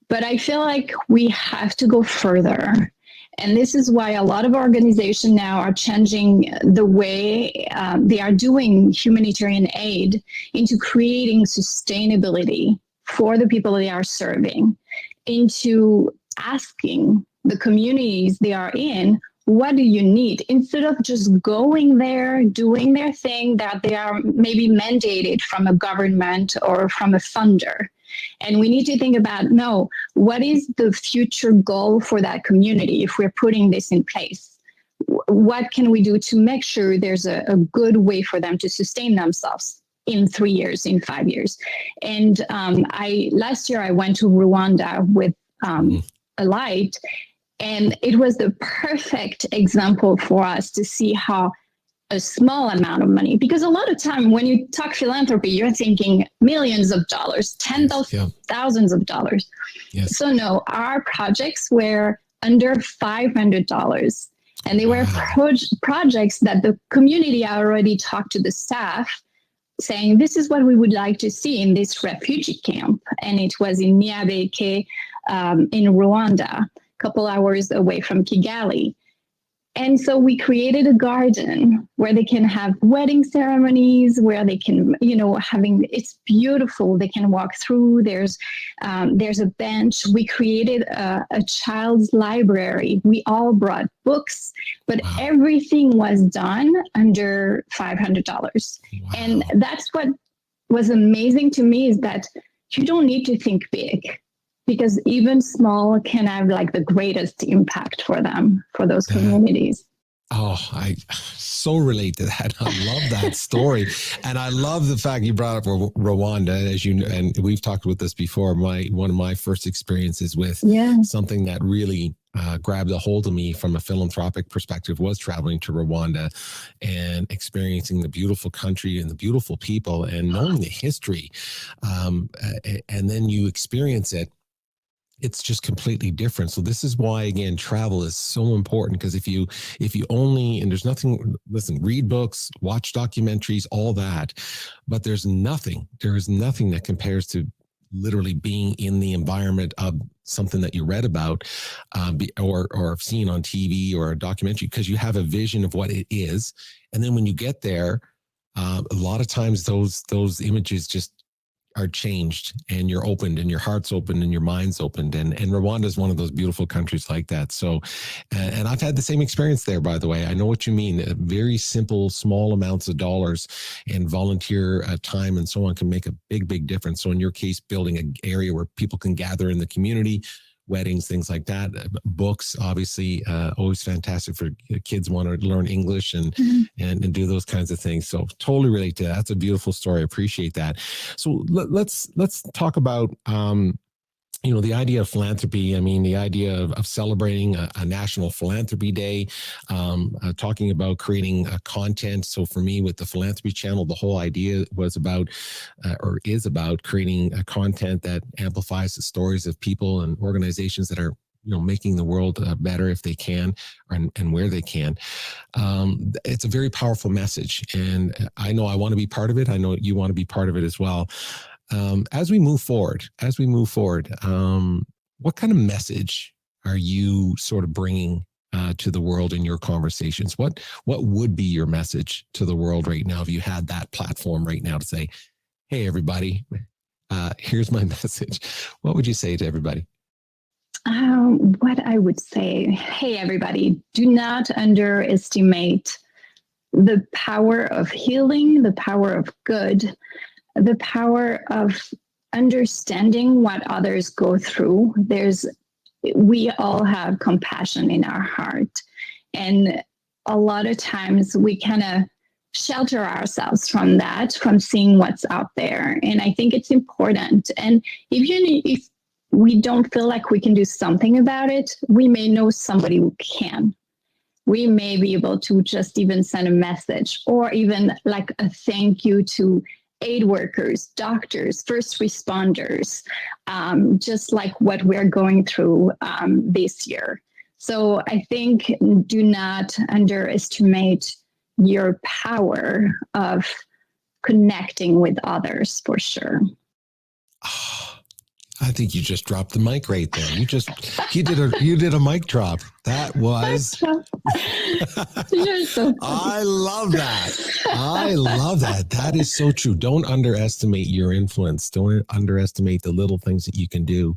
but I feel like we have to go further. And this is why a lot of organizations now are changing the way they are doing humanitarian aid into creating sustainability for the people they are serving, into asking the communities they are in, what do you need? Instead of just going there, doing their thing that they are maybe mandated from a government or from a funder. And we need to think about, no, what is the future goal for that community if we're putting this in place? what can we do to make sure there's a good way for them to sustain themselves in 3 years, in 5 years. And last year I went to Rwanda with a light, and it was the perfect example for us to see how a small amount of money, because a lot of time when you talk philanthropy, you're thinking millions of dollars, tens of thousands of dollars. Yes. So no, our projects were under $500, and they were projects that the community already talked to the staff saying, this is what we would like to see in this refugee camp. And it was in Niabeke, in Rwanda, a couple hours away from Kigali. And so we created a garden where they can have wedding ceremonies, where they can, it's beautiful. They can walk through. There's a bench. We created a child's library. We all brought books, but everything was done under $500. Wow. And that's what was amazing to me, is that you don't need to think big, because even small can have like the greatest impact for them, for those communities. Oh, I so relate to that. I love that story. And I love the fact you brought up Rwanda, as you know, and we've talked about this before. One of my first experiences with something that really grabbed a hold of me from a philanthropic perspective was traveling to Rwanda and experiencing the beautiful country and the beautiful people and knowing the history. And then you experience it. It's just completely different. So this is why, again, travel is so important, because if you only, and there's nothing, listen, read books, watch documentaries, all that, but there is nothing that compares to literally being in the environment of something that you read about or have seen on TV or a documentary, because you have a vision of what it is. And then when you get there, a lot of times those images just are changed, and you're opened, and your heart's opened, and your mind's opened. And Rwanda is one of those beautiful countries like that. So, and I've had the same experience there, by the way. I know what you mean. Very simple, small amounts of dollars and volunteer time and so on can make a big, big difference. So in your case, building an area where people can gather in the community, weddings, things like that. Books, obviously, always fantastic for kids want to learn English and do those kinds of things. So totally relate to that. That's a beautiful story. I appreciate that. So let's talk about the idea of philanthropy. I mean, the idea of celebrating a National Philanthropy Day, talking about creating content. So for me, with the Philanthropy channel, the whole idea was about, or is about, creating a content that amplifies the stories of people and organizations that are, making the world better if they can, and where they can. It's a very powerful message, and I know I want to be part of it. I know you want to be part of it as well. As we move forward, what kind of message are you sort of bringing to the world in your conversations? What would be your message to the world right now if you had that platform right now to say, hey, everybody, here's my message? What would you say to everybody? What I would say, hey, everybody, do not underestimate the power of healing, the power of good, the power of understanding what others go through. We all have compassion in our heart. And a lot of times we kind of shelter ourselves from that, from seeing what's out there. And I think it's important. And if we don't feel like we can do something about it, we may know somebody who can. We may be able to just even send a message, or even like a thank you to aid workers, doctors, first responders, just like what we're going through this year. So I think do not underestimate your power of connecting with others, for sure. I think you just dropped the mic right there. You did a mic drop. That was. You're so funny. I love that. That is so true. Don't underestimate your influence. Don't underestimate the little things that you can do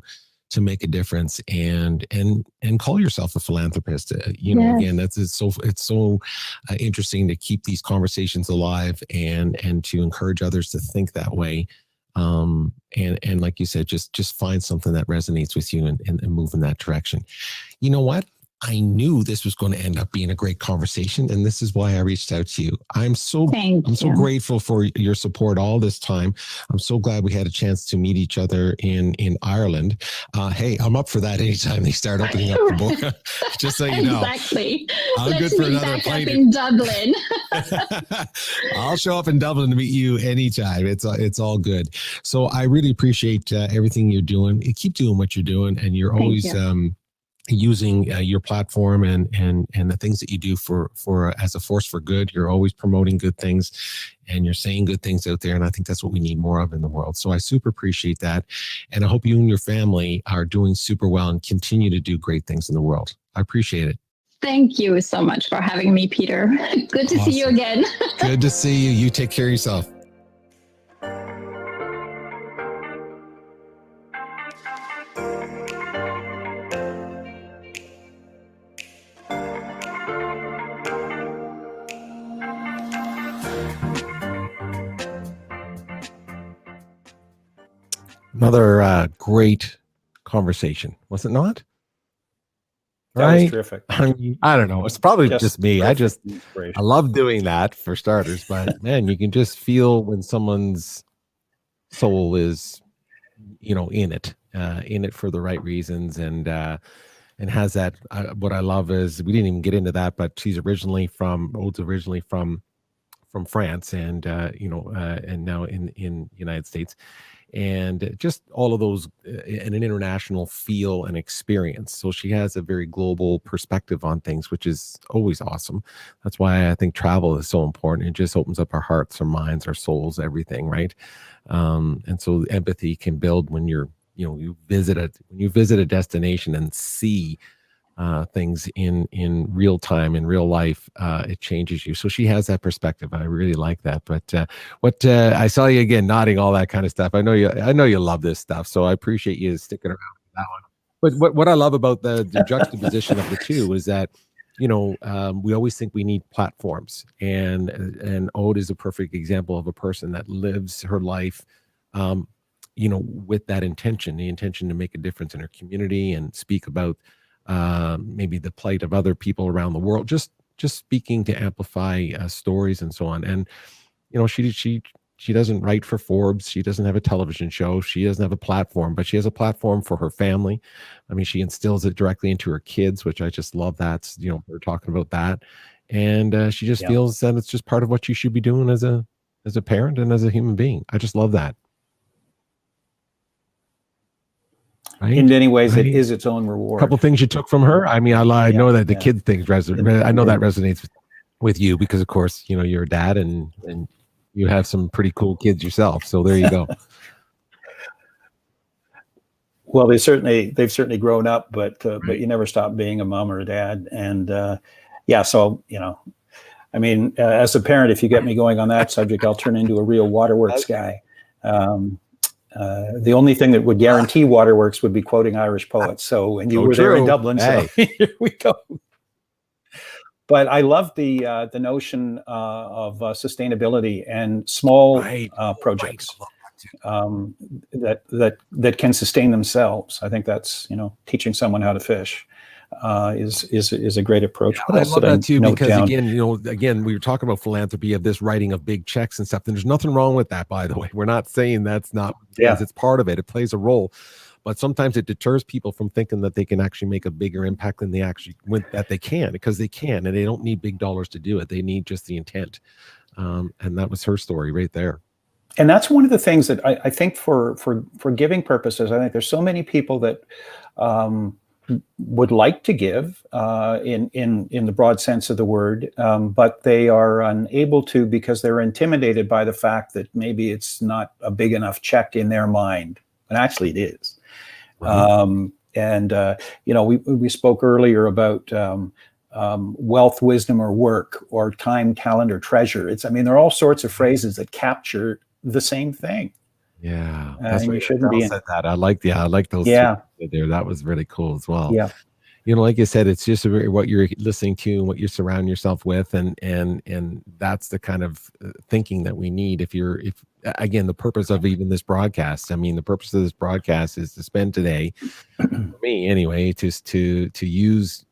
to make a difference, and call yourself a philanthropist. Again, it's so interesting to keep these conversations alive and to encourage others to think that way. And like you said, just find something that resonates with you and move in that direction. You know what? I knew this was going to end up being a great conversation, and this is why I reached out to you. I'm so grateful for your support all this time. I'm so glad we had a chance to meet each other in Ireland. Hey, I'm up for that anytime they start opening up the border. Just so you know, exactly. I'm good for another plane in Dublin. I'll show up in Dublin to meet you anytime. It's all good. So I really appreciate everything you're doing. You keep doing what you're doing, and you're always using your platform and the things that you do for as a force for good. You're always promoting good things, and you're saying good things out there. And I think that's what we need more of in the world. So I super appreciate that. And I hope you and your family are doing super well and continue to do great things in the world. I appreciate it. Thank you so much for having me, Peter. Good to see you again. Good to see you. You take care of yourself. Another great conversation, was it not? That was terrific. I don't know. It's probably just me. I love doing that for starters. But man, you can just feel when someone's soul is, in it for the right reasons, and has that. What I love is we didn't even get into that, but she's originally from France, and and now in United States. And just all of those in an international feel and experience. So she has a very global perspective on things, which is always awesome. That's why I think travel is so important. It just opens up our hearts, our minds, our souls, everything, right? And so empathy can build when you visit a destination and see things in real time, in real life. It changes you. So she has that perspective. I really like that. But I saw you again nodding, all that kind of stuff. I know you love this stuff. So I appreciate you sticking around for that one. But what I love about the juxtaposition of the two is that we always think we need platforms, and Aude is a perfect example of a person that lives her life with that intention, the intention to make a difference in her community and speak about maybe the plight of other people around the world, just speaking to amplify stories and so on. And she doesn't write for Forbes, she doesn't have a television show, she doesn't have a platform, but she has a platform for her family. I mean, she instills it directly into her kids, which I just love. That we're talking about that, and she just feels that it's just part of what you should be doing as a parent and as a human being. I just love that. Right? In many ways, it is its own reward. A couple things you took from her. I mean, I know that the kid things resonate. I know that resonates with you because, of course, you're a dad and you have some pretty cool kids yourself. So there you go. Well, they've certainly grown up, but you never stop being a mom or a dad. And so I mean, as a parent, if you get me going on that subject, I'll turn into a real waterworks guy. The only thing that would guarantee waterworks would be quoting Irish poets. So, and you were there in Dublin, so here we go. But I love the notion of sustainability and small projects that can sustain themselves. I think that's teaching someone how to fish is a great approach. I love that too, because again, we were talking about philanthropy, of this writing of big checks and stuff. And there's nothing wrong with that, by the way. We're not saying that's not, it's part of it. It plays a role, but sometimes it deters people from thinking that they can actually make a bigger impact than they actually can, because they can, and they don't need big dollars to do it. They need just the intent. And that was her story right there. And that's one of the things that I think for giving purposes, I think there's so many people that would like to give in the broad sense of the word, but they are unable to because they're intimidated by the fact that maybe it's not a big enough check in their mind. And actually it is. Right. We spoke earlier about wealth, wisdom, or work, or time, talent, or treasure. There are all sorts of phrases that capture the same thing. Yeah, that's what you shouldn't be. Said that. I like those. Yeah, there. That was really cool as well. Yeah, like you said, it's just what you're listening to and what you surround yourself with, and that's the kind of thinking that we need. If again, the purpose of even this broadcast, the purpose of this broadcast is to spend today, for me anyway, to use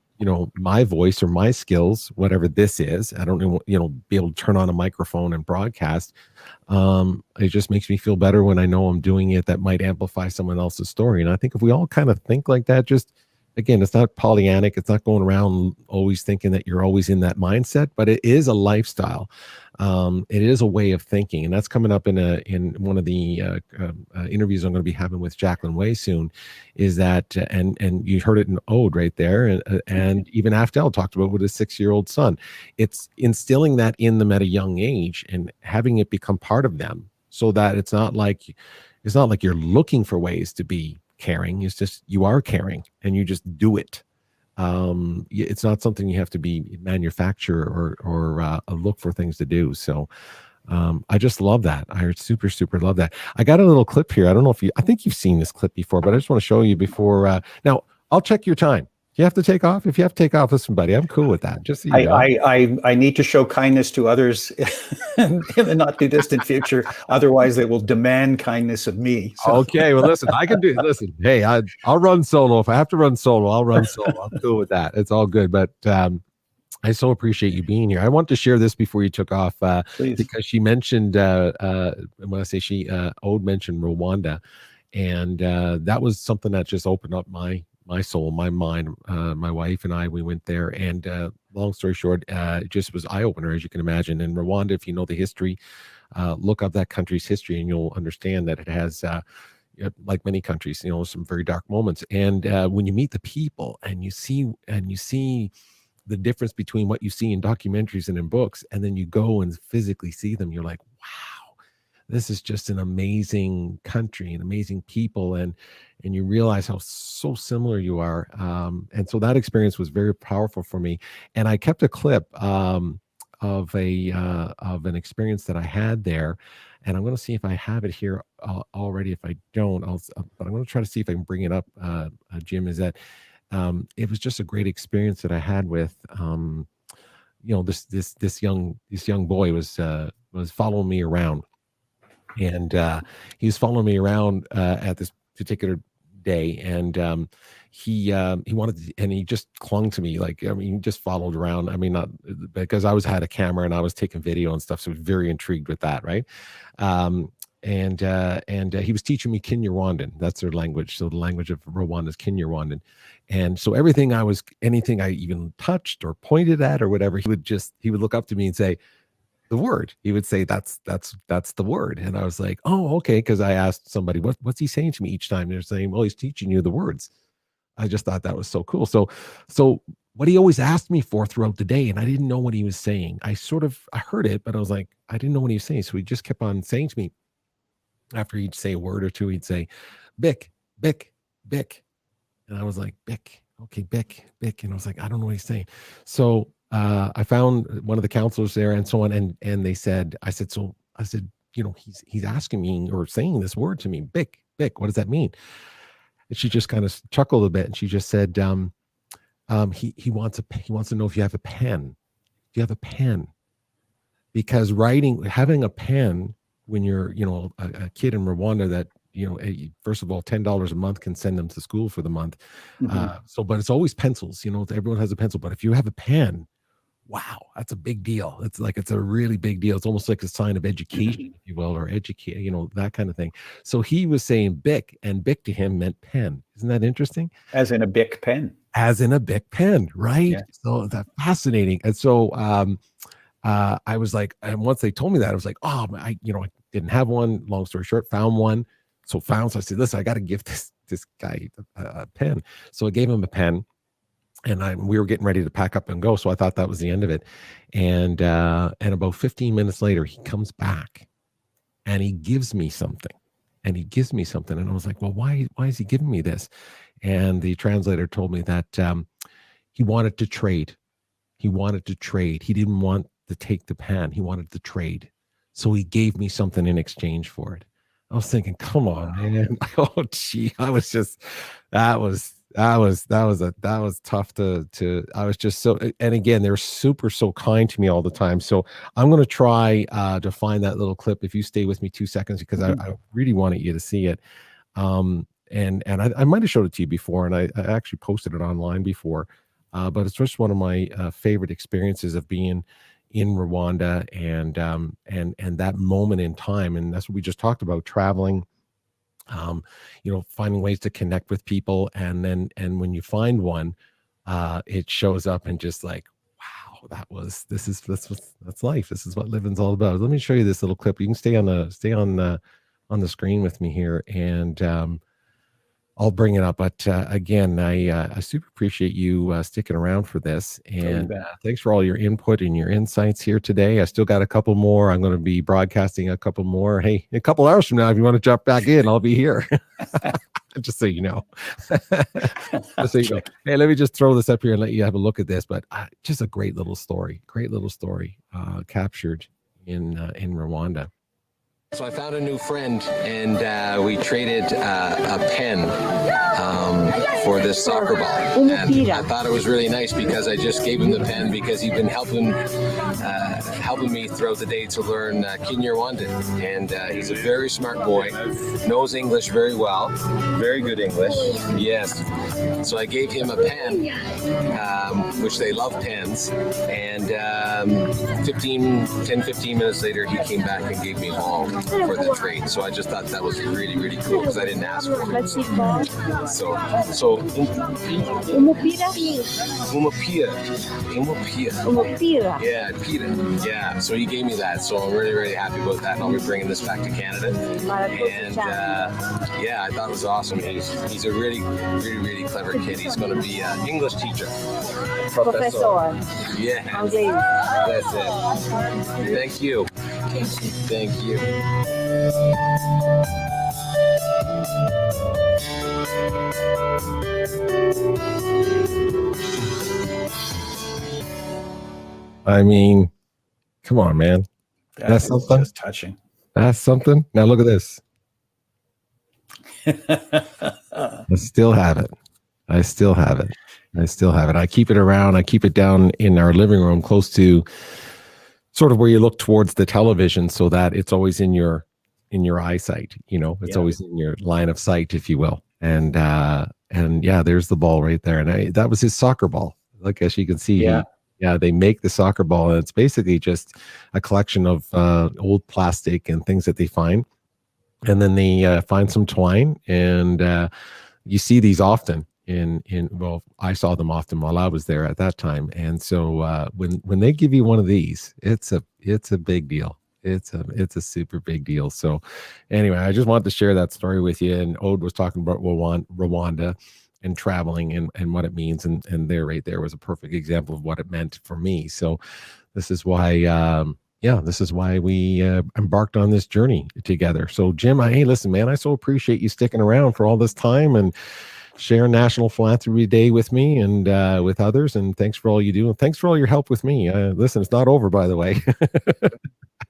my voice or my skills, whatever this is. I don't know, be able to turn on a microphone and broadcast. It just makes me feel better when I know I'm doing it. That might amplify someone else's story. And I think if we all kind of think like that, just again, it's not Pollyannic. It's not going around always thinking that you're always in that mindset, but it is a lifestyle. It is a way of thinking, and that's coming up in one of the interviews I'm going to be having with Jacqueline Way soon. Is that and you heard it in Ode right there, and even Aftel talked about with his 6-year-old son. It's instilling that in them at a young age and having it become part of them, so that it's not like you're looking for ways to be caring. It's just you are caring and you just do it. It's not something you have to be manufacture or look for things to do. So I just love that. I super love that. I got a little clip here. I don't know if I think you've seen this clip before, but I just want to show you before. Now I'll check your time. You have to take off. If you have to take off, listen, buddy, I'm cool with that. Just so you know. I need to show kindness to others in the not too distant future. Otherwise, they will demand kindness of me. So. Okay, well, listen, I can do. Listen, hey, I'll run solo if I have to run solo. I'll run solo. I'm cool with that. It's all good. But I so appreciate you being here. I want to share this before you took off because she mentioned when I say she, Ode mentioned Rwanda, and that was something that just opened up my soul, my mind. My wife and I, we went there, and long story short, it just was eye-opener, as you can imagine. In Rwanda, if you know the history, look up that country's history and you'll understand that it has like many countries, some very dark moments. And when you meet the people and you see the difference between what you see in documentaries and in books, and then you go and physically see them, you're like, wow, this is just an amazing country and amazing people. And you realize how so similar you are. And so that experience was very powerful for me. And I kept a clip of an experience that I had there. And I'm going to see if I have it here already. If I don't, but I'm going to try to see if I can bring it up, Jim, is that it was just a great experience that I had with, this young boy was following me around. And he was following me around at this particular day, and he wanted to, and he just clung to me, he just followed around. Not because I had a camera and I was taking video and stuff, so I was very intrigued with that, right? And he was teaching me Kinyarwandan. That's their language. So the language of Rwanda is Kinyarwandan. And so anything I even touched or pointed at or whatever, he would look up to me and say the word. He would say, that's the word. And I was like, oh, okay. Because I asked somebody, what's he saying to me each time? They're saying, well, he's teaching you the words. I just thought that was so cool. So what he always asked me for throughout the day, and I didn't know what he was saying. I heard it, but I was like, I didn't know what he was saying. So he just kept on saying to me, after he'd say a word or two, he'd say, Bick, Bick, Bick. And I was like, Bick, okay, Bick, Bick. And I was like, I don't know what he's saying. So I found one of the counselors there and so on. And I said, he's asking me or saying this word to me, Bick, Bick, what does that mean? And she just kind of chuckled a bit. And she just said, he wants to know if you have a pen. Do you have a pen? Because having a pen when you're, a kid in Rwanda that, first of all, $10 a month can send them to school for the month. Mm-hmm. But it's always pencils, everyone has a pencil, but if you have a pen, wow, that's a big deal. It's a really big deal. It's almost like a sign of education, if you will, or educate, that kind of thing. So he was saying Bic, and Bic to him meant pen. Isn't that interesting? As in a Bic pen. As in a Bic pen, right? Yeah. So that's fascinating. And so I was like, and once they told me that, I was like, oh, I didn't have one. Long story short, found one. So I said, listen, I got to give this guy a pen. So I gave him a pen. And we were getting ready to pack up and go. So I thought that was the end of it. And about 15 minutes later, he comes back and he gives me something. And I was like, well, why is he giving me this? And the translator told me that he wanted to trade. He didn't want to take the pen. He wanted to trade. So he gave me something in exchange for it. I was thinking, come on, man. Oh, gee, that was tough to I was just so, and again, they're so kind to me all the time. So I'm going to try to find that little clip. If you stay with me 2 seconds, because I really wanted you to see it. And I might've showed it to you before, and I actually posted it online before. but it's just one of my favorite experiences of being in Rwanda, and that moment in time. And that's what we just talked about, traveling, finding ways to connect with people. And when you find one, it shows up and just like, wow, that's life. This is what living's all about. Let me show you this little clip. You can stay on the screen with me here, and I'll bring it up. But again, I super appreciate you sticking around for this, and thanks for all your input and your insights here today. I still got a couple more. I'm going to be broadcasting a couple more. Hey, a couple hours from now, if you want to jump back in, I'll be here. Just so you know. Just so you know. Hey, let me just throw this up here and let you have a look at this. But just a great little story captured in Rwanda. So I found a new friend, and we traded a pen for this soccer ball. And I thought it was really nice because I just gave him the pen because he'd been helping me throughout the day to learn Kinyarwanda. And he's a very smart boy, knows English very well, very good English. Yes. So I gave him a pen, which they love pens. And 15 minutes later, he came back and gave me a ball for the trade. So I just thought that was really, really cool because I didn't ask for it. So Umapia. Yeah, pita. Yeah. So he gave me that. So I'm really, really happy about that. And I'll be bringing this back to Canada. And yeah, I thought it was awesome. He's a really, really, really clever kid. He's going to be an English teacher. Professor. Yeah. That's it. Thank you. Thank you. I mean, come on, man. That's something. Just touching. That's something. Now look at this. I still have it. I keep it around. I keep it down in our living room, close to sort of where you look towards the television, so that it's always in your eyesight. It's always in your line of sight, if you will. And yeah, there's the ball right there. And that was his soccer ball. Like, as you can see, they make the soccer ball, and it's basically just a collection of old plastic and things that they find. And then they find some twine, and you see these often well, I saw them often while I was there at that time. And so when they give you one of these, it's a big deal. It's a super big deal. So anyway, I just wanted to share that story with you. And Ode was talking about Rwanda and traveling and what it means. And there, right there, was a perfect example of what it meant for me. So this is why, this is why we embarked on this journey together. So Jim, hey, listen, man, I so appreciate you sticking around for all this time and share National Philanthropy Day with me and with others. And thanks for all you do. And thanks for all your help with me. Listen, it's not over, by the way.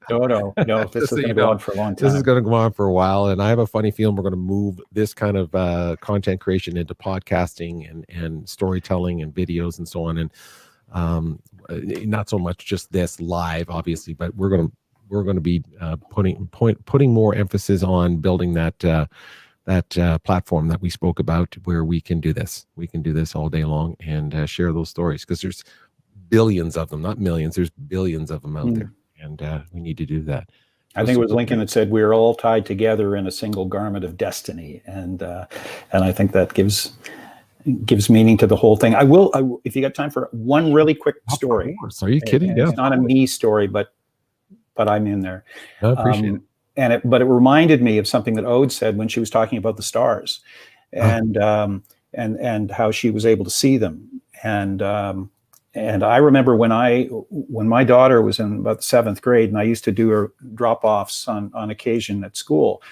No. This is going to go on for a long time. This is going to go on for a while. And I have a funny feeling we're going to move this kind of content creation into podcasting and storytelling and videos and so on. And not so much just this live, obviously, but we're going to be putting more emphasis on building that platform that we spoke about, where we can do this. We can do this all day long and share those stories, because there's billions of them, not millions. There's billions of them out there, and we need to do that. I think it was Lincoln that said, "We're all tied together in a single garment of destiny," and I think that gives meaning to the whole thing. I will, if you got time for one really quick story. Are you kidding? It's not a me story, but I'm in there. I appreciate it. But it reminded me of something that Ode said when she was talking about the stars, and how she was able to see them. And I remember when my daughter was in about the 7th grade, and I used to do her drop-offs on occasion at school.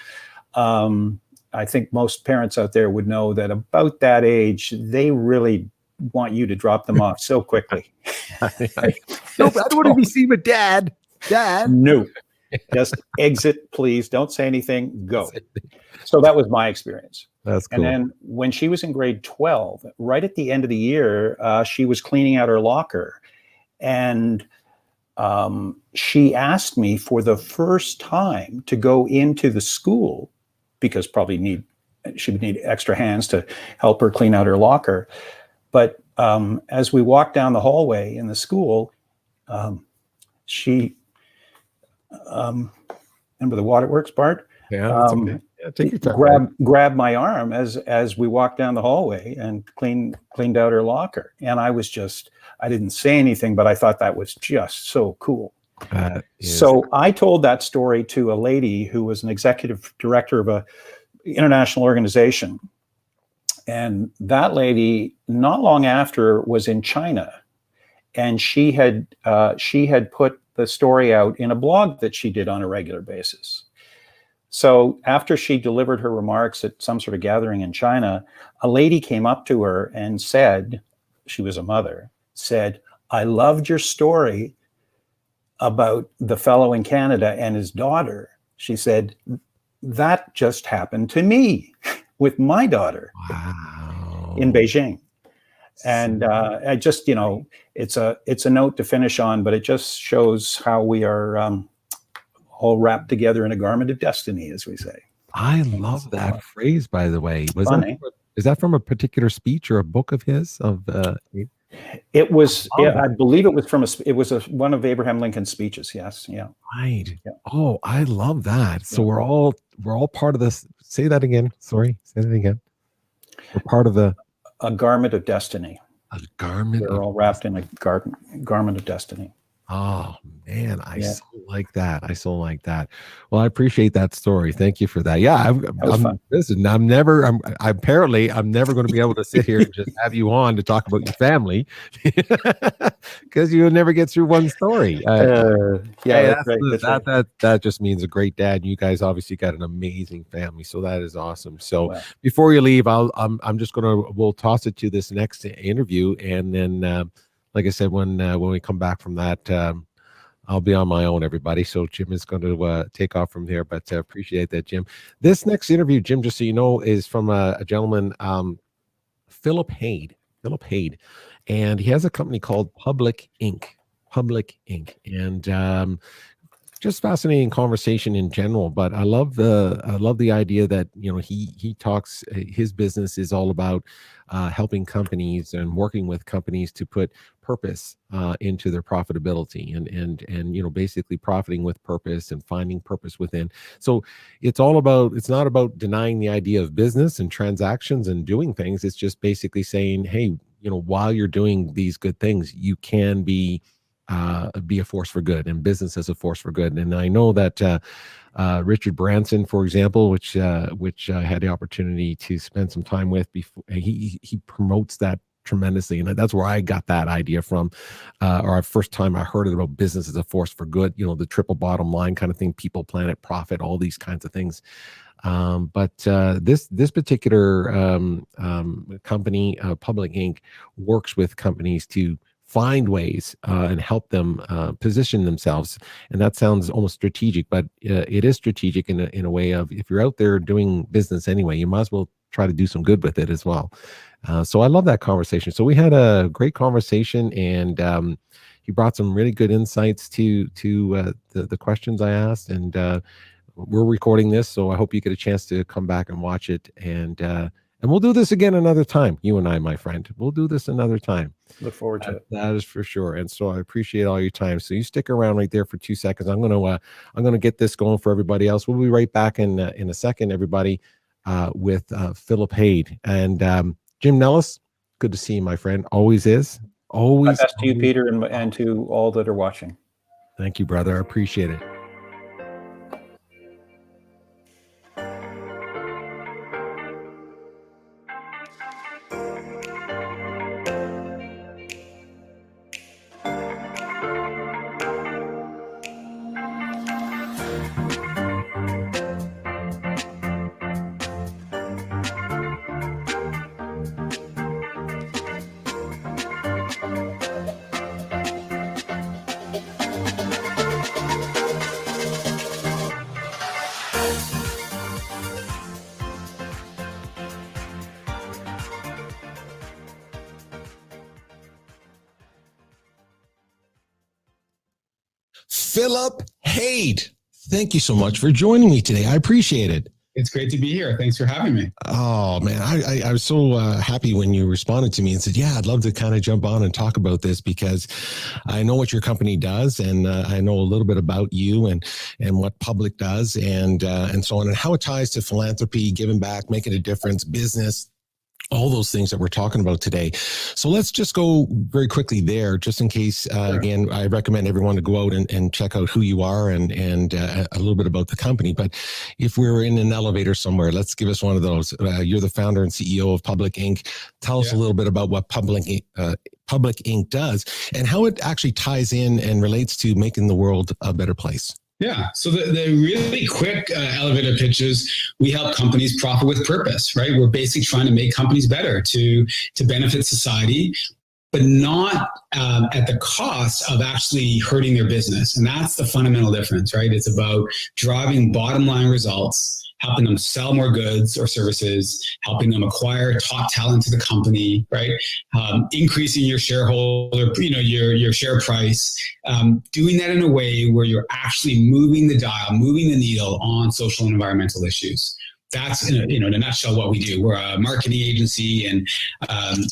I think most parents out there would know that about that age, they really want you to drop them off so quickly. No, I don't want to be seen with Dad. No. Just exit, please. Don't say anything. Go. So that was my experience. That's cool. And then when she was in grade 12, right at the end of the year, she was cleaning out her locker. And she asked me for the first time to go into the school, because she would need extra hands to help her clean out her locker. But as we walked down the hallway in the school, she, remember the waterworks, Bart? Yeah, that's okay. Yeah, take your time. Grabbed my arm as we walked down the hallway and cleaned out her locker. And I didn't say anything, but I thought that was just so cool. So I told that story to a lady who was an executive director of a international organization. And that lady, not long after, was in China. And she had put the story out in a blog that she did on a regular basis. So after she delivered her remarks at some sort of gathering in China, a lady came up to her and said, she was a mother, said, "I loved your story about the fellow in Canada and his daughter." She said, "That just happened to me with my daughter." Wow. In Beijing. And I just, it's a note to finish on, but it just shows how we are all wrapped together in a garment of destiny, as we say. I love that phrase, by the way. Is that from a particular speech or a book of his? It was, I believe it was one of Abraham Lincoln's speeches. Yes. Yeah. Right. Yeah. Oh, I love that. So we're all part of this. Say that again. Sorry. Say that again. We're part of a garment of destiny. A garment. We're all wrapped in a garment of destiny. Oh man, I so like that. I so like that. Well, I appreciate that story. Thank you for that. Yeah, listen, I'm never going to be able to sit here and just have you on to talk about your family because you'll never get through one story. That just means a great dad. You guys obviously got an amazing family, so that is awesome. So before you leave, we'll toss it to this next interview, and then. Like I said, when we come back from that, I'll be on my own, everybody. So Jim is going to take off from here, but appreciate that, Jim. This next interview, Jim, just so you know, is from a gentleman, Philip Haid, and he has a company called Public Inc. And just fascinating conversation in general. But I love the idea that he talks. His business is all about helping companies and working with companies to put purpose into their profitability and basically profiting with purpose and finding purpose within. So it's not about denying the idea of business and transactions and doing things. It's just basically saying, hey, while you're doing these good things, you can be a force for good, and business as a force for good. And I know that Richard Branson, for example, which I had the opportunity to spend some time with before, he promotes that tremendously, and that's where I got that idea from, or first time I heard it about business as a force for good. The triple bottom line kind of thing: people, planet, profit, all these kinds of things. But this particular company, Public Inc., works with companies to find ways and help them position themselves. And that sounds almost strategic, but it is strategic in a way of, if you're out there doing business anyway, you might as well try to do some good with it as well. So I love that conversation. So we had a great conversation, and he brought some really good insights to the questions I asked. And we're recording this, so I hope you get a chance to come back and watch it. And we'll do this again another time. You and I, my friend, we'll do this another time. Look forward to it. That is for sure. And so I appreciate all your time. So you stick around right there for 2 seconds. I'm gonna get this going for everybody else. We'll be right back in a second, everybody, with Philip Haid and Jim Nellis. Good to see you, my friend. Always is. Always. My best to you, Peter, and to all that are watching. Thank you, brother. I appreciate it. Philip Haid, thank you so much for joining me today. I appreciate it. It's great to be here. Thanks for having me. Oh man, I was so happy when you responded to me and said, yeah, I'd love to kind of jump on and talk about this, because I know what your company does, and I know a little bit about you and what Public does, and so on, and how it ties to philanthropy, giving back, making a difference, business, all those things that we're talking about today. So let's just go very quickly there, just in case. Sure. Again, I recommend everyone to go out and check out who you are and a little bit about the company. But if we're in an elevator somewhere, let's give us one of those. You're the founder and CEO of Public Inc. Tell us a little bit about what Public Inc. does and how it actually ties in and relates to making the world a better place. Yeah. So the really quick elevator pitch is we help companies profit with purpose, right? We're basically trying to make companies better to benefit society, but not at the cost of actually hurting their business. And that's the fundamental difference, right? It's about driving bottom line results, helping them sell more goods or services, helping them acquire top talent to the company, right? Increasing your shareholder, your share price, doing that in a way where you're actually moving the dial, moving the needle on social and environmental issues. That's in a nutshell what we do. We're a marketing agency, and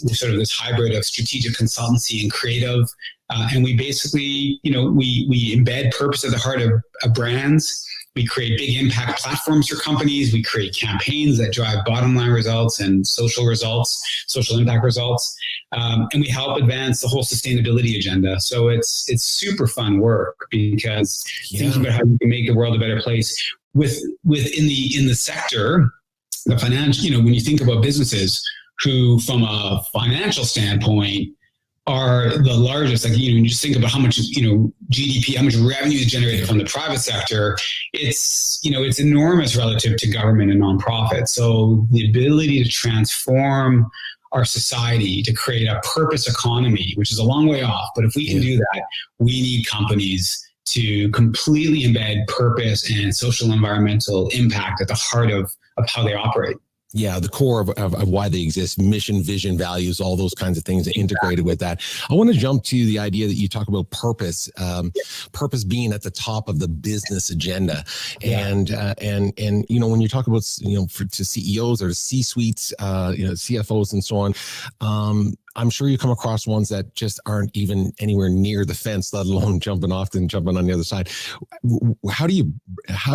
we're sort of this hybrid of strategic consultancy and creative. And we basically, we embed purpose at the heart of brands. We create big impact platforms for companies. We create campaigns that drive bottom line results and social impact results. And we help advance the whole sustainability agenda. So it's super fun work, because thinking about how we can make the world a better place within the sector, the financial, when you think about businesses who from a financial standpoint are the largest, when you just think about how much, GDP, how much revenue is generated from the private sector, it's enormous relative to government and nonprofit. So the ability to transform our society, to create a purpose economy, which is a long way off, but if we can do that, we need companies to completely embed purpose and social environmental impact at the heart of how they operate. Yeah, the core of why they exist, mission, vision, values, all those kinds of things integrated with that. I want to jump to the idea that you talk about purpose, purpose being at the top of the business agenda. And when you talk about, to CEOs or C-suites, CFOs and so on, I'm sure you come across ones that just aren't even anywhere near the fence, let alone jumping off and jumping on the other side. How do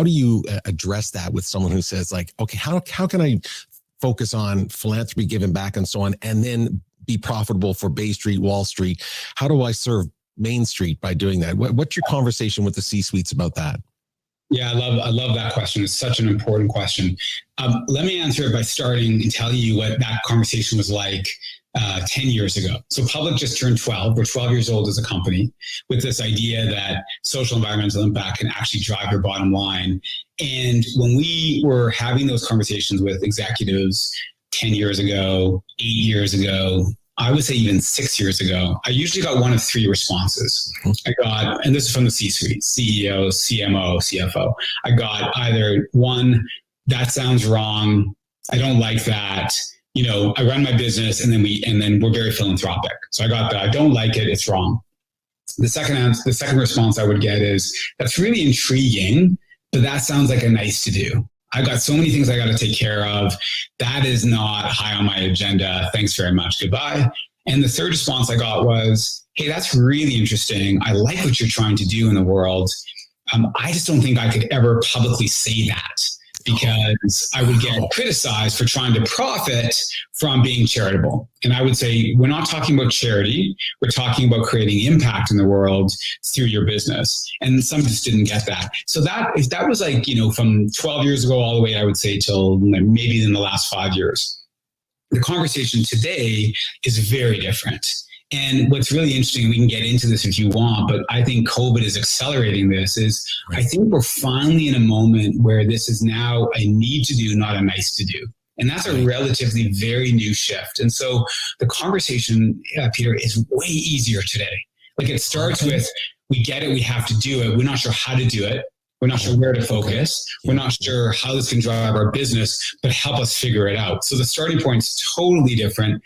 you address that with someone who says, like, okay, how can I focus on philanthropy, giving back, and so on, and then be profitable for Bay Street, Wall Street? How do I serve Main Street by doing that? What's your conversation with the C-suites about that? Yeah, I love that question. It's such an important question. Let me answer it by starting and tell you what that conversation was like 10 years ago. So Public just turned 12. We're 12 years old as a company, with this idea that social environmental impact can actually drive your bottom line. And when we were having those conversations with executives 10 years ago, 8 years ago, I would say even 6 years ago, I usually got one of three responses. And this is from the C-suite, CEO, CMO, CFO. I got either one, that sounds wrong, I don't like that, I run my business, and then we're very philanthropic. So I got that. I don't like it. It's wrong. The second response I would get is, that's really intriguing, but that sounds like a nice to do. I've got so many things I got to take care of. That is not high on my agenda. Thanks very much. Goodbye. And the third response I got was, hey, that's really interesting. I like what you're trying to do in the world. I just don't think I could ever publicly say that, because I would get criticized for trying to profit from being charitable. And I would say, we're not talking about charity. We're talking about creating impact in the world through your business. And some just didn't get that. So that was like, from 12 years ago all the way, I would say, till maybe in the last 5 years. The conversation today is very different. And what's really interesting, we can get into this if you want, but I think COVID is accelerating this, is I think we're finally in a moment where this is now a need to do, not a nice to do. And that's a relatively very new shift. And so the conversation, Peter, is way easier today. Like, it starts with, we get it, we have to do it. We're not sure how to do it. We're not sure where to focus. We're not sure how this can drive our business, but help us figure it out. So the starting point is totally different.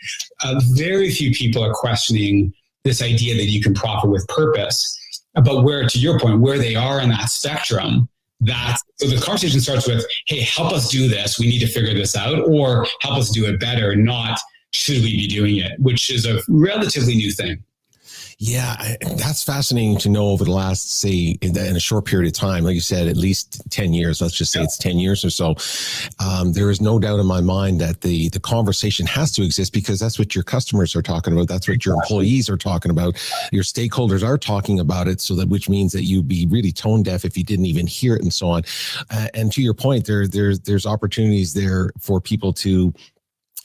Very few people are questioning this idea that you can profit with purpose. But where, to your point, where they are on that spectrum, So the conversation starts with, hey, help us do this. We need to figure this out, or help us do it better, not should we be doing it, which is a relatively new thing. Yeah, that's fascinating to know over the last, say, in a short period of time, like you said, at least 10 years, let's just say it's 10 years or so. There is no doubt in my mind that the conversation has to exist, because that's what your customers are talking about. That's what your employees are talking about. Your stakeholders are talking about it, so that, which means that you'd be really tone deaf if you didn't even hear it and so on. And to your point, there's opportunities there for people to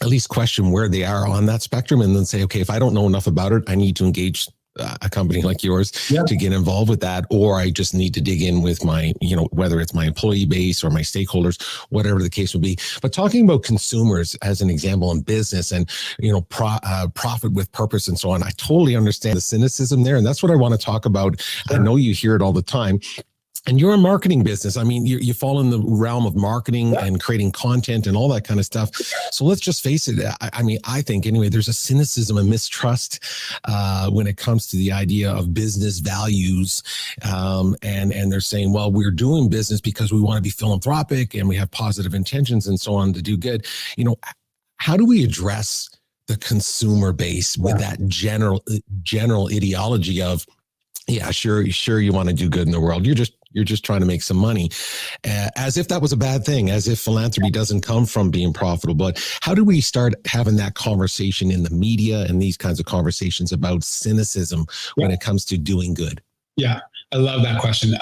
at least question where they are on that spectrum, and then say, okay, if I don't know enough about it, I need to engage a company like yours to get involved with that, or I just need to dig in with my, whether it's my employee base or my stakeholders, whatever the case would be. But talking about consumers as an example in business, and profit with purpose and so on, I totally understand the cynicism there, and that's what I want to talk about. Sure. I know you hear it all the time. And you're a marketing business. I mean, you fall in the realm of marketing and creating content and all that kind of stuff. So let's just face it. I think anyway, there's a cynicism and mistrust when it comes to the idea of business values. And they're saying, well, we're doing business because we want to be philanthropic and we have positive intentions and so on to do good. How do we address the consumer base with that general ideology of, yeah, sure, you want to do good in the world. You're just trying to make some money, as if that was a bad thing, as if philanthropy doesn't come from being profitable. But how do we start having that conversation in the media and these kinds of conversations about cynicism when it comes to doing good? Yeah, I love that question.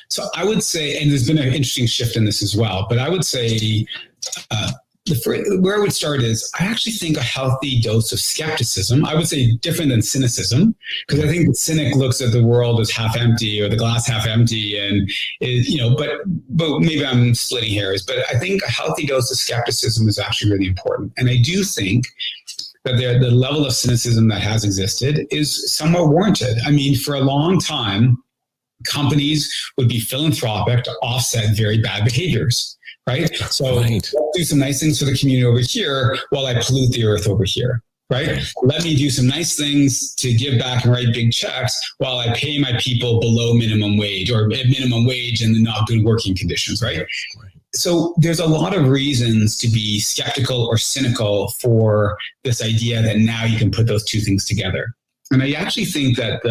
So I would say, and there's been an interesting shift in this as well, but I would say where I would start is, I actually think a healthy dose of skepticism, I would say different than cynicism, because I think the cynic looks at the world as half empty, or the glass half empty, and but maybe I'm splitting hairs, but I think a healthy dose of skepticism is actually really important. And I do think that the level of cynicism that has existed is somewhat warranted. I mean, for a long time, companies would be philanthropic to offset very bad behaviors. Right. So let's do some nice things for the community over here while I pollute the earth over here. Right. Let me do some nice things to give back and write big checks while I pay my people below minimum wage, or at minimum wage and not good working conditions. Right. So there's a lot of reasons to be skeptical or cynical for this idea that now you can put those two things together. And I actually think that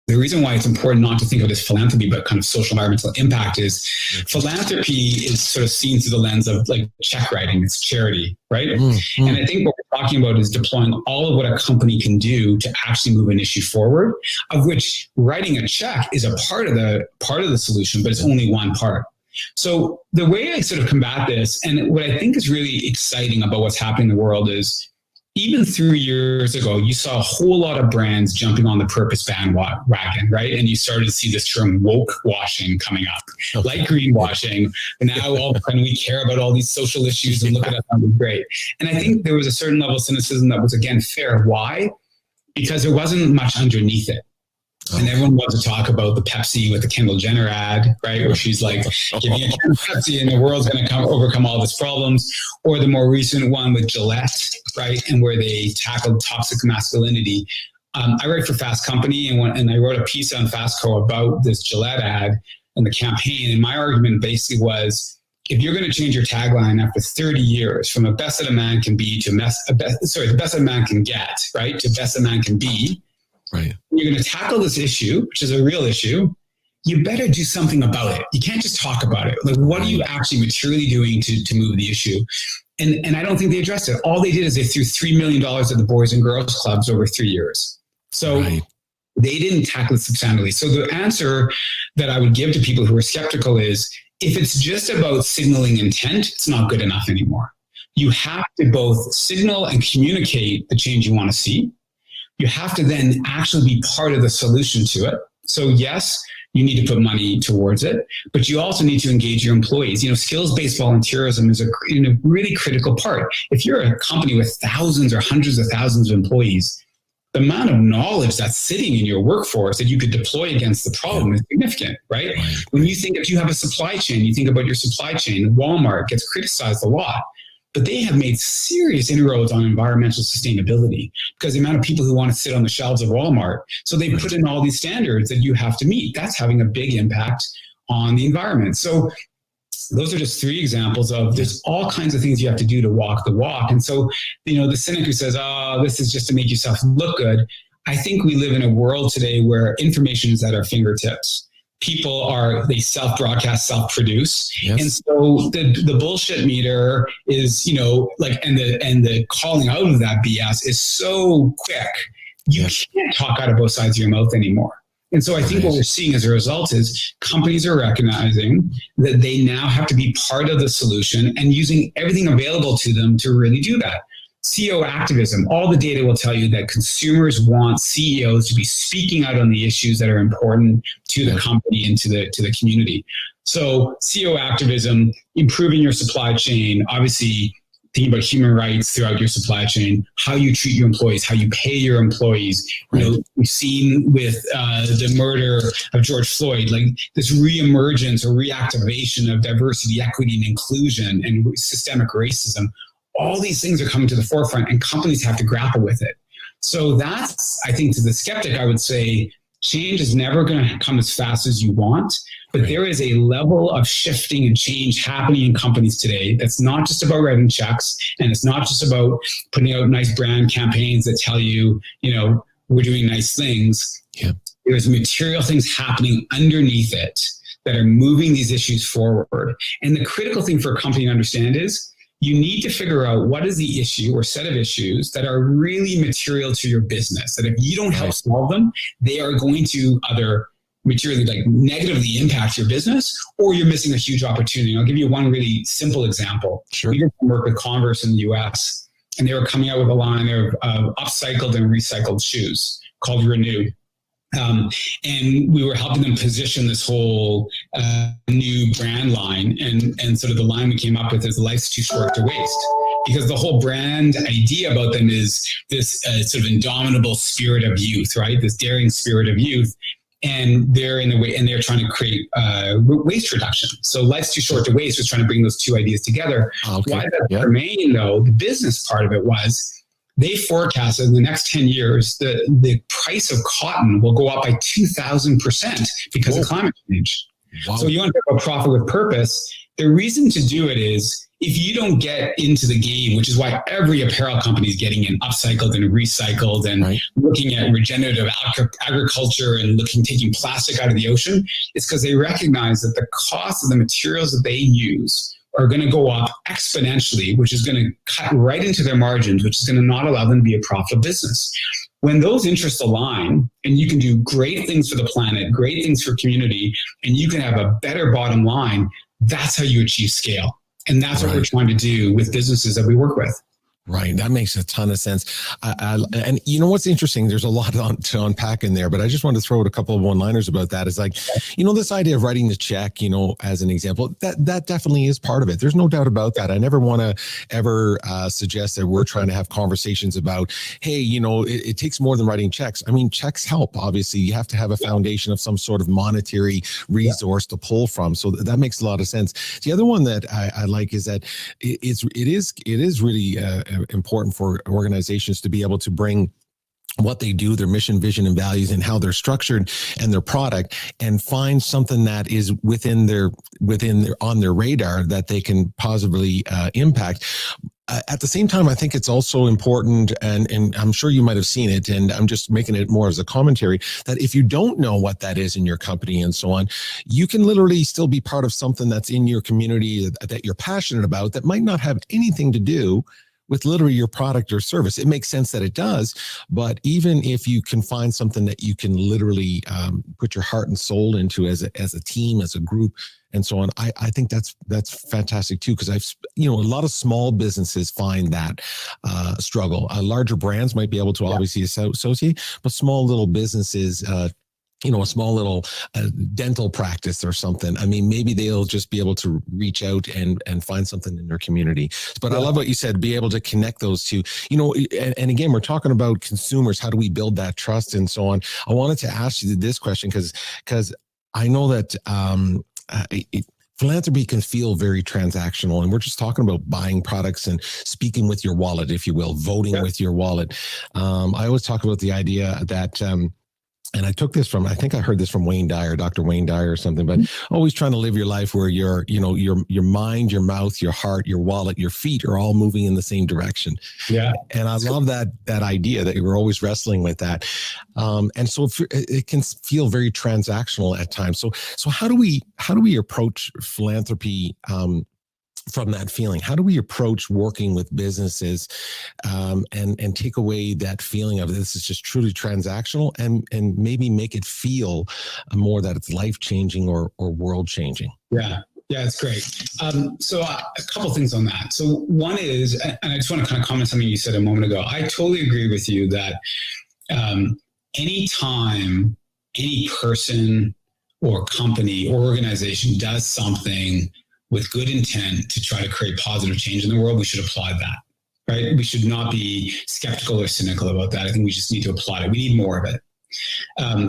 the reason why it's important not to think of it as philanthropy, but kind of social environmental impact, is philanthropy is sort of seen through the lens of like check writing. It's charity, right? Mm-hmm. And I think what we're talking about is deploying all of what a company can do to actually move an issue forward, of which writing a check is a part of the solution, but it's only one part. So the way I sort of combat this, and what I think is really exciting about what's happening in the world, is even 3 years ago, you saw a whole lot of brands jumping on the purpose bandwagon, right? And you started to see this term woke washing coming up, like greenwashing. And now all of a sudden we care about all these social issues and look at us, something great. And I think there was a certain level of cynicism that was, again, fair. Why? Because there wasn't much underneath it. And everyone loves to talk about the Pepsi with the Kendall Jenner ad, right? Where she's like, give me a can of Pepsi and the world's going to overcome all these problems. Or the more recent one with Gillette, right? And where they tackled toxic masculinity. I write for Fast Company, and I wrote a piece on Fast Co about this Gillette ad and the campaign. And my argument basically was, if you're going to change your tagline after 30 years from the best that a man can be to the best that a man can get, right? To best a man can be. Right. You're going to tackle this issue, which is a real issue. You better do something about it. You can't just talk about it. Like, what are you actually materially doing to move the issue? And I don't think they addressed it. All they did is they threw $3 million at the Boys and Girls Clubs over 3 years. So they didn't tackle it substantially. So the answer that I would give to people who are skeptical is, if it's just about signaling intent, it's not good enough anymore. You have to both signal and communicate the change you want to see. You have to then actually be part of the solution to it. So yes, you need to put money towards it, but you also need to engage your employees. Skills-based volunteerism is a really critical part. If you're a company with thousands or hundreds of thousands of employees, the amount of knowledge that's sitting in your workforce that you could deploy against the problem is significant, right? When you think, if you have a supply chain, you think about your supply chain. Walmart gets criticized a lot, but they have made serious inroads on environmental sustainability because the amount of people who want to sit on the shelves of Walmart. So they put in all these standards that you have to meet. That's having a big impact on the environment. So those are just 3 examples of there's all kinds of things you have to do to walk the walk. And so, the cynic who says, oh, this is just to make yourself look good. I think we live in a world today where information is at our fingertips. People they self-broadcast, self-produce. Yes. And so the bullshit meter is, and the calling out of that BS is so quick. You can't talk out of both sides of your mouth anymore. And so I think what we're seeing as a result is companies are recognizing that they now have to be part of the solution and using everything available to them to really do that. CEO activism, all the data will tell you that consumers want CEOs to be speaking out on the issues that are important to the company and to the community. So CEO activism, improving your supply chain, obviously thinking about human rights throughout your supply chain, how you treat your employees, how you pay your employees. We've seen with the murder of George Floyd, like this reemergence or reactivation of diversity, equity, and inclusion and systemic racism. All these things are coming to the forefront and companies have to grapple with it. So that's, I think, to the skeptic, I would say change is never going to come as fast as you want, but there is a level of shifting and change happening in companies today that's not just about writing checks, and it's not just about putting out nice brand campaigns that tell you, we're doing nice things. Yeah. There's material things happening underneath it that are moving these issues forward. And the critical thing for a company to understand is you need to figure out what is the issue or set of issues that are really material to your business, that if you don't help solve them, they are going to either materially negatively impact your business, or you're missing a huge opportunity. I'll give you one really simple example. Sure. We did some work with Converse in the US, and they were coming out with a line of upcycled and recycled shoes called Renew. And we were helping them position this whole new brand line. And sort of the line we came up with is life's too short to waste. Because the whole brand idea about them is this sort of indomitable spirit of youth, right? This daring spirit of youth. And they're they're trying to create waste reduction. So life's too short to waste was trying to bring those 2 ideas together. Okay. Why that remain, though, the business part of it was they forecasted in the next 10 years, the price of cotton will go up by 2,000% because of climate change. Wow. So you want to talk about profit with purpose. The reason to do it is if you don't get into the game, which is why every apparel company is getting in upcycled and recycled and looking at regenerative agriculture and taking plastic out of the ocean, it's because they recognize that the cost of the materials that they use are going to go up exponentially, which is going to cut right into their margins, which is going to not allow them to be a profitable business. When those interests align and you can do great things for the planet, great things for community, and you can have a better bottom line, that's how you achieve scale. And that's what we're trying to do with businesses that we work with. Right. That makes a ton of sense. And you know what's interesting? There's a lot to unpack in there, but I just wanted to throw out a couple of one-liners about that. It's like, this idea of writing the check, as an example, that definitely is part of it. There's no doubt about that. I never want to ever suggest that we're trying to have conversations about, hey, it takes more than writing checks. I mean, checks help. Obviously, you have to have a foundation of some sort of monetary resource to pull from. So that makes a lot of sense. The other one that I like is that it is really important for organizations to be able to bring what they do, their mission, vision, and values, and how they're structured and their product, and find something that is within their on their radar that they can positively impact. At the same time, I think it's also important, and I'm sure you might have seen it, and I'm just making it more as a commentary, that if you don't know what that is in your company and so on, you can literally still be part of something that's in your community that you're passionate about that might not have anything to do with literally your product or service. It makes sense that it does, but even if you can find something that you can literally put your heart and soul into as a team, as a group, and so on, I think that's fantastic too, because a lot of small businesses find that struggle. Larger brands might be able to obviously associate, but small little businesses, a small little dental practice or something. I mean, maybe they'll just be able to reach out and find something in their community. But I love what you said, be able to connect those two, and again, we're talking about consumers. How do we build that trust and so on? I wanted to ask you this question because I know that philanthropy can feel very transactional, and we're just talking about buying products and speaking with your wallet, if you will, voting with your wallet. I always talk about the idea that and I took this from, I think I heard this from Wayne Dyer, Dr. Wayne Dyer or something, but always trying to live your life where your mind, your mouth, your heart, your wallet, your feet are all moving in the same direction. Yeah. And I love that idea that you were always wrestling with that. And so it can feel very transactional at times. So how do we approach philanthropy, from that feeling? How do we approach working with businesses and take away that feeling of this is just truly transactional and maybe make it feel more that it's life-changing or world-changing? Yeah, it's great. So a couple things on that. So one is, and I just want to kind of comment something you said a moment ago. I totally agree with you that anytime any person or company or organization does something with good intent to try to create positive change in the world, we should applaud that, right? We should not be skeptical or cynical about that. I think we just need to applaud it. We need more of it.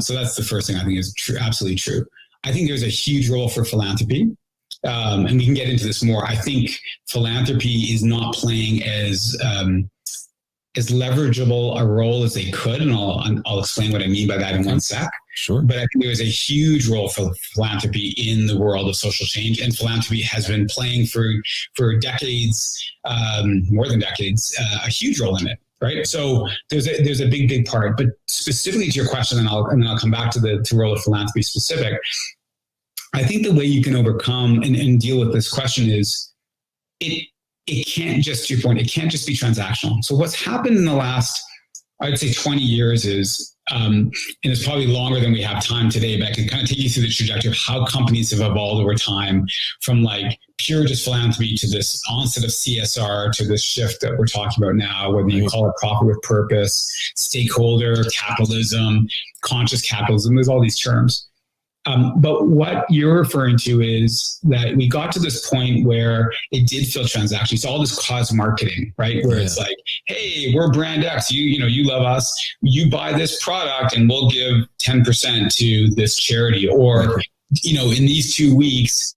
So that's the first thing I think is true, absolutely true. I think there's a huge role for philanthropy. And we can get into this more. I think philanthropy is not playing as leverageable a role as they could. And I'll explain what I mean by that in one sec. Sure. But I think there is a huge role for philanthropy in the world of social change, and philanthropy has been playing for decades, more than decades, a huge role in it. Right. So there's a big part. But specifically to your question, and then I'll come back to the role of philanthropy specific. I think the way you can overcome and deal with this question is it can't just, to your point, it can't just be transactional. So what's happened in the last, I'd say 20 years is, and it's probably longer than we have time today, but I can kind of take you through the trajectory of how companies have evolved over time from like pure just philanthropy to this onset of CSR to this shift that we're talking about now, whether you call it profit with purpose, stakeholder, capitalism, conscious capitalism, there's all these terms. But what you're referring to is that we got to this point where it did feel transactional. So all this cause marketing, right? Where it's like, hey, we're brand X. You love us. You buy this product and we'll give 10% to this charity. Or, in these 2 weeks,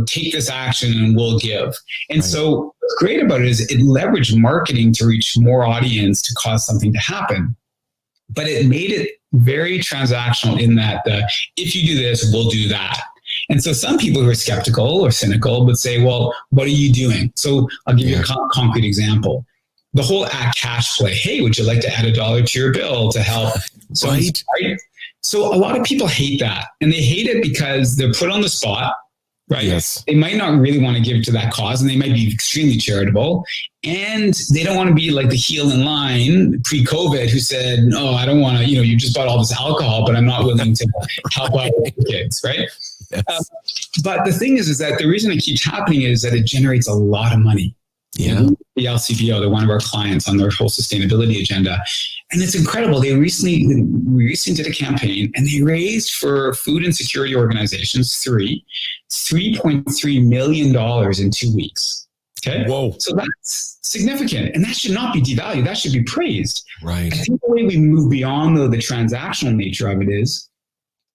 take this action and we'll give. And so what's great about it is it leveraged marketing to reach more audience to cause something to happen. But it made it very transactional in that if you do this, we'll do that. And so some people who are skeptical or cynical would say, well, what are you doing? So I'll give you a concrete example. The whole add cash play. Hey, would you like to add $1 to your bill to help? So, right? So a lot of people hate that. And they hate it because they're put on the spot. Right. Yes. They might not really want to give to that cause, and they might be extremely charitable, and they don't want to be like the heel in line pre-COVID who said, "No, I don't want to. You just bought all this alcohol, but I'm not willing to help out the kids." Right. Yes. But the thing is that the reason it keeps happening is that it generates a lot of money. Yeah. The LCBO, they're one of our clients on their whole sustainability agenda. And it's incredible. We recently did a campaign and they raised for food insecurity organizations, $3.3 million in 2 weeks. Okay. Whoa. So that's significant. And that should not be devalued. That should be praised. Right. I think the way we move beyond the transactional nature of it is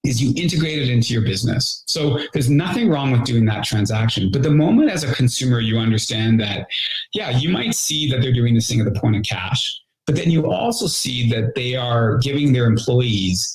you integrate it into your business. So there's nothing wrong with doing that transaction. But the moment as a consumer, you understand that, you might see that they're doing this thing at the point of cash, but then you also see that they are giving their employees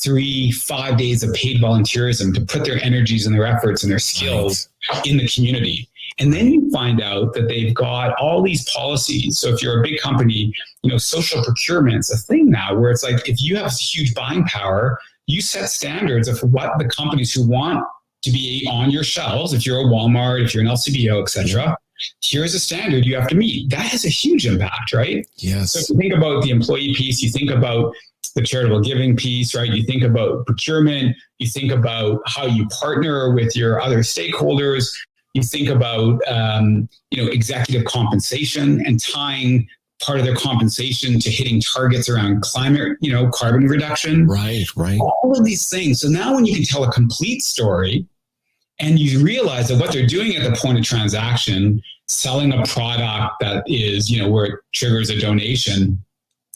3-5 days of paid volunteerism to put their energies and their efforts and their skills in the community. And then you find out that they've got all these policies. So if you're a big company, social procurement's a thing now where it's like, if you have huge buying power, you set standards of what the companies who want to be on your shelves, if you're a Walmart, if you're an LCBO, et cetera, here's a standard you have to meet. That has a huge impact, right? Yes. So if you think about the employee piece, you think about the charitable giving piece, right? You think about procurement, you think about how you partner with your other stakeholders, you think about, executive compensation and tying part of their compensation to hitting targets around climate, carbon reduction. Right. All of these things. So now when you can tell a complete story and you realize that what they're doing at the point of transaction, selling a product that is, where it triggers a donation.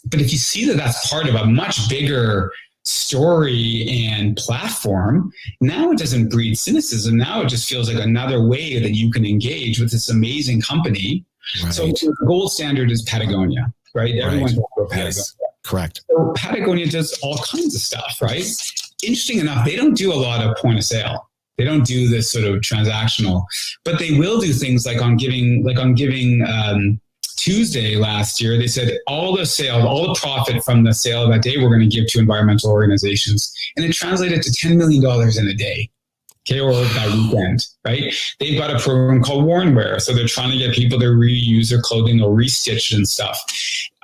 But if you see that that's part of a much bigger story and platform, now it doesn't breed cynicism. Now it just feels like another way that you can engage with this amazing company. Right. So the gold standard is Patagonia, right? Everyone's going to go Patagonia. Yes. Correct. So Patagonia does all kinds of stuff, right? Interesting enough, they don't do a lot of point of sale. They don't do this sort of transactional, but they will do things like on Giving Tuesday last year, they said all the profit from the sale of that day, we're going to give to environmental organizations. And it translated to $10 million in a day. Okay, or that weekend, right? They've got a program called Worn Wear. So they're trying to get people to reuse their clothing or restitch and stuff.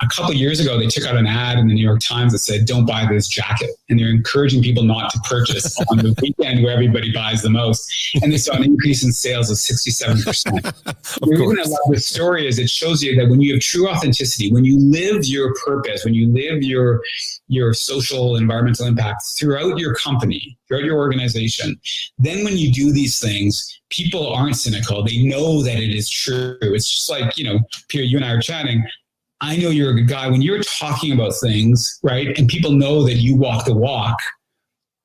A couple of years ago, they took out an ad in the New York Times that said, don't buy this jacket. And they're encouraging people not to purchase on the weekend where everybody buys the most. And they saw an increase in sales of 67%. The reason I love this story is it shows you that when you have true authenticity, when you live your purpose, when you live your social environmental impact throughout your company, throughout your organization, then when you do these things, people aren't cynical. They know that it is true. It's just like, Pierre, you and I are chatting. I know you're a good guy. When you're talking about things, right, and people know that you walk the walk,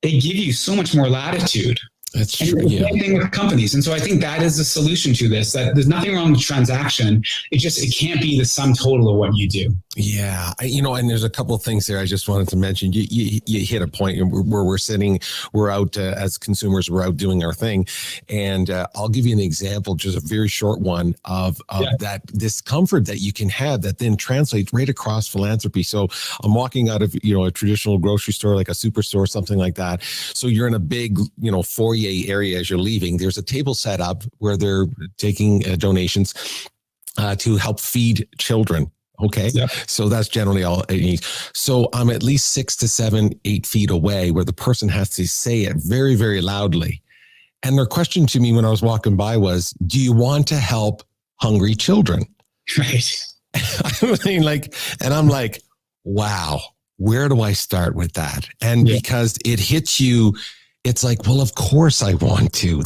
they give you so much more latitude. That's true. And the same thing with companies. And so I think that is the solution to this, that there's nothing wrong with transaction. It can't be the sum total of what you do. Yeah. And there's a couple of things there I just wanted to mention. You hit a point where we're out as consumers, we're out doing our thing. And I'll give you an example, just a very short one of that discomfort that you can have that then translates right across philanthropy. So I'm walking out of, a traditional grocery store, like a superstore, something like that. So you're in a big, foyer area as you're leaving. There's a table set up where they're taking donations to help feed children. Okay. Yep. So that's generally all it needs. So I'm at least 6 to 7, 8 feet away where the person has to say it very, very loudly. And their question to me when I was walking by was, do you want to help hungry children? Right. And I'm like, wow, where do I start with that? And because it hits you, it's like, well, of course I want to.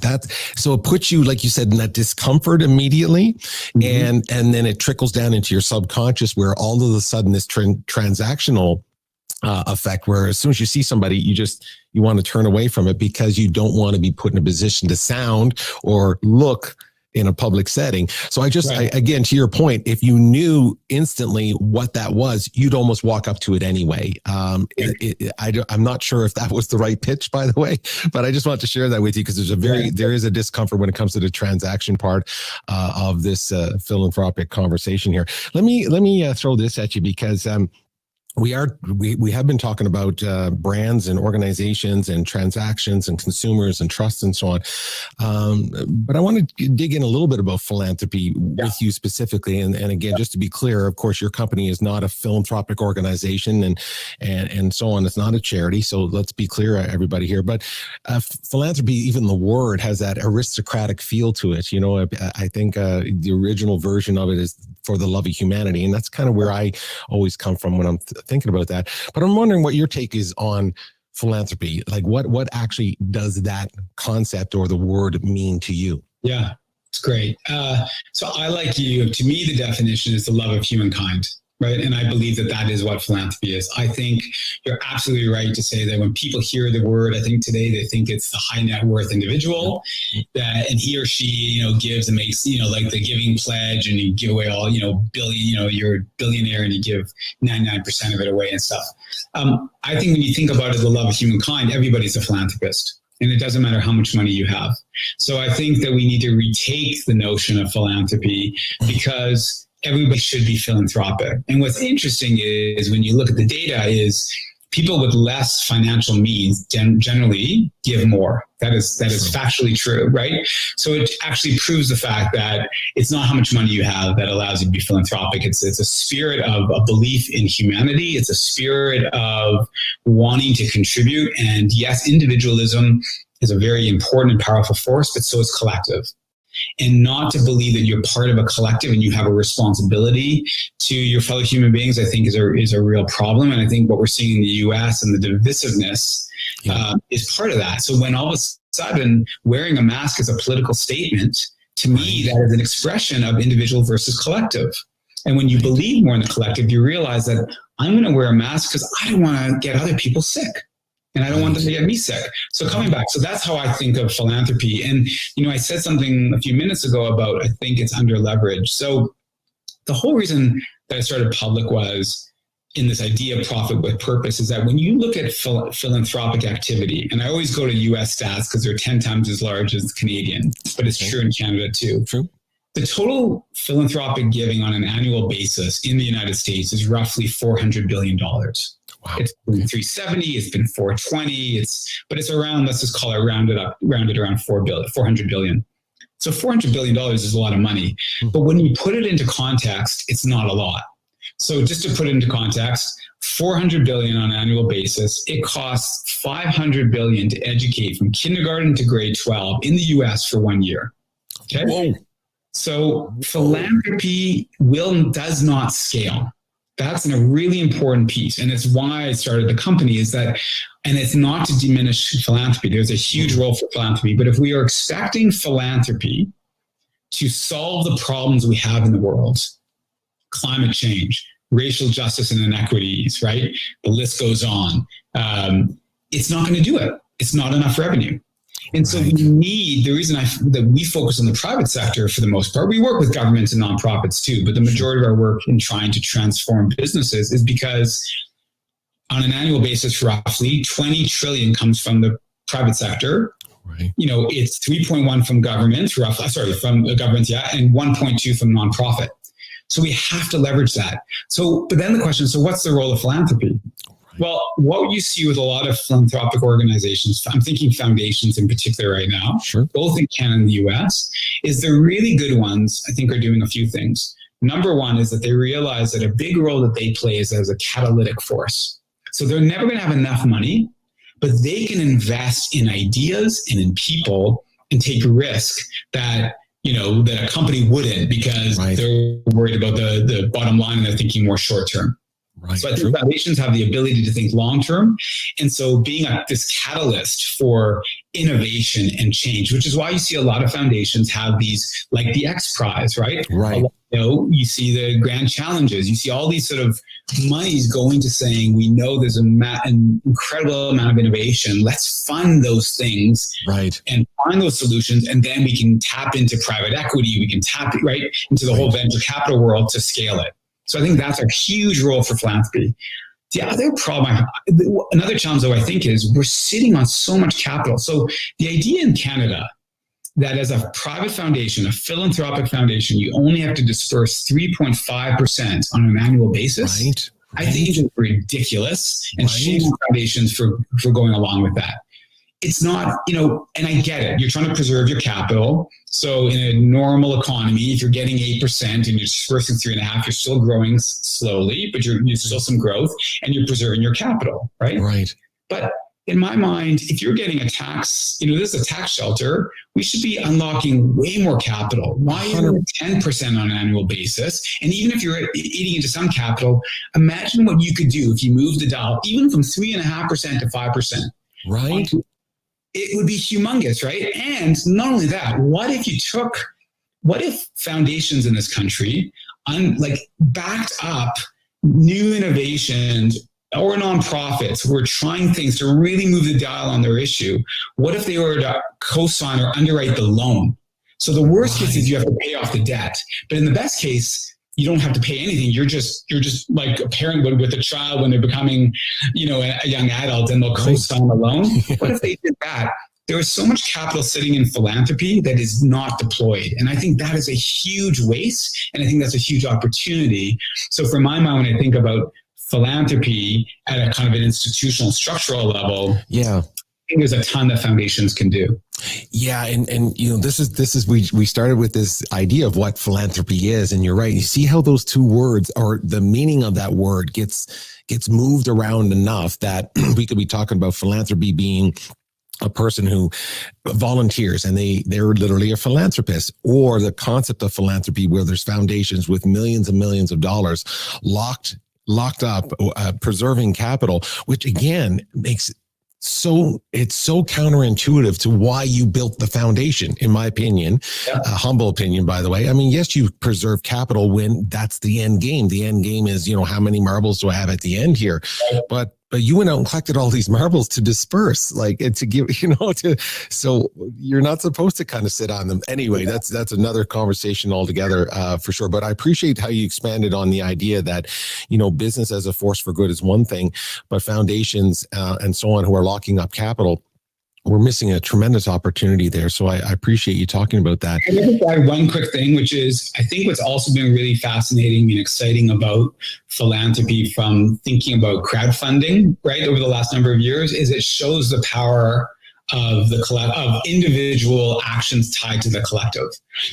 So it puts you, like you said, in that discomfort immediately. Mm-hmm. And then it trickles down into your subconscious where all of a sudden this transactional effect, where as soon as you see somebody, you want to turn away from it because you don't want to be put in a position to sound or look in a public setting. So again, to your point, if you knew instantly what that was, you'd almost walk up to it anyway. I'm not sure if that was the right pitch, by the way, but I just want to share that with you because there is a discomfort when it comes to the transaction part of this philanthropic conversation here. Let me throw this at you because we have been talking about brands and organizations and transactions and consumers and trust and so on. But I want to dig in a little bit about philanthropy with you specifically. And again, just to be clear, of course, your company is not a philanthropic organization and so on. It's not a charity. So let's be clear, everybody here. But philanthropy, even the word, has that aristocratic feel to it. I think the original version of it is for the love of humanity. And that's kind of where I always come from when I'm thinking about that. But I'm wondering what your take is on philanthropy. Like what actually does that concept or the word mean to you? Yeah, it's great. So I, like you, to me, the definition is the love of humankind, right? And I believe that is what philanthropy is. I think you're absolutely right to say that when people hear the word, I think today they think it's the high net worth individual and he or she, gives and makes, like the giving pledge and you give away all, billion, you're a billionaire and you give 99% of it away and stuff. I think when you think about it, the love of humankind, everybody's a philanthropist. And it doesn't matter how much money you have. So I think that we need to retake the notion of philanthropy because everybody should be philanthropic. And what's interesting is when you look at the data is people with less financial means generally give more. That is factually true, right? So it actually proves the fact that it's not how much money you have that allows you to be philanthropic. It's a spirit of a belief in humanity. It's a spirit of wanting to contribute. And yes, individualism is a very important and powerful force, but so is collective. And not to believe that you're part of a collective and you have a responsibility to your fellow human beings, I think is a real problem. And I think what we're seeing in the US and the divisiveness is part of that. So when all of a sudden wearing a mask is a political statement, to me, that is an expression of individual versus collective. And when you believe more in the collective, you realize that I'm going to wear a mask because I don't want to get other people sick. And I don't want them to get me sick. So coming back, so that's how I think of philanthropy. And, I said something a few minutes ago about, I think it's under leveraged. So the whole reason that I started Public was in this idea of profit with purpose is that when you look at philanthropic activity, and I always go to US stats because they're 10 times as large as Canadian, but it's true in Canada too. True. The total philanthropic giving on an annual basis in the United States is roughly $400 billion. Wow. It's been 370, it's been 420, but it's around, let's just call it rounded around 400 billion. So $400 billion is a lot of money. But when you put it into context, it's not a lot. So just to put it into context, 400 billion on an annual basis, it costs 500 billion to educate from kindergarten to grade 12 in the US for 1 year. Okay. Whoa. So philanthropy does not scale. That's a really important piece. And it's why I started the company is that, and it's not to diminish philanthropy. There's a huge role for philanthropy. But if we are expecting philanthropy to solve the problems we have in the world, climate change, racial justice and inequities, right? The list goes on. It's not going to do it. It's not enough revenue. And so we need, the reason that we focus on the private sector for the most part, we work with governments and nonprofits too, but the majority of our work in trying to transform businesses is because on an annual basis, roughly 20 trillion comes from the private sector. Right. You know, it's 3.1 from government, from the government, and 1.2 from nonprofit. So we have to leverage that. So, but then the question, so what's the role of philanthropy? Well, what you see with a lot of philanthropic organizations, I'm thinking foundations in particular right now, sure, both in Canada and the US, is the really good ones, I think, are doing a few things. Number one is that they realize that a big role that they play is as a catalytic force. So they're never going to have enough money, but they can invest in ideas and in people and take risk that, you know, that a company wouldn't because they're worried about the bottom line and they're thinking more short term. Right. So I think foundations have the ability to think long-term. And so being this catalyst for innovation and change, which is why you see a lot of foundations have these, like the X Prize, right? Right. You know, you see the grand challenges, you see all these sort of monies going to saying, we know there's an incredible amount of innovation. Let's fund those things and find those solutions. And then we can tap into private equity. We can tap into the whole venture capital world to scale it. So I think that's a huge role for philanthropy. The other problem, another challenge though, I think is we're sitting on so much capital. So the idea in Canada that as a private foundation, a philanthropic foundation, you only have to disperse 3.5% on an annual basis. Right. I think it's ridiculous and shame on foundations for going along with that. It's not, you know, and I get it. You're trying to preserve your capital. So in a normal economy, if you're getting 8% and you're dispersing 3.5%, you're still growing slowly, but you're still some growth and you're preserving your capital, right? Right. But in my mind, if you're getting a tax, you know, this is a tax shelter, we should be unlocking way more capital. Why even 10% on an annual basis? And even if you're eating into some capital, imagine what you could do if you move the dial, even from 3.5% to 5%. Right. It would be humongous, right? And not only that, what if foundations in this country backed up new innovations or nonprofits who are trying things to really move the dial on their issue? What if they were to co-sign or underwrite the loan? So the worst case is you have to pay off the debt, but in the best case, you don't have to pay anything. You're just like a parent would with a child when they're becoming, you know, a young adult, and they'll co-sign a loan. What if they did that? There is so much capital sitting in philanthropy that is not deployed. And I think that is a huge waste. And I think that's a huge opportunity. So for my mind, when I think about philanthropy at a kind of an institutional structural level, I think there's a ton that foundations can do. Yeah, and you know, this is we started with this idea of what philanthropy is, and you're right. You see how those two words, or the meaning of that word, gets moved around enough that we could be talking about philanthropy being a person who volunteers and they're literally a philanthropist, or the concept of philanthropy where there's foundations with millions and millions of dollars locked up, preserving capital, which again makes it's so counterintuitive to why you built the foundation, in my opinion, a humble opinion, by the way. I mean, yes, you preserve capital when that's the end game. The end game is, you know, how many marbles do I have at the end here? But But you went out and collected all these marbles to disperse, like to give, so you're not supposed to kind of sit on them. Anyway, that's another conversation altogether, for sure. But I appreciate how you expanded on the idea that, business as a force for good is one thing, but foundations and so on who are locking up capital, we're missing a tremendous opportunity there. So I appreciate you talking about that. I just add one quick thing, which is I think what's also been really fascinating and exciting about philanthropy from thinking about crowdfunding, right, over the last number of years, is it shows the power of of individual actions tied to the collective.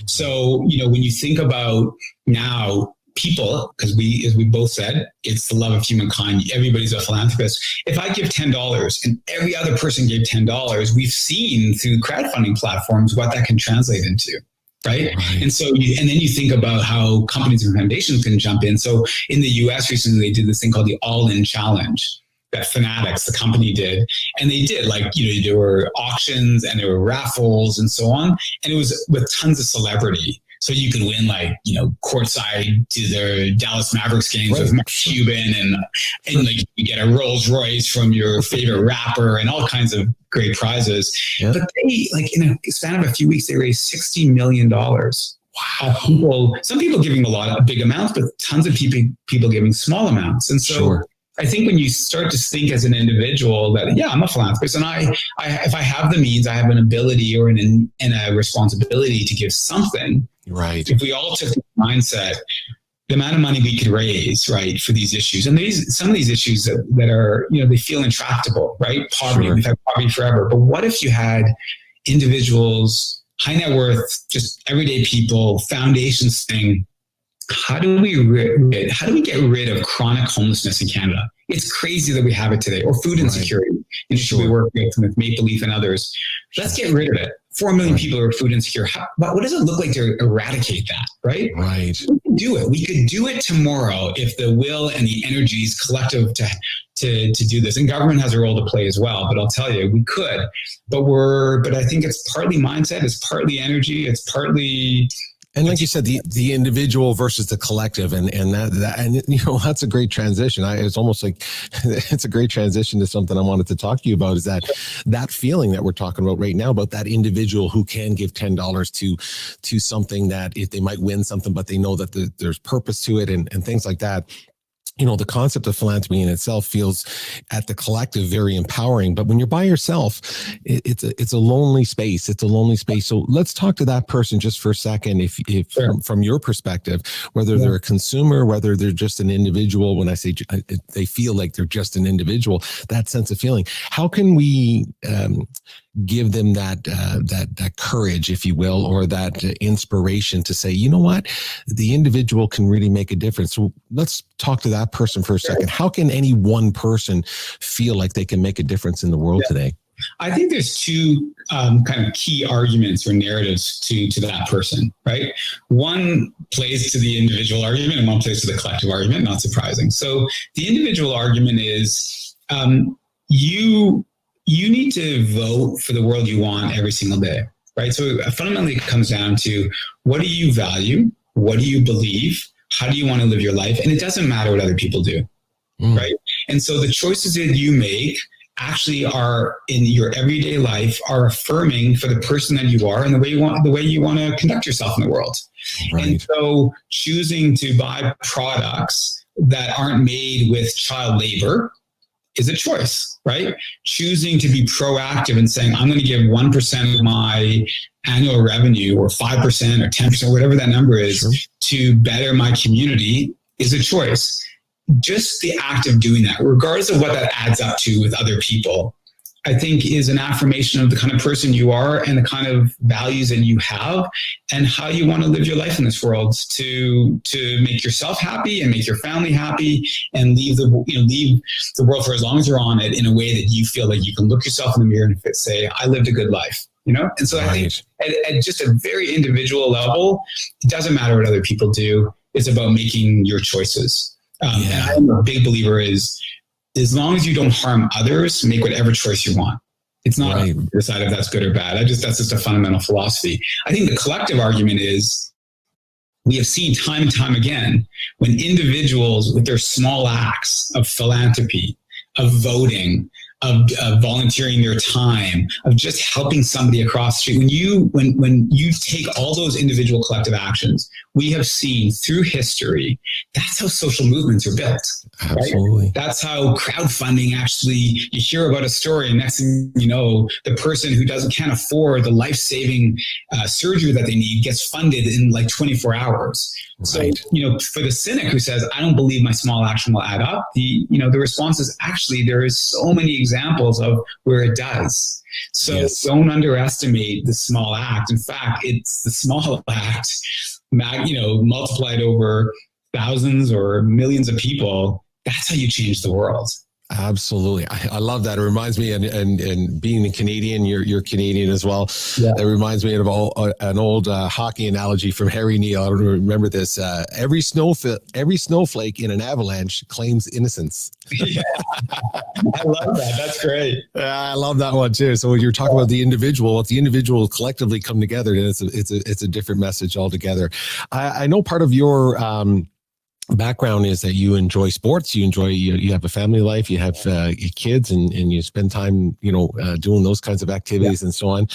So, when you think about now, people, because as we both said, it's the love of humankind. Everybody's a philanthropist. If I give $10 and every other person gave $10, we've seen through crowdfunding platforms what that can translate into. Right. And so, and then you think about how companies and foundations can jump in. So in the US recently, they did this thing called the All-In Challenge that Fanatics, the company, did. And they did there were auctions and there were raffles and so on. And it was with tons of celebrity. So you could win courtside to the Dallas Mavericks games with Mark Cuban and you get a Rolls Royce from your favorite rapper and all kinds of great prizes. Yeah. But they in a span of a few weeks, they raised $60 million. Wow. Some people giving big amounts, but tons of people giving small amounts. And so I think when you start to think as an individual that, I'm a philanthropist and I if I have the means, I have an ability or a responsibility to give something. Right. If we all took the mindset, the amount of money we could raise, right, for these issues, and some of these issues that are, they feel intractable, right? Poverty, we've had poverty forever. But what if you had individuals, high net worth, just everyday people, foundations thing? How do we get rid of chronic homelessness in Canada? It's crazy that we have it today, or food insecurity. And we work with Maple Leaf and others. Let's get rid of it. 4 million people are food insecure. What does it look like to eradicate that? Right. Right. We can do it. We could do it tomorrow if the will and the energy is collective to do this. And government has a role to play as well. But I'll tell you, we could. But I think it's partly mindset, it's partly energy, it's partly. And like you said, the individual versus the collective, and that's a great transition. It's almost like it's a great transition to something I wanted to talk to you about. Is that feeling that we're talking about right now about that individual who can give $10 to something that if they might win something, but they know that there's purpose to it and things like that. The concept of philanthropy in itself feels at the collective very empowering, but when you're by yourself, it's a lonely space. It's a lonely space. So let's talk to that person just for a second. If from your perspective, whether they're a consumer, whether they're just an individual, when I say they feel like they're just an individual, that sense of feeling, how can we give them that courage, if you will, or that inspiration to say, you know what, the individual can really make a difference. So let's talk to that person for a second. How can any one person feel like they can make a difference in the world today? I think there's two kind of key arguments or narratives to that person, right? One plays to the individual argument and one plays to the collective argument, not surprising. So the individual argument is you need to vote for the world you want every single day, right? So fundamentally, it comes down to what do you value? What do you believe? How do you want to live your life? And it doesn't matter what other people do, right? And so the choices that you make actually are in your everyday life are affirming for the person that you are and the way you want to conduct yourself in the world. Right. And so choosing to buy products that aren't made with child labor is a choice, right? Choosing to be proactive and saying, I'm going to give 1% of my annual revenue or 5% or 10%, whatever that number is, to better my community is a choice. Just the act of doing that, regardless of what that adds up to with other people, I think is an affirmation of the kind of person you are and the kind of values that you have and how you want to live your life in this world to make yourself happy and make your family happy and leave the world for as long as you're on it in a way that you feel like you can look yourself in the mirror and say, I lived a good life, And so I think at just a very individual level, it doesn't matter what other people do. It's about making your choices. And I'm a big believer is, as long as you don't harm others, make whatever choice you want. It's not decide if that's good or bad. That's just a fundamental philosophy. I think the collective argument is we have seen time and time again when individuals with their small acts of philanthropy, of voting, of volunteering their time, of just helping somebody across the street. When you take all those individual collective actions, we have seen through history, that's how social movements are built. Absolutely. Right? That's how crowdfunding actually, you hear about a story and next thing you know, the person who can't afford the life-saving surgery that they need gets funded in like 24 hours. Right. So, for the cynic who says, I don't believe my small action will add up, the response is actually, there is so many examples of where it does. So don't underestimate the small act. In fact, it's the small act, multiplied over thousands or millions of people. That's how you change the world. Absolutely. I love that. It reminds me, and being a Canadian, you're Canadian as well. Yeah. That reminds me of an old hockey analogy from Harry Neal. I don't remember this. Every snowflake in an avalanche claims innocence. Yeah. I love that. That's great. I love that one too. So when you're talking about the individual, if the individual collectively come together, then it's a different message altogether. I know part of your background is that you enjoy sports, you have a family life, you have kids, and you spend time doing those kinds of activities and so on.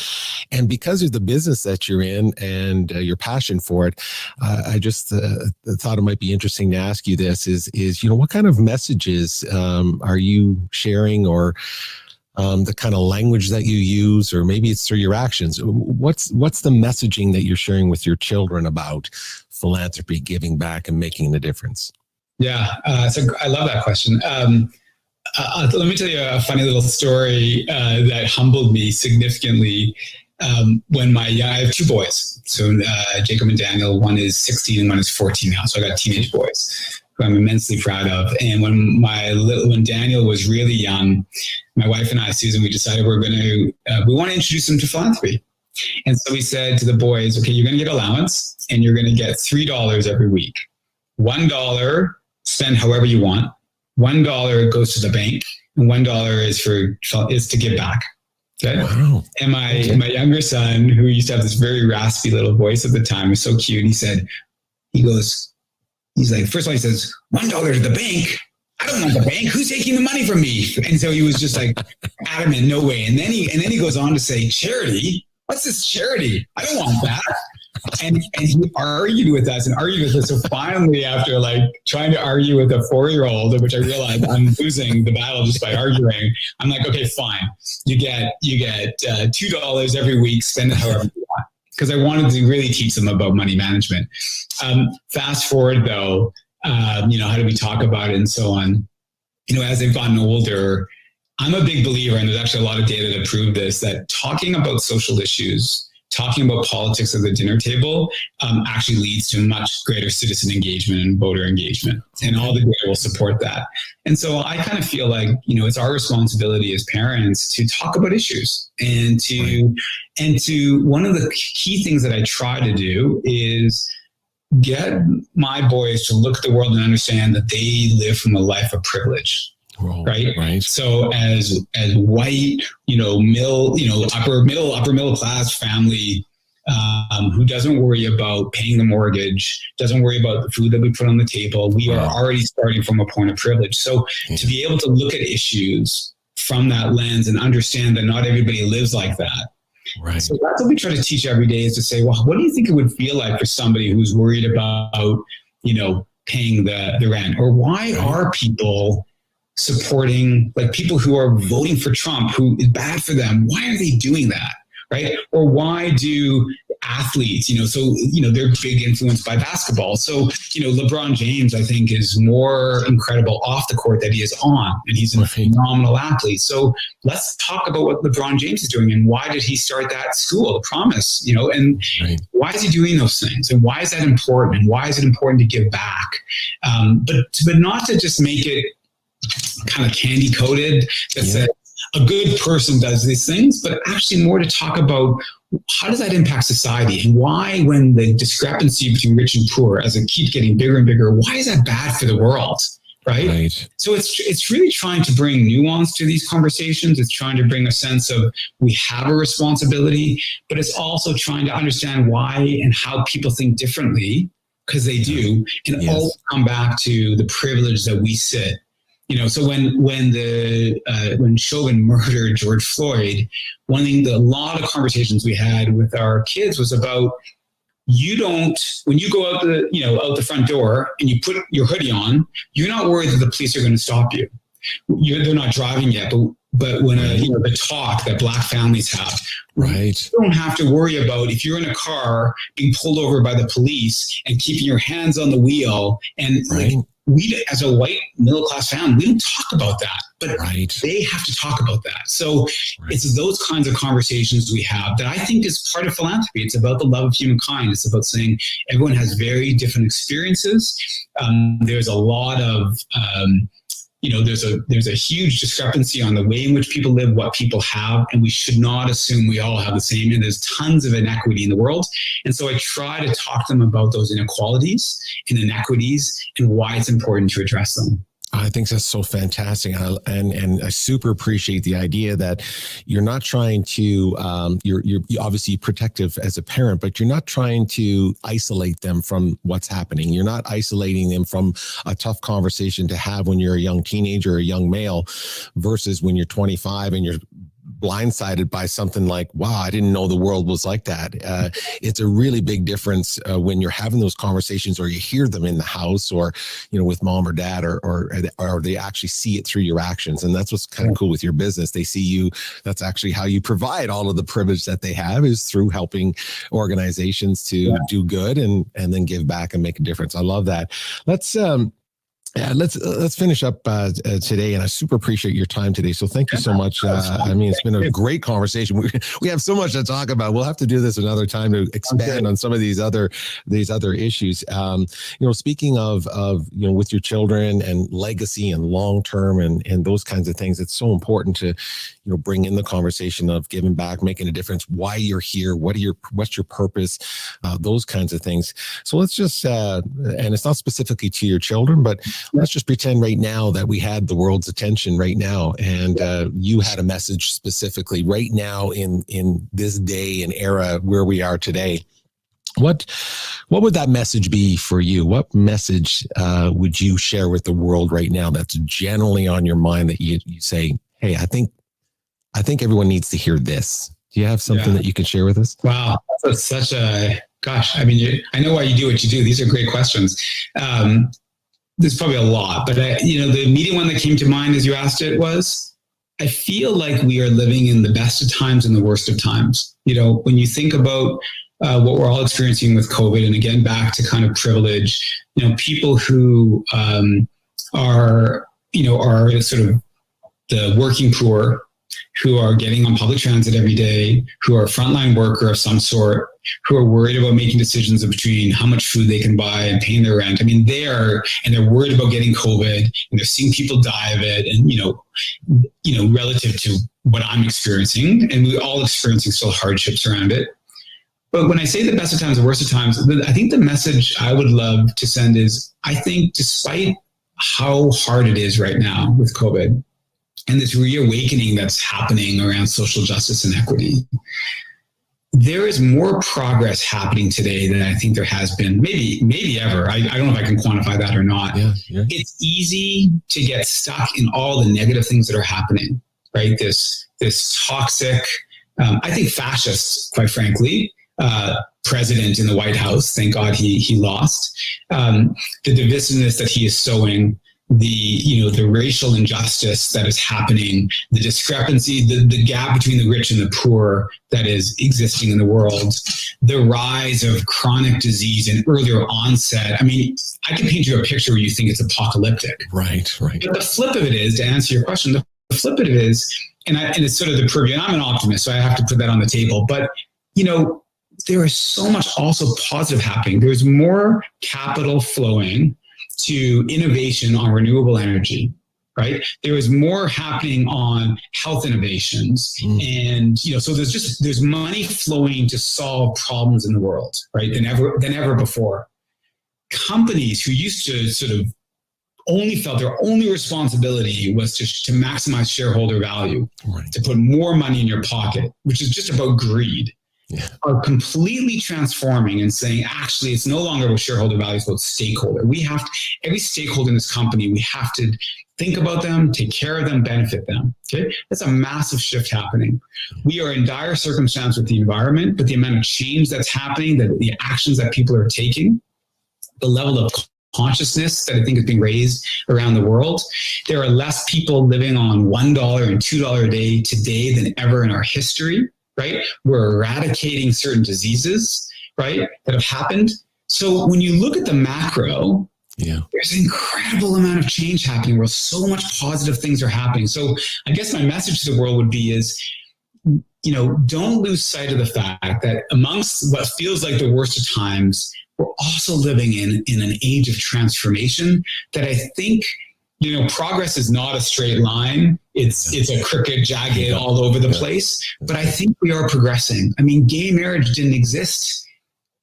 And because of the business that you're in and your passion for it, I just thought it might be interesting to ask you this: is what kind of messages are you sharing, or the kind of language that you use, or maybe it's through your actions? What's the messaging that you're sharing with your children about philanthropy, giving back, and making a difference? Yeah, I love that question. Let me tell you a funny little story that humbled me significantly. When I have two boys, so Jacob and Daniel. One is 16 and one is 14 now. So I got teenage boys who I'm immensely proud of. And when Daniel was really young, my wife and I, Susan, we decided we want to introduce him to philanthropy. And so we said to the boys, okay, you're going to get allowance and you're going to get $3 every week. $1 spend however you want. $1 goes to the bank, and $1 is to give back. Okay. Wow. And my younger son, who used to have this very raspy little voice at the time, was so cute. He's like, first of all, he says, $1 to the bank. I don't want the bank. Who's taking the money from me? And so he was just like adamant, no way. And then he goes on to say, charity. What's this charity? I don't want that. And he argued with us. So finally, after like trying to argue with a 4-year-old, which I realized I'm losing the battle just by arguing, I'm like, okay, fine. You get $2 every week, spend it however you want. Because I wanted to really teach them about money management. Fast forward though, how do we talk about it and so on? As they've gotten older, I'm a big believer, and there's actually a lot of data to prove this, that talking about social issues, talking about politics at the dinner table actually leads to much greater citizen engagement and voter engagement. And all the data will support that. And so I kind of feel like, it's our responsibility as parents to talk about issues and to one of the key things that I try to do is get my boys to look at the world and understand that they live from a life of privilege. Right. So as white, upper middle class family, who doesn't worry about paying the mortgage, doesn't worry about the food that we put on the table, we are already starting from a point of privilege. So to be able to look at issues from that lens and understand that not everybody lives like that. Right. So that's what we try to teach every day, is to say, well, what do you think it would feel like for somebody who's worried about, paying the rent? Or why are people supporting, like people who are voting for Trump, who is bad for them? Why are they doing that? Right? Or why do athletes, they're big influenced by basketball. So, LeBron James, I think, is more incredible off the court than he is on, and he's a phenomenal athlete. So let's talk about what LeBron James is doing and why did he start that school, The Promise, and why is he doing those things? And why is that important? And why is it important to give back? But not to just make it kind of candy coated that says a good person does these things, but actually more to talk about how does that impact society, and why, when the discrepancy between rich and poor, as it keeps getting bigger and bigger, why is that bad for the world? Right. So it's really trying to bring nuance to these conversations. It's trying to bring a sense of we have a responsibility, but it's also trying to understand why and how people think differently, because they do, and always come back to the privilege that we sit So when Chauvin murdered George Floyd, one thing that a lot of conversations we had with our kids was about, when you go out the front door and you put your hoodie on, you're not worried that the police are going to stop you. They're not driving yet, but when the talk that Black families have, right, you don't have to worry about if you're in a car being pulled over by the police and keeping your hands on the wheel. And right. We, as a white middle-class family, we don't talk about that, but right. they have to talk about that. So it's those kinds of conversations we have that I think is part of philanthropy. It's about the love of humankind. It's about saying everyone has very different experiences. There's a lot of, there's a huge discrepancy on the way in which people live, what people have, and we should not assume we all have the same. And there's tons of inequity in the world. And so I try to talk to them about those inequalities and inequities and why it's important to address them. I think that's so fantastic. And I super appreciate the idea that you're not trying to, you're obviously protective as a parent, but you're not trying to isolate them from what's happening. You're not isolating them from a tough conversation to have when you're a young teenager or a young male versus when you're 25 and you're blindsided by something like, wow, I didn't know the world was like that. It's a really big difference when you're having those conversations or you hear them in the house or, with mom or dad or they actually see it through your actions. And that's what's kind of cool with your business. They see you. That's actually how you provide all of the privilege that they have is through organizations to do good and then give back and make a difference. I love that. Let's finish up today, and I super appreciate your time today. So thank you so much. It's been a great conversation. We have so much to talk about. We'll have to do this another time to expand on some of these other issues. Speaking of with your children and legacy and long term and those kinds of things, it's so important to bring in the conversation of giving back, making a difference, why you're here, what's your purpose, those kinds of things. So let's just and it's not specifically to your children, but let's just pretend right now that we had the world's attention right now, and you had a message specifically right now in this day and era where we are today. What would that message be for you? What message would you share with the world right now that's generally on your mind that you say, hey, I think everyone needs to hear this? Do you have something that you can share with us? Wow, that's such a gosh. I mean, I know why you do what you do. These are great questions. There's probably a lot, but the immediate one that came to mind as you asked it was, I feel like we are living in the best of times and the worst of times. When you think about what we're all experiencing with COVID, and again, back to kind of privilege, people who are sort of the working poor, who are getting on public transit every day, who are a frontline worker of some sort, who are worried about making decisions between how much food they can buy and paying their rent. I mean, they're worried about getting COVID, and they're seeing people die of it. And, relative to what I'm experiencing, and we're all experiencing still hardships around it. But when I say the best of times, the worst of times, I think the message I would love to send is, I think despite how hard it is right now with COVID, and this reawakening that's happening around social justice and equity, there is more progress happening today than I think there has been, maybe ever. I don't know if I can quantify that or not. Yeah. It's easy to get stuck in all the negative things that are happening, right? This toxic, I think fascist, quite frankly, president in the White House. Thank God he lost. The divisiveness that he is sowing, the racial injustice that is happening, the discrepancy, the gap between the rich and the poor that is existing in the world, the rise of chronic disease and earlier onset. I mean, I can paint you a picture where you think it's apocalyptic. Right. But the flip of it is, to answer your question, the flip of it is, and it's sort of the purview, and I'm an optimist, so I have to put that on the table, but there is so much also positive happening. There's more capital flowing to innovation on renewable energy, right? There is more happening on health innovations. And, so there's money flowing to solve problems in the world, right? Than ever before. Companies who used to sort of only felt their only responsibility was to maximize shareholder value, right, to put more money in your pocket, which is just about greed. Yeah. Are completely transforming and saying, actually, it's no longer about shareholder value, it's about stakeholder. Every stakeholder in this company, we have to think about them, take care of them, benefit them. Okay, that's a massive shift happening. We are in dire circumstance with the environment, but the amount of change that's happening, the actions that people are taking, the level of consciousness that I think is being raised around the world. There are less people living on $1 and $2 a day today than ever in our history, right? We're eradicating certain diseases, right, that have happened. So when you look at the macro, there's an incredible amount of change happening where so much positive things are happening. So I guess my message to the world would be is, don't lose sight of the fact that amongst what feels like the worst of times, we're also living in an age of transformation that I think, progress is not a straight line. It's a crooked, jagged, all over the place. But I think we are progressing. I mean, gay marriage didn't exist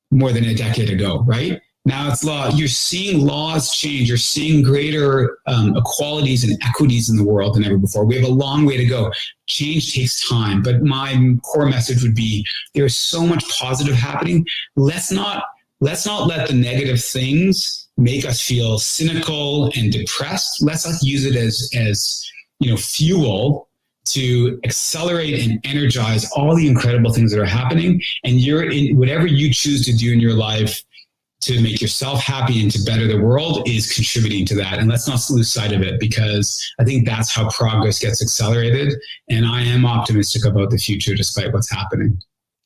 more than a decade ago, right? Now it's law. You're seeing laws change. You're seeing greater equalities and equities in the world than ever before. We have a long way to go. Change takes time. But my core message would be there's so much positive happening. Let's not let the negative things make us feel cynical and depressed. Let's not use it as fuel to accelerate and energize all the incredible things that are happening. And you're in whatever you choose to do in your life to make yourself happy and to better the world is contributing to that. And let's not lose sight of it, because I think that's how progress gets accelerated. And I am optimistic about the future despite what's happening.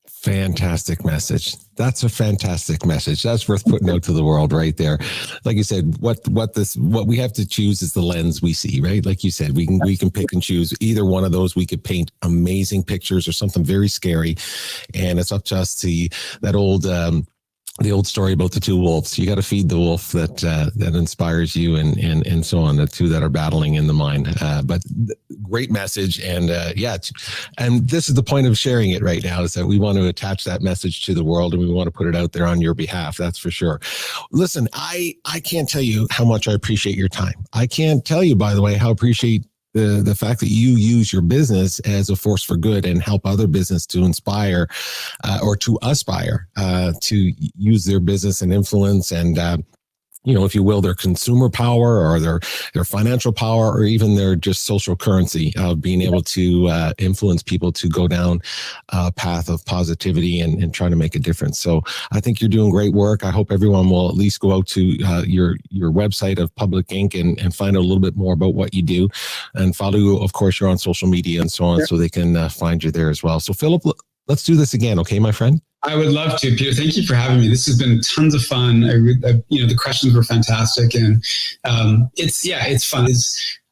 Fantastic message. That's a fantastic message. That's worth putting out to the world right there. Like you said, what we have to choose is the lens we see, right? Like you said, we can pick and choose either one of those. We could paint amazing pictures or something very scary. And it's up to us to that the old story about the two wolves. You got to feed the wolf that inspires you, and so on. The two that are battling in the mind. But great message, and and this is the point of sharing it right now, is that we want to attach that message to the world, and we want to put it out there on your behalf. That's for sure. Listen, I can't tell you how much I appreciate your time. I can't tell you, by the way, how I appreciate the fact that you use your business as a force for good and help other business to inspire or to aspire to use their business and influence and if you will, their consumer power or their financial power, or even their just social currency of being able to influence people to go down a path of positivity and trying to make a difference. So I think you're doing great work. I hope everyone will at least go out to your website of Public Inc. and find out a little bit more about what you do, and follow you. Of course, you're on social media and so on, so they can find you there as well. So Philip, let's do this again. Okay, my friend? I would love to, Peter. Thank you for having me. This has been tons of fun. The questions were fantastic, and it's fun.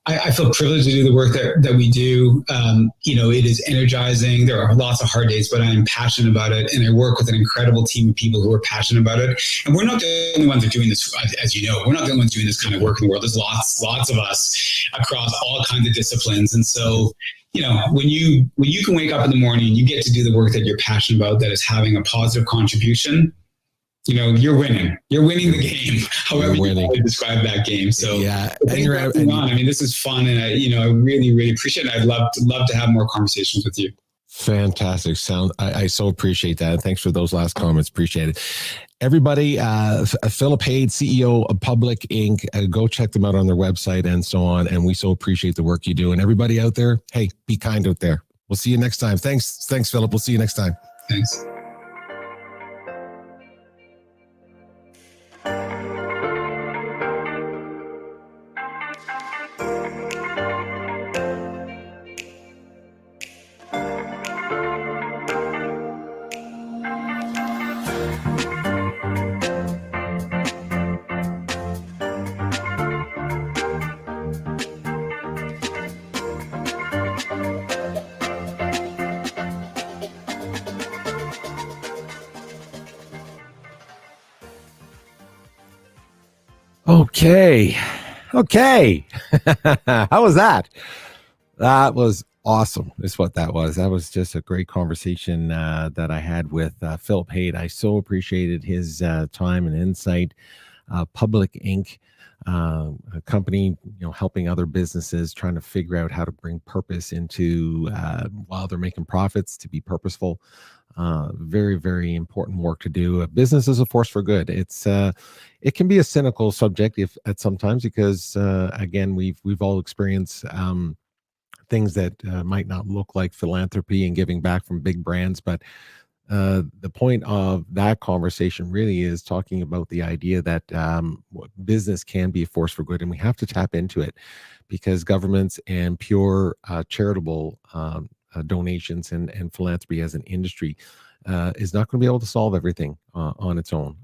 I feel privileged to do the work that we do. It is energizing. There are lots of hard days, but I am passionate about it, and I work with an incredible team of people who are passionate about it. And we're not the only ones that are doing this, as you know. We're not the only ones doing this kind of work in the world. There's lots of us across all kinds of disciplines, and so. When you can wake up in the morning and you get to do the work that you're passionate about, that is having a positive contribution, you're winning. You're winning the game, however you describe that game. So this is fun, and I really, really appreciate it. I'd love to have more conversations with you. Fantastic. I so appreciate that. Thanks for those last comments. Appreciate it. Everybody, Philip Haid, CEO of Public Inc. Go check them out on their website and so on. And we so appreciate the work you do. And everybody out there, hey, be kind out there. We'll see you next time. Thanks, Philip. We'll see you next time. Thanks. Okay. How was that? That was awesome. Is what that was. That was just a great conversation that I had with Philip Haid. I so appreciated his time and insight. Public Inc. a company, helping other businesses, trying to figure out how to bring purpose into while they're making profits, to be purposeful. Very, very important work to do. A business is a force for good. It can be a cynical subject if at sometimes, because again, we've all experienced things that might not look like philanthropy and giving back from big brands, but the point of that conversation really is talking about the idea that business can be a force for good, and we have to tap into it, because governments and pure charitable donations and philanthropy as an industry is not going to be able to solve everything on its own.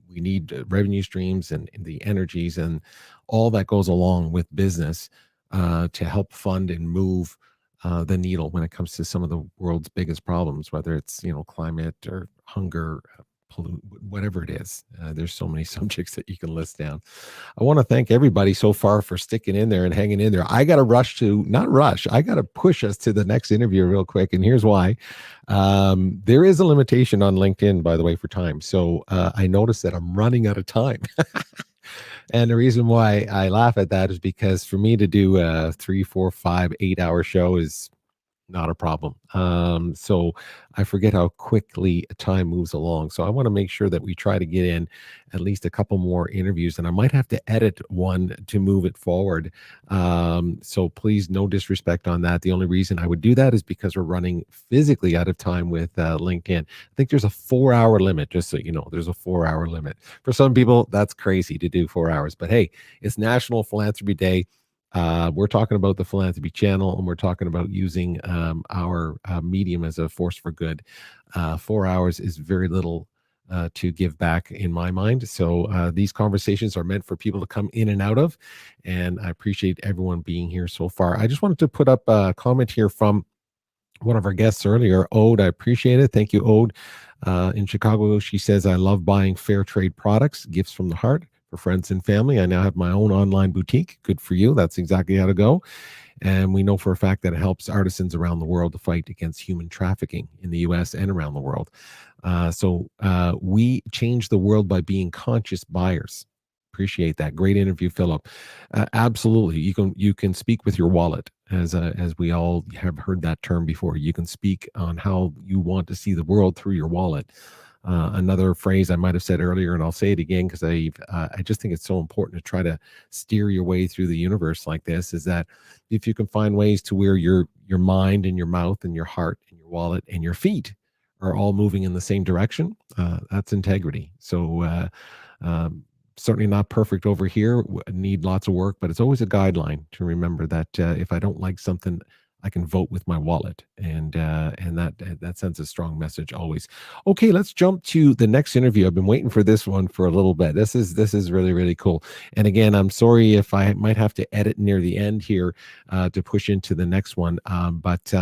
We need revenue streams and the energies and all that goes along with business to help fund and move the needle when it comes to some of the world's biggest problems, whether it's climate or hunger, whatever it is. There's so many subjects that you can list down. I want to thank everybody so far for sticking in there and hanging in there. I got to I got to push us to the next interview real quick, and here's why. There is a limitation on LinkedIn, by the way, for time. So I noticed that I'm running out of time. And the reason why I laugh at that is because for me to do a 3, 4, 5, 8 hour show is not a problem. So I forget how quickly time moves along. So I want to make sure that we try to get in at least a couple more interviews, and I might have to edit one to move it forward. So please, no disrespect on that. The only reason I would do that is because we're running physically out of time with LinkedIn. I think there's a 4-hour limit, just so you know, there's a 4-hour limit. For some people, that's crazy to do 4 hours, but hey, it's National Philanthropy Day. We're talking about the Philanthropy Channel, and we're talking about using our medium as a force for good. 4 hours is very little to give back in my mind. So these conversations are meant for people to come in and out of, and I appreciate everyone being here so far. I just wanted to put up a comment here from one of our guests earlier, Ode. I appreciate it. Thank you, Ode. In Chicago, she says, I love buying fair trade products, gifts from the heart, for friends and family. I now have my own online boutique. Good for you. That's exactly how to go. And we know for a fact that it helps artisans around the world to fight against human trafficking in the US and around the world. So we change the world by being conscious buyers. Appreciate that. Great interview, Philip. Absolutely. You can speak with your wallet, as we all have heard that term before. You can speak on how you want to see the world through your wallet. Another phrase I might have said earlier, and I'll say it again because I just think it's so important to try to steer your way through the universe like this, is that if you can find ways to where your mind and your mouth and your heart and your wallet and your feet are all moving in the same direction, that's integrity. So certainly not perfect over here, need lots of work, but it's always a guideline to remember that if I don't like something, I can vote with my wallet, and that sends a strong message always. Okay, let's jump to the next interview. I've been waiting for this one for a little bit. This is really, really cool. And again, I'm sorry if I might have to edit near the end here to push into the next one. But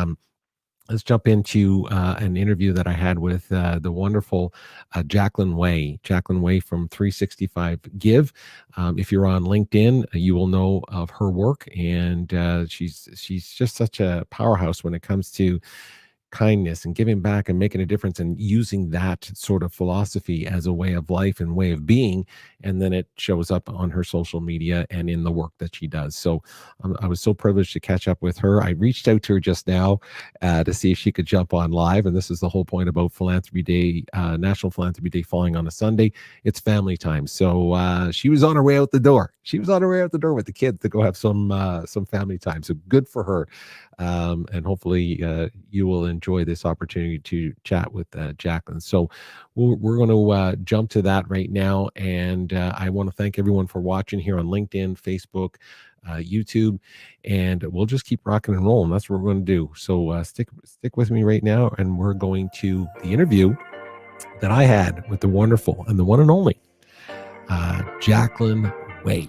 let's jump into an interview that I had with the wonderful Jacqueline Way. Jacqueline Way from 365 Give. If you're on LinkedIn, you will know of her work, and she's just such a powerhouse when it comes to kindness and giving back and making a difference and using that sort of philosophy as a way of life and way of being. And then it shows up on her social media and in the work that she does. So I was so privileged to catch up with her. I reached out to her just now to see if she could jump on live. And this is the whole point about Philanthropy Day, National Philanthropy Day falling on a Sunday. It's family time. So she was on her way out the door. She was on her way out the door with the kids to go have some family time. So good for her. And hopefully you will enjoy this opportunity to chat with Jacqueline. So we're going to jump to that right now. And I want to thank everyone for watching here on LinkedIn, Facebook, YouTube, and we'll just keep rocking and rolling. That's what we're going to do. So stick with me right now, and we're going to the interview that I had with the wonderful and the one and only Jacqueline Way.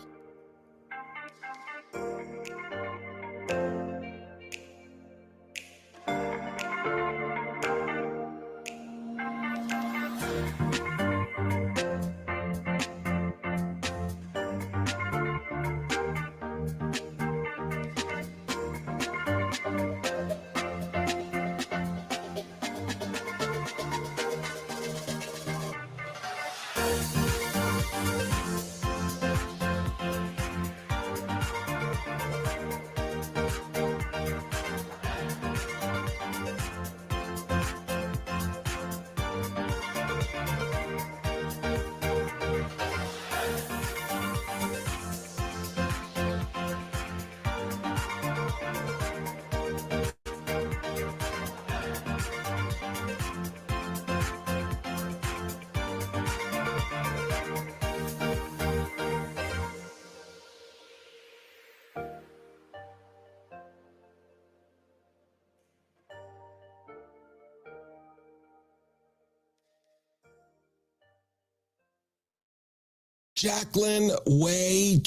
Jacqueline Way,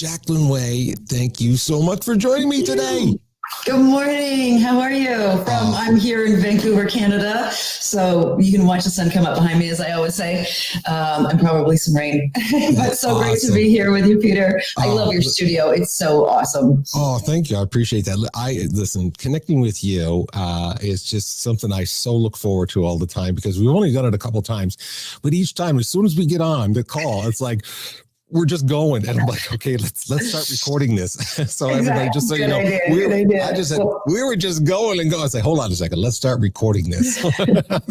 thank you so much for joining me today. Good morning. How are you? I'm here in Vancouver, Canada. So you can watch the sun come up behind me, as I always say, and probably some rain. But so awesome. Great to be here with you, Peter. I love your studio. It's so awesome. Oh, thank you. I appreciate that. Listen, connecting with you is just something I so look forward to all the time, because we've only done it a couple times, but each time, as soon as we get on the call, it's like, we're just going, and I'm like, okay, let's start recording this. So everybody, just so you know, we were just going and going. I say, hold on a second, let's start recording this,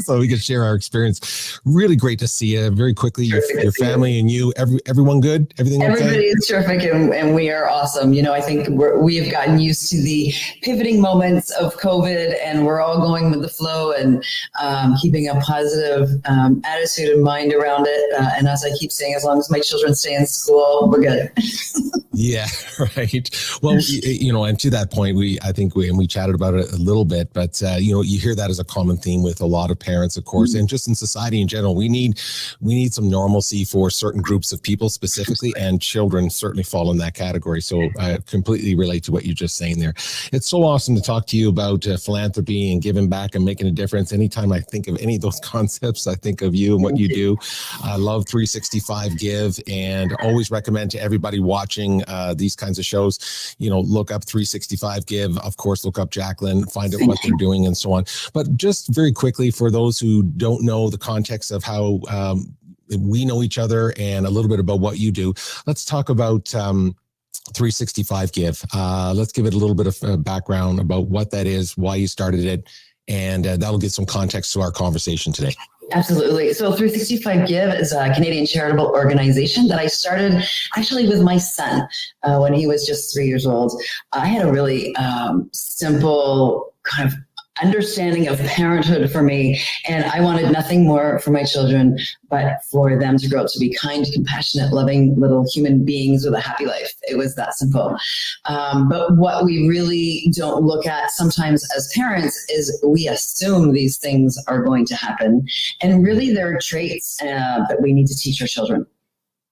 so we can share our experience. Really great to see you. Very quickly, your family and you, everyone good? Everything okay? Everybody is terrific, and we are awesome. You know, I think we have gotten used to the pivoting moments of COVID, and we're all going with the flow and keeping a positive attitude and mind around it. And as I keep saying, as long as my children stay in school, we're good. Yeah, right. Well, you know, and to that point, we chatted about it a little bit, but you know, you hear that as a common theme with a lot of parents, of course, and just in society in general. We need some normalcy for certain groups of people specifically, and children certainly fall in that category. So I completely relate to what you're just saying there. It's so awesome to talk to you about philanthropy and giving back and making a difference. Anytime I think of any of those concepts, I think of you and what you do. I love 365 Give, and always recommend to everybody watching these kinds of shows, you know, look up 365 Give, of course, look up Jacqueline, find out what they're doing and so on. But just very quickly, for those who don't know the context of how we know each other and a little bit about what you do, let's talk about 365 Give. Let's give it a little bit of background about what that is, why you started it, and that'll get some context to our conversation today. Absolutely. So 365 Give is a Canadian charitable organization that I started actually with my son when he was just 3 years old. I had a really simple kind of understanding of parenthood for me, and I wanted nothing more for my children but for them to grow up to be kind, compassionate, loving little human beings with a happy life. It was that simple. But what we really don't look at sometimes as parents is we assume these things are going to happen, and really they're traits that we need to teach our children.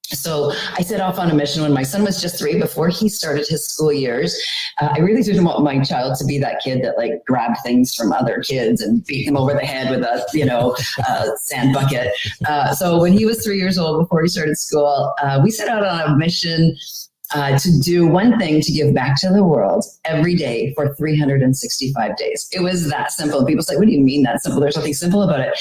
So I set off on a mission when my son was just 3, before he started his school years. I really didn't want my child to be that kid that like grabbed things from other kids and beat them over the head with a sand bucket. So when he was 3 years old, before he started school, we set out on a mission to do one thing, to give back to the world every day for 365 days. It was that simple. People say, what do you mean that simple? There's nothing simple about it.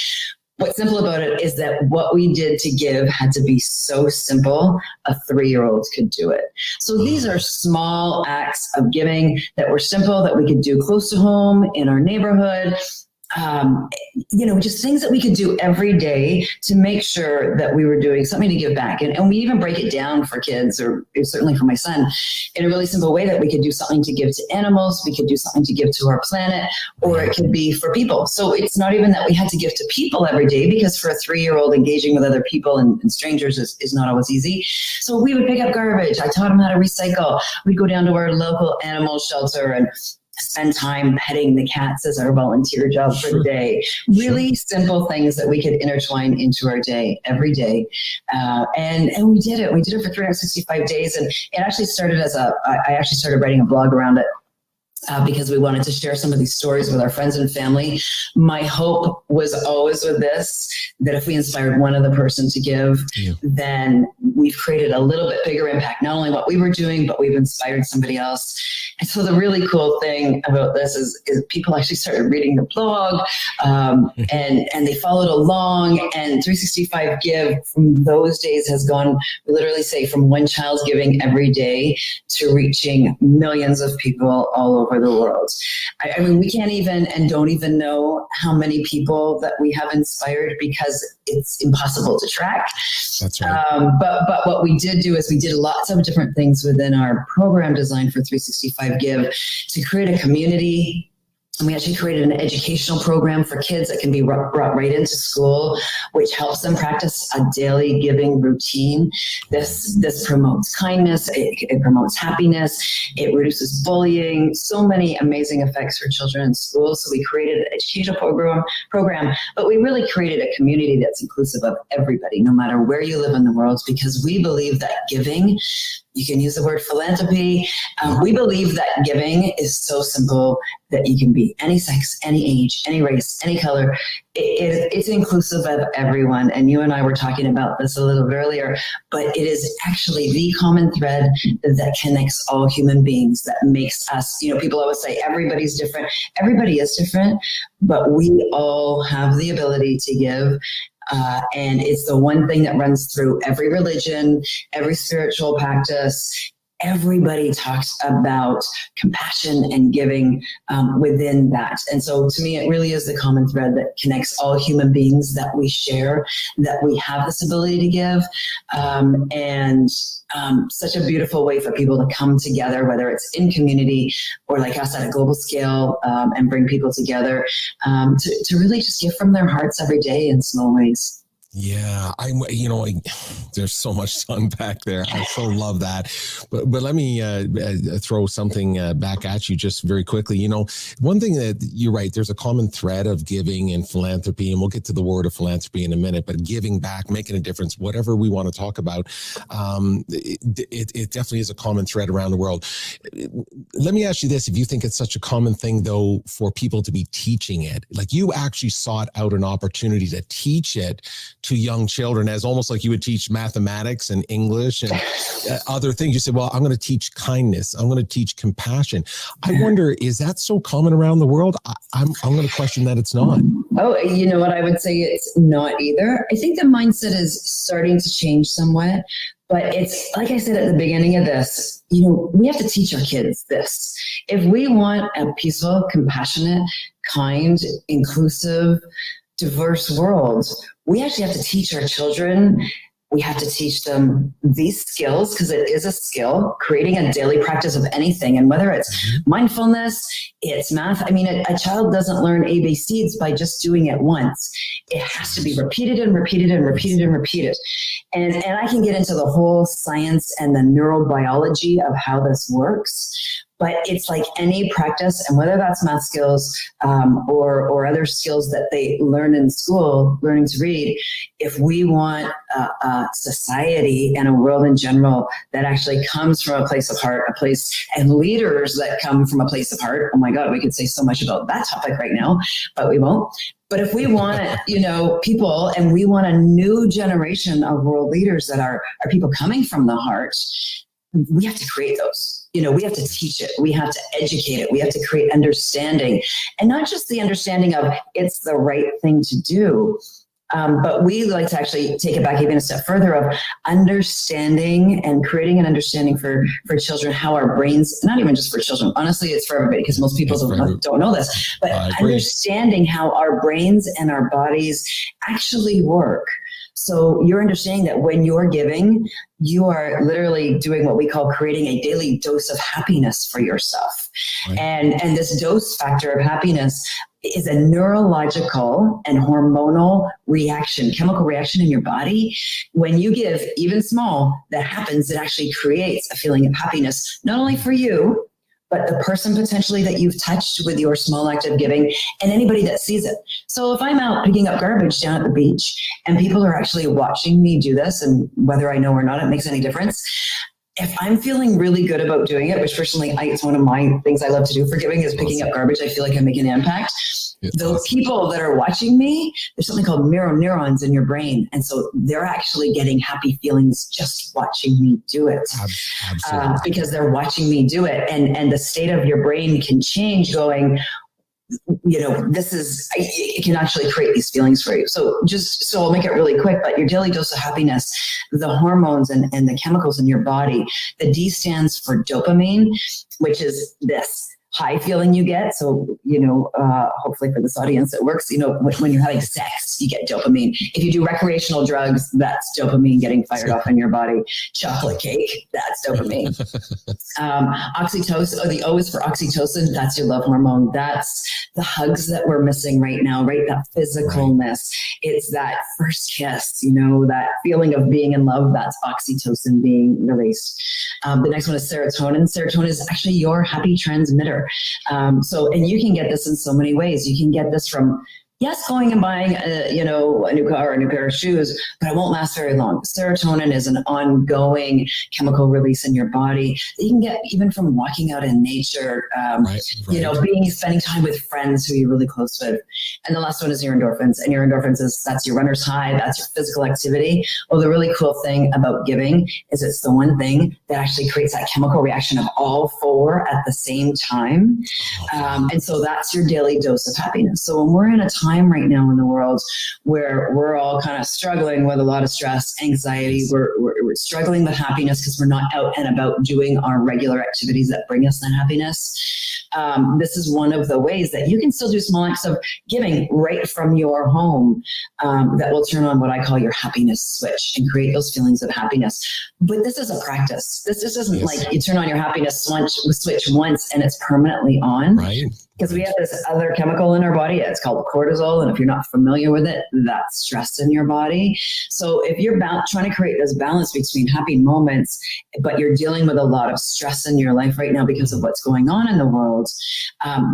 What's simple about it is that what we did to give had to be so simple, a 3-year-old could do it. So these are small acts of giving that were simple, that we could do close to home, in our neighborhood. Just things that we could do every day to make sure that we were doing something to give back. And we even break it down for kids, or certainly for my son, in a really simple way, that we could do something to give to animals, we could do something to give to our planet, or it could be for people. So it's not even that we had to give to people every day, because for a 3-year-old, engaging with other people and strangers is not always easy. So we would pick up garbage. I taught him how to recycle. We'd go down to our local animal shelter and spend time petting the cats as our volunteer job for the day. Really simple things that we could intertwine into our day every day. And we did it. We did it for 365 days. And it actually started I actually started writing a blog around it. Because we wanted to share some of these stories with our friends and family. My hope was always with this, that if we inspired one other person to give, then we've created a little bit bigger impact, not only what we were doing, but we've inspired somebody else. And so the really cool thing about this is people actually started reading the blog, and they followed along, and 365 Give from those days has gone, we literally say, from one child's giving every day to reaching millions of people all over the world. I mean, we can't even and don't even know how many people that we have inspired, because it's impossible to track. That's right. But what we did do is we did lots of different things within our program design for 365 Give to create a community And we actually created an educational program for kids that can be brought right into school, which helps them practice a daily giving routine. This promotes kindness, it promotes happiness, it reduces bullying, so many amazing effects for children in school. So we created an educational program, but we really created a community that's inclusive of everybody, no matter where you live in the world, because we believe that giving, you can use the word philanthropy. We believe that giving is so simple that you can be any sex, any age, any race, any color. It's inclusive of everyone. And you and I were talking about this a little bit earlier, but it is actually the common thread that connects all human beings, that makes us, people always say everybody's different. Everybody is different, but we all have the ability to give. And it's the one thing that runs through every religion, every spiritual practice. Everybody talks about compassion and giving within that. And so to me, it really is the common thread that connects all human beings, that we share, that we have this ability to give. And such a beautiful way for people to come together, whether it's in community or like us at a global scale, and bring people together to really just give from their hearts every day in small ways. Yeah, there's so much to unpack there. I so love that. But let me throw something back at you just very quickly. One thing that you're right, there's a common thread of giving and philanthropy, and we'll get to the word of philanthropy in a minute, but giving back, making a difference, whatever we want to talk about, it definitely is a common thread around the world. Let me ask you this, if you think it's such a common thing, though, for people to be teaching it, like you actually sought out an opportunity to teach it to young children, as almost like you would teach mathematics and English and other things. You said, well, I'm going to teach kindness. I'm going to teach compassion. I wonder, is that so common around the world? I'm going to question that it's not. Oh, you know what? I would say it's not either. I think the mindset is starting to change somewhat. But it's like I said at the beginning of this, we have to teach our kids this. If we want a peaceful, compassionate, kind, inclusive, diverse world, we actually have to teach our children. We have to teach them these skills, because it is a skill, creating a daily practice of anything. And whether it's mindfulness, it's math. I mean, a child doesn't learn ABCs by just doing it once. It has to be repeated and repeated and repeated and repeated. And I can get into the whole science and the neurobiology of how this works. But it's like any practice, and whether that's math skills or other skills that they learn in school, learning to read, if we want a society and a world in general that actually comes from a place of heart, and leaders that come from a place of heart, oh my God, we could say so much about that topic right now, but we won't. But if we want, people, and we want a new generation of world leaders that are people coming from the heart, we have to create those. We have to teach it. We have to educate it. We have to create understanding, and not just the understanding of it's the right thing to do, but we like to actually take it back even a step further of understanding and creating an understanding for children, how our brains, not even just for children, honestly, it's for everybody, because most people don't know this, but understanding how our brains and our bodies actually work. So you're understanding that when you're giving, you are literally doing what we call creating a daily dose of happiness for yourself. Right. And this dose factor of happiness is a neurological and hormonal reaction, chemical reaction in your body. When you give, even small, that happens, it actually creates a feeling of happiness, not only for you, but the person potentially that you've touched with your small act of giving, and anybody that sees it. So if I'm out picking up garbage down at the beach and people are actually watching me do this, and whether I know or not, it makes any difference. If I'm feeling really good about doing it, which personally, it's one of my things I love to do for giving is picking up garbage. I feel like I'm making an impact. Those people that are watching me, there's something called mirror neurons in your brain. And so they're actually getting happy feelings just watching me do it. Absolutely. Because they're watching me do it. And the state of your brain can change going, it can actually create these feelings for you. So I'll make it really quick, but your daily dose of happiness, the hormones and the chemicals in your body, the D stands for dopamine, which is this. high feeling you get. So, hopefully for this audience, it works. When you're having sex, you get dopamine. If you do recreational drugs, that's dopamine getting fired off in your body. Chocolate cake, that's dopamine. Oxytocin, the O is for oxytocin. That's your love hormone. That's the hugs that we're missing right now, right? That physicalness. It's that first kiss, that feeling of being in love. That's oxytocin being released. The next one is serotonin. Serotonin is actually your happy transmitter. And you can get this in so many ways. You can get this from, yes, going and buying a new car or a new pair of shoes, but it won't last very long. Serotonin is an ongoing chemical release in your body that you can get even from walking out in nature, spending time with friends who you're really close with. And the last one is your endorphins. And your endorphins that's your runner's high, that's your physical activity. Well, the really cool thing about giving is it's the one thing that actually creates that chemical reaction of all four at the same time. And so that's your daily dose of happiness. So when we're in a time right now in the world where we're all kind of struggling with a lot of stress, anxiety, we're struggling with happiness because we're not out and about doing our regular activities that bring us that happiness. This is one of the ways that you can still do small acts of giving right from your home that will turn on what I call your happiness switch and create those feelings of happiness. But this is a practice. This just isn't like you turn on your happiness switch once and it's permanently on. Right. Because we have this other chemical in our body, it's called cortisol. And if you're not familiar with it, that's stress in your body. So if you're trying to create this balance between happy moments, but you're dealing with a lot of stress in your life right now because of what's going on in the world,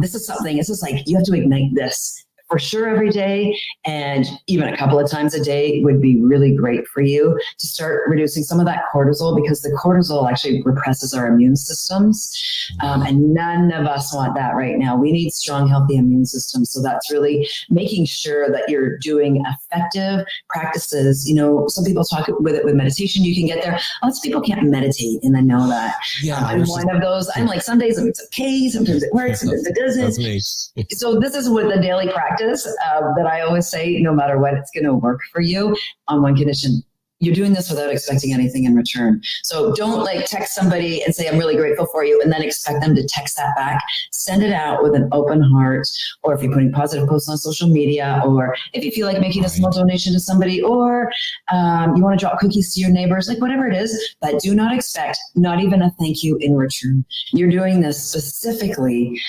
this is like you have to ignite this for sure every day, and even a couple of times a day would be really great for you to start reducing some of that cortisol, because the cortisol actually represses our immune systems, and none of us want that right now. We need strong, healthy immune systems. So that's really making sure that you're doing effective practices. Some people talk with meditation, you can get there. Lots of people can't meditate, and I know that. I'm one of those. I'm like, some days it's okay, sometimes it works, sometimes it doesn't. That's me. So this is what the daily practice that I always say, no matter what, it's going to work for you on one condition. You're doing this without expecting anything in return. So don't text somebody and say, I'm really grateful for you, and then expect them to text that back. Send it out with an open heart, or if you're putting positive posts on social media, or if you feel like making a small donation to somebody, or you want to drop cookies to your neighbors, whatever it is, but do not expect not even a thank you in return. You're doing this specifically,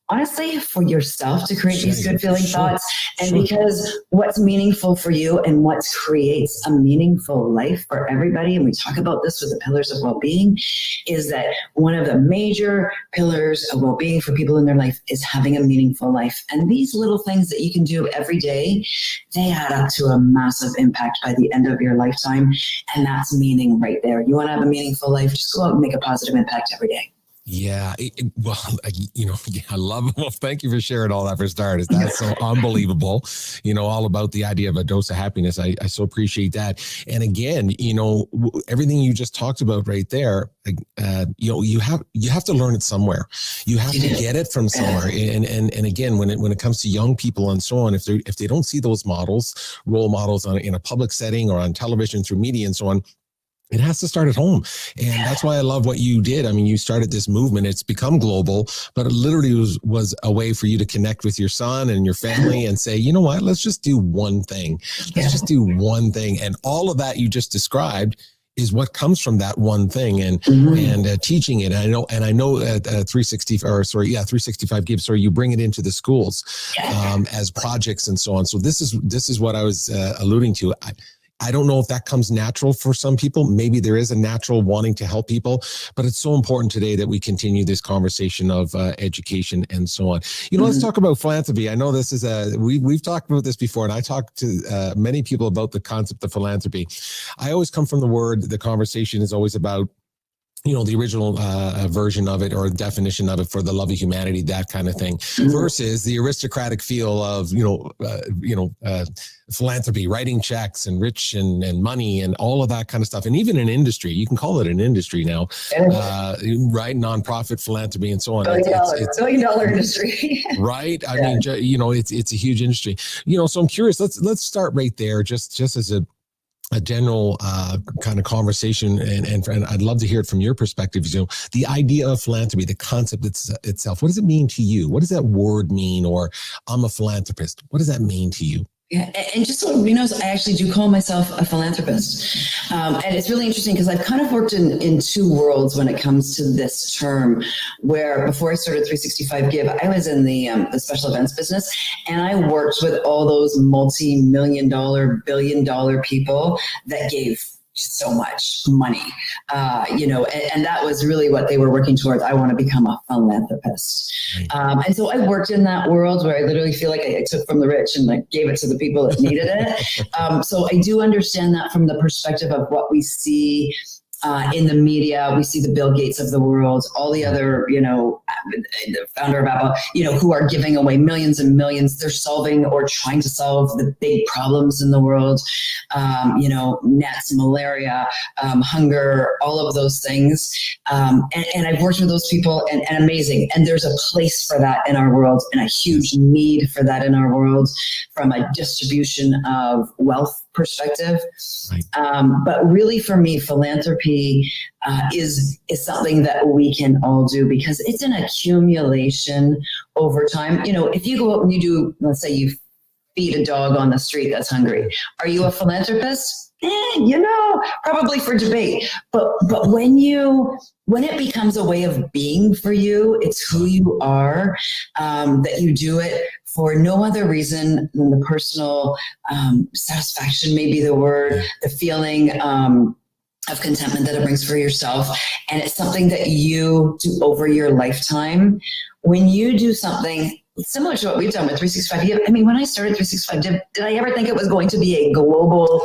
honestly, for yourself to create these good feeling thoughts, and because what's meaningful for you and what creates a meaningful life for everybody, and we talk about this with the pillars of well-being, is that one of the major pillars of well-being for people in their life is having a meaningful life. And these little things that you can do every day, they add up to a massive impact by the end of your lifetime, and that's meaning right there. You want to have a meaningful life, just go out and make a positive impact every day. Yeah. I love it. Well, thank you for sharing all that for starters. That's so unbelievable. All about the idea of a dose of happiness. I so appreciate that. And again, everything you just talked about right there, you have to learn it somewhere. You have to get it from somewhere. And again, when it comes to young people and so on, if they don't see those role models in a public setting or on television through media and so on, it has to start at home. And that's why I love what you did. I mean, you started this movement. It's become global, but it literally was a way for you to connect with your son and your family and say, you know what, let's just do one thing. Let's just do one thing. And all of that you just described is what comes from that one thing, and teaching it. And I know at 365 Gives, you bring it into the schools as projects and so on. So this is what I was alluding to. I don't know if that comes natural for some people. Maybe there is a natural wanting to help people, but it's so important today that we continue this conversation of education and so on. Let's talk about philanthropy. I know this is we've talked about this before, and I talked to many people about the concept of philanthropy. I always come from the conversation is always about the original version of it or definition of it for the love of humanity, that kind of thing, versus the aristocratic feel of, philanthropy, writing checks and rich and money and all of that kind of stuff. And even an industry, you can call it an industry now, right? Nonprofit philanthropy and so on. It's $billion industry. Right. I mean, it's a huge industry, so I'm curious, let's start right there just as a general kind of conversation, and I'd love to hear it from your perspective. You know, the idea of philanthropy, the concept itself. What does it mean to you? What does that word mean? Or I'm a philanthropist. What does that mean to you? Yeah, and just so you know, I actually do call myself a philanthropist. And it's really interesting because I've kind of worked in two worlds when it comes to this term, where before I started 365 Give, I was in the special events business, and I worked with all those multi-million-dollar, billion-dollar people that gave so much money, and that was really what they were working towards. I want to become a philanthropist. And so I worked in that world where I literally feel like I took from the rich and like gave it to the people that needed it. So I do understand that from the perspective of what we see in the media. We see the Bill Gates of the world, all the other, the founder of Apple, who are giving away millions and millions. They're solving or trying to solve the big problems in the world, nets, malaria, hunger, all of those things. And I've worked with those people and amazing. And there's a place for that in our world and a huge need for that in our world from a distribution of wealth perspective. Right. But really for me, philanthropy is something that we can all do because it's an accumulation over time. If you go out and you do, let's say you feed a dog on the street that's hungry, are you a philanthropist? Probably for debate. But when it becomes a way of being for you, it's who you are, that you do it for no other reason than the personal satisfaction, maybe the word, the feeling of contentment that it brings for yourself. And it's something that you do over your lifetime. When you do something similar to what we've done with 365. I mean, when I started 365, did I ever think it was going to be a global,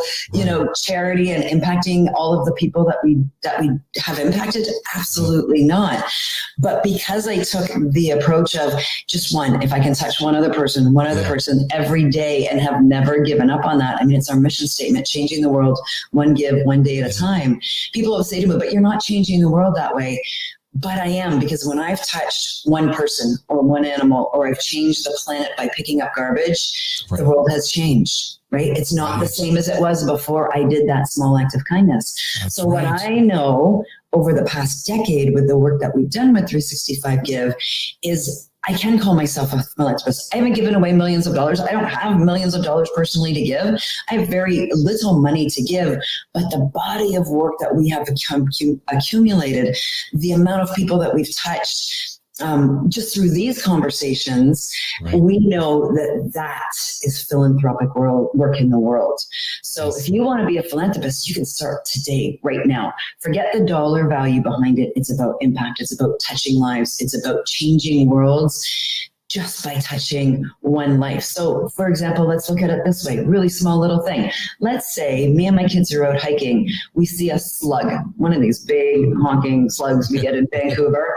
charity and impacting all of the people that we have impacted? Absolutely not. But because I took the approach of just if I can touch one other person every day and have never given up on that. I mean, it's our mission statement, changing the world, one give, one day at a time. People will say to me, but you're not changing the world that way. But I am, because when I've touched one person or one animal, or I've changed the planet by picking up garbage, right, the world has changed, right? It's not the same as it was before I did that small act of kindness. That's right. What I know over the past decade with the work that we've done with 365 Give is I can call myself a philanthropist. I haven't given away millions of dollars. I don't have millions of dollars personally to give. I have very little money to give, but the body of work that we have accumulated, the amount of people that we've touched, just through these conversations, right, we know that is philanthropic work in the world. So if you want to be a philanthropist, you can start today, right now. Forget the dollar value behind it. It's about impact. It's about touching lives. It's about changing worlds just by touching one life. So for example, let's look at it this way, really small little thing. Let's say me and my kids are out hiking. We see a slug, one of these big honking slugs we get in Vancouver,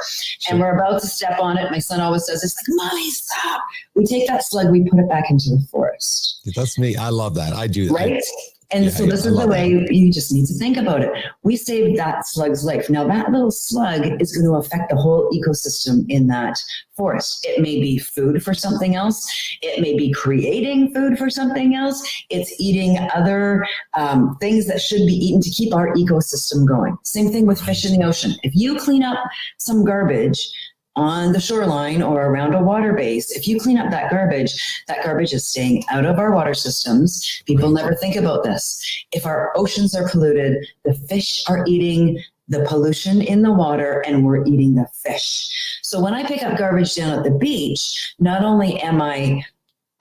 and we're about to step on it. My son always says, it's like, Mommy, stop. We take that slug, we put it back into the forest. That's me. I love that. I do that. Right? And so this is the way you just need to think about it. We saved that slug's life. Now that little slug is going to affect the whole ecosystem in that forest. It may be food for something else. It may be creating food for something else. It's eating other things that should be eaten to keep our ecosystem going. Same thing with fish in the ocean. If you clean up some garbage on the shoreline or around a water base, if you clean up that garbage is staying out of our water systems. People never think about this. If our oceans are polluted, the fish are eating the pollution in the water and we're eating the fish. So when I pick up garbage down at the beach, not only am I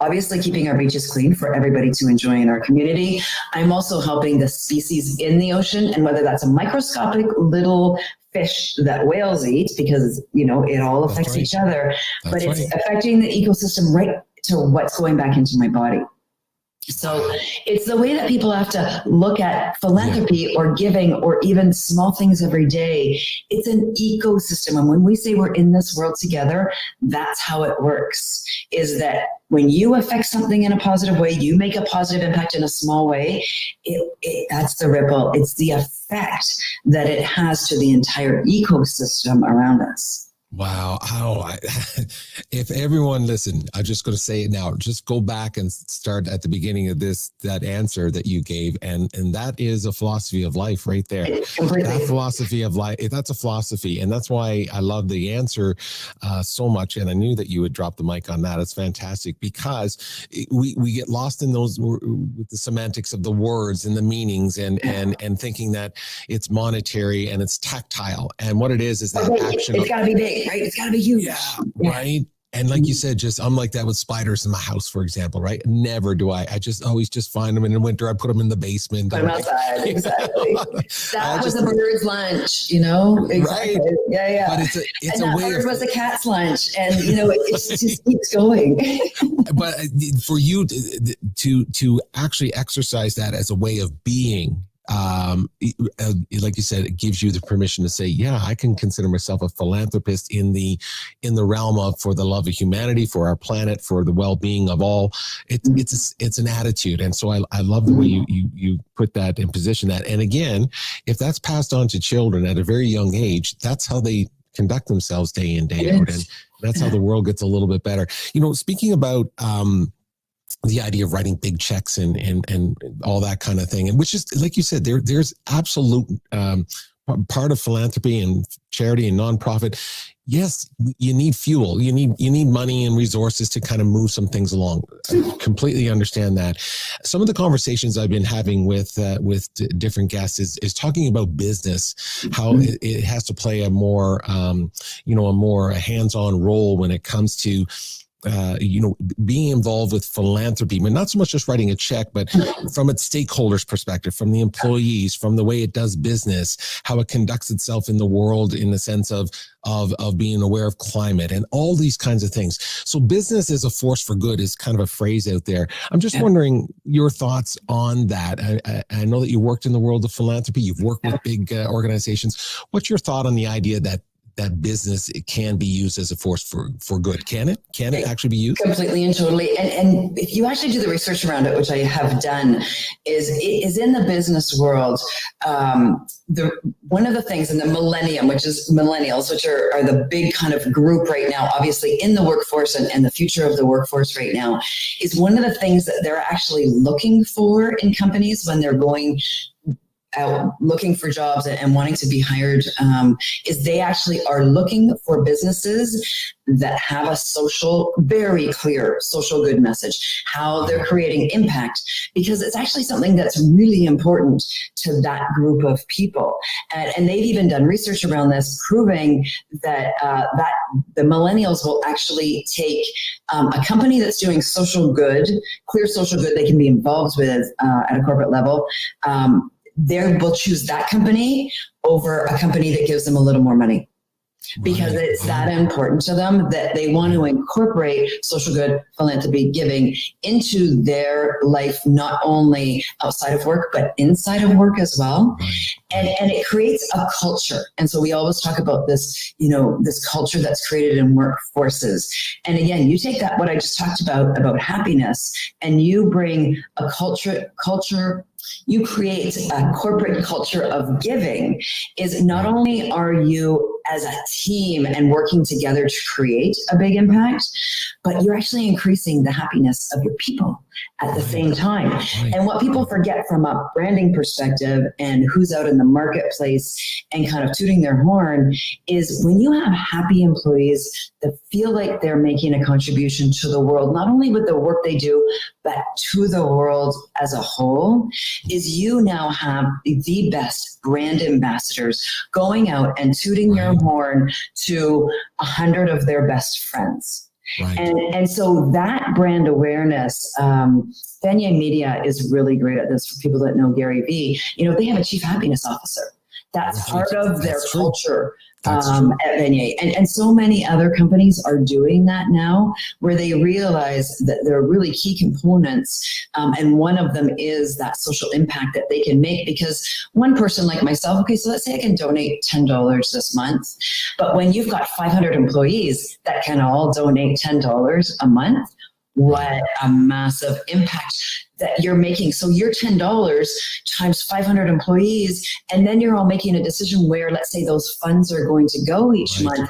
obviously keeping our beaches clean for everybody to enjoy in our community, I'm also helping the species in the ocean, and whether that's a microscopic little fish that whales eat, because it all affects each other, but it's affecting the ecosystem right to what's going back into my body. So it's the way that people have to look at philanthropy or giving or even small things every day. It's an ecosystem. And when we say we're in this world together, that's how it works, is that when you affect something in a positive way, you make a positive impact in a small way, that's the ripple. It's the effect that it has to the entire ecosystem around us. Wow. If everyone listen, I'm just going to say it now. Just go back and start at the beginning of that answer that you gave. And that is a philosophy of life right there. Completely. That philosophy of life, that's a philosophy. And that's why I love the answer so much. And I knew that you would drop the mic on that. It's fantastic because we get lost in those with the semantics of the words and the meanings and thinking that it's monetary and it's tactile. And what it is that action. It's got to be big. Right? It's got to be huge. Yeah, right. And like you said, I'm like that with spiders in my house, for example, right? Never do I always just find them in the winter. I put them in the basement. Put them outside. Exactly. That was a bird's lunch, Exactly. Right. Yeah. But it's a way bird was a cat's lunch. And, it just keeps going. But for you to actually exercise that as a way of being, like you said, it gives you the permission to say, yeah, I can consider myself a philanthropist in the realm of for the love of humanity, for our planet, for the well-being of all. It's an attitude. And so I love the way you put that in position that. And again, if that's passed on to children at a very young age, that's how they conduct themselves day in, day out. And that's how the world gets a little bit better. Speaking about, the idea of writing big checks and all that kind of thing, and which is, like you said, there's absolute part of philanthropy and charity and nonprofit. Yes, you need fuel. You need money and resources to kind of move some things along. I completely understand that. Some of the conversations I've been having with different guests is talking about business, how it has to play a more a more hands-on role when it comes to being involved with philanthropy, but not so much just writing a check, but from its stakeholders' perspective, from the employees, from the way it does business, how it conducts itself in the world in the sense of being aware of climate and all these kinds of things. So business as a force for good is kind of a phrase out there. I'm just wondering your thoughts on that. I know that you worked in the world of philanthropy. You've worked with big organizations. What's your thought on the idea that business, it can be used as a force for good? Can it actually be used? Completely and totally. And if you actually do the research around it, which I have done, is in the business world, one of the things in the millennium, which is millennials, which are the big kind of group right now, obviously in the workforce and the future of the workforce right now, is one of the things that they're actually looking for in companies when they're going out looking for jobs and wanting to be hired, is they actually are looking for businesses that have a very clear social good message, how they're creating impact, because it's actually something that's really important to that group of people. And they've even done research around this, proving that that the millennials will actually take a company that's doing social good, clear social good they can be involved with at a corporate level. They will choose that company over a company that gives them a little more money, because it's that important to them that they want to incorporate social good, philanthropy, giving into their life, not only outside of work, but inside of work as well. And it creates a culture. And so we always talk about this, this culture that's created in workforces. And again, you take that, what I just talked about happiness, and you bring a culture, you create a corporate culture of giving. Is not only are you as a team and working together to create a big impact, but you're actually increasing the happiness of your people at the same time. And what people forget from a branding perspective and who's out in the marketplace and kind of tooting their horn is when you have happy employees that feel like they're making a contribution to the world, not only with the work they do, but to the world as a whole, is you now have the best brand ambassadors going out and tooting their horn to 100 of their best friends. And so that brand awareness, Vanier Media is really great at this. For people that know Gary Vee, they have a chief happiness officer. That's part of their culture at Vanier. And so many other companies are doing that now, where they realize that there are really key components. And one of them is that social impact that they can make, because one person like myself, okay, so let's say I can donate $10 this month, but when you've got 500 employees that can all donate $10 a month, what a massive impact that you're making. So your $10 times 500 employees, and then you're all making a decision where, let's say, those funds are going to go each month.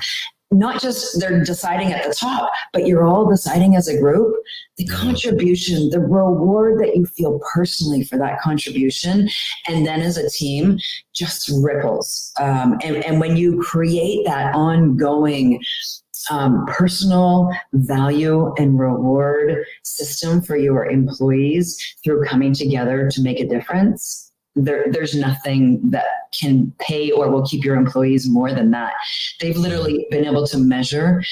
not just they're deciding at the top, but you're all deciding as a group, the contribution, the reward that you feel personally for that contribution, and then as a team, just ripples. And when you create that ongoing personal value and reward system for your employees through coming together to make a difference, there's nothing that can pay or will keep your employees more than that. They've literally been able to measure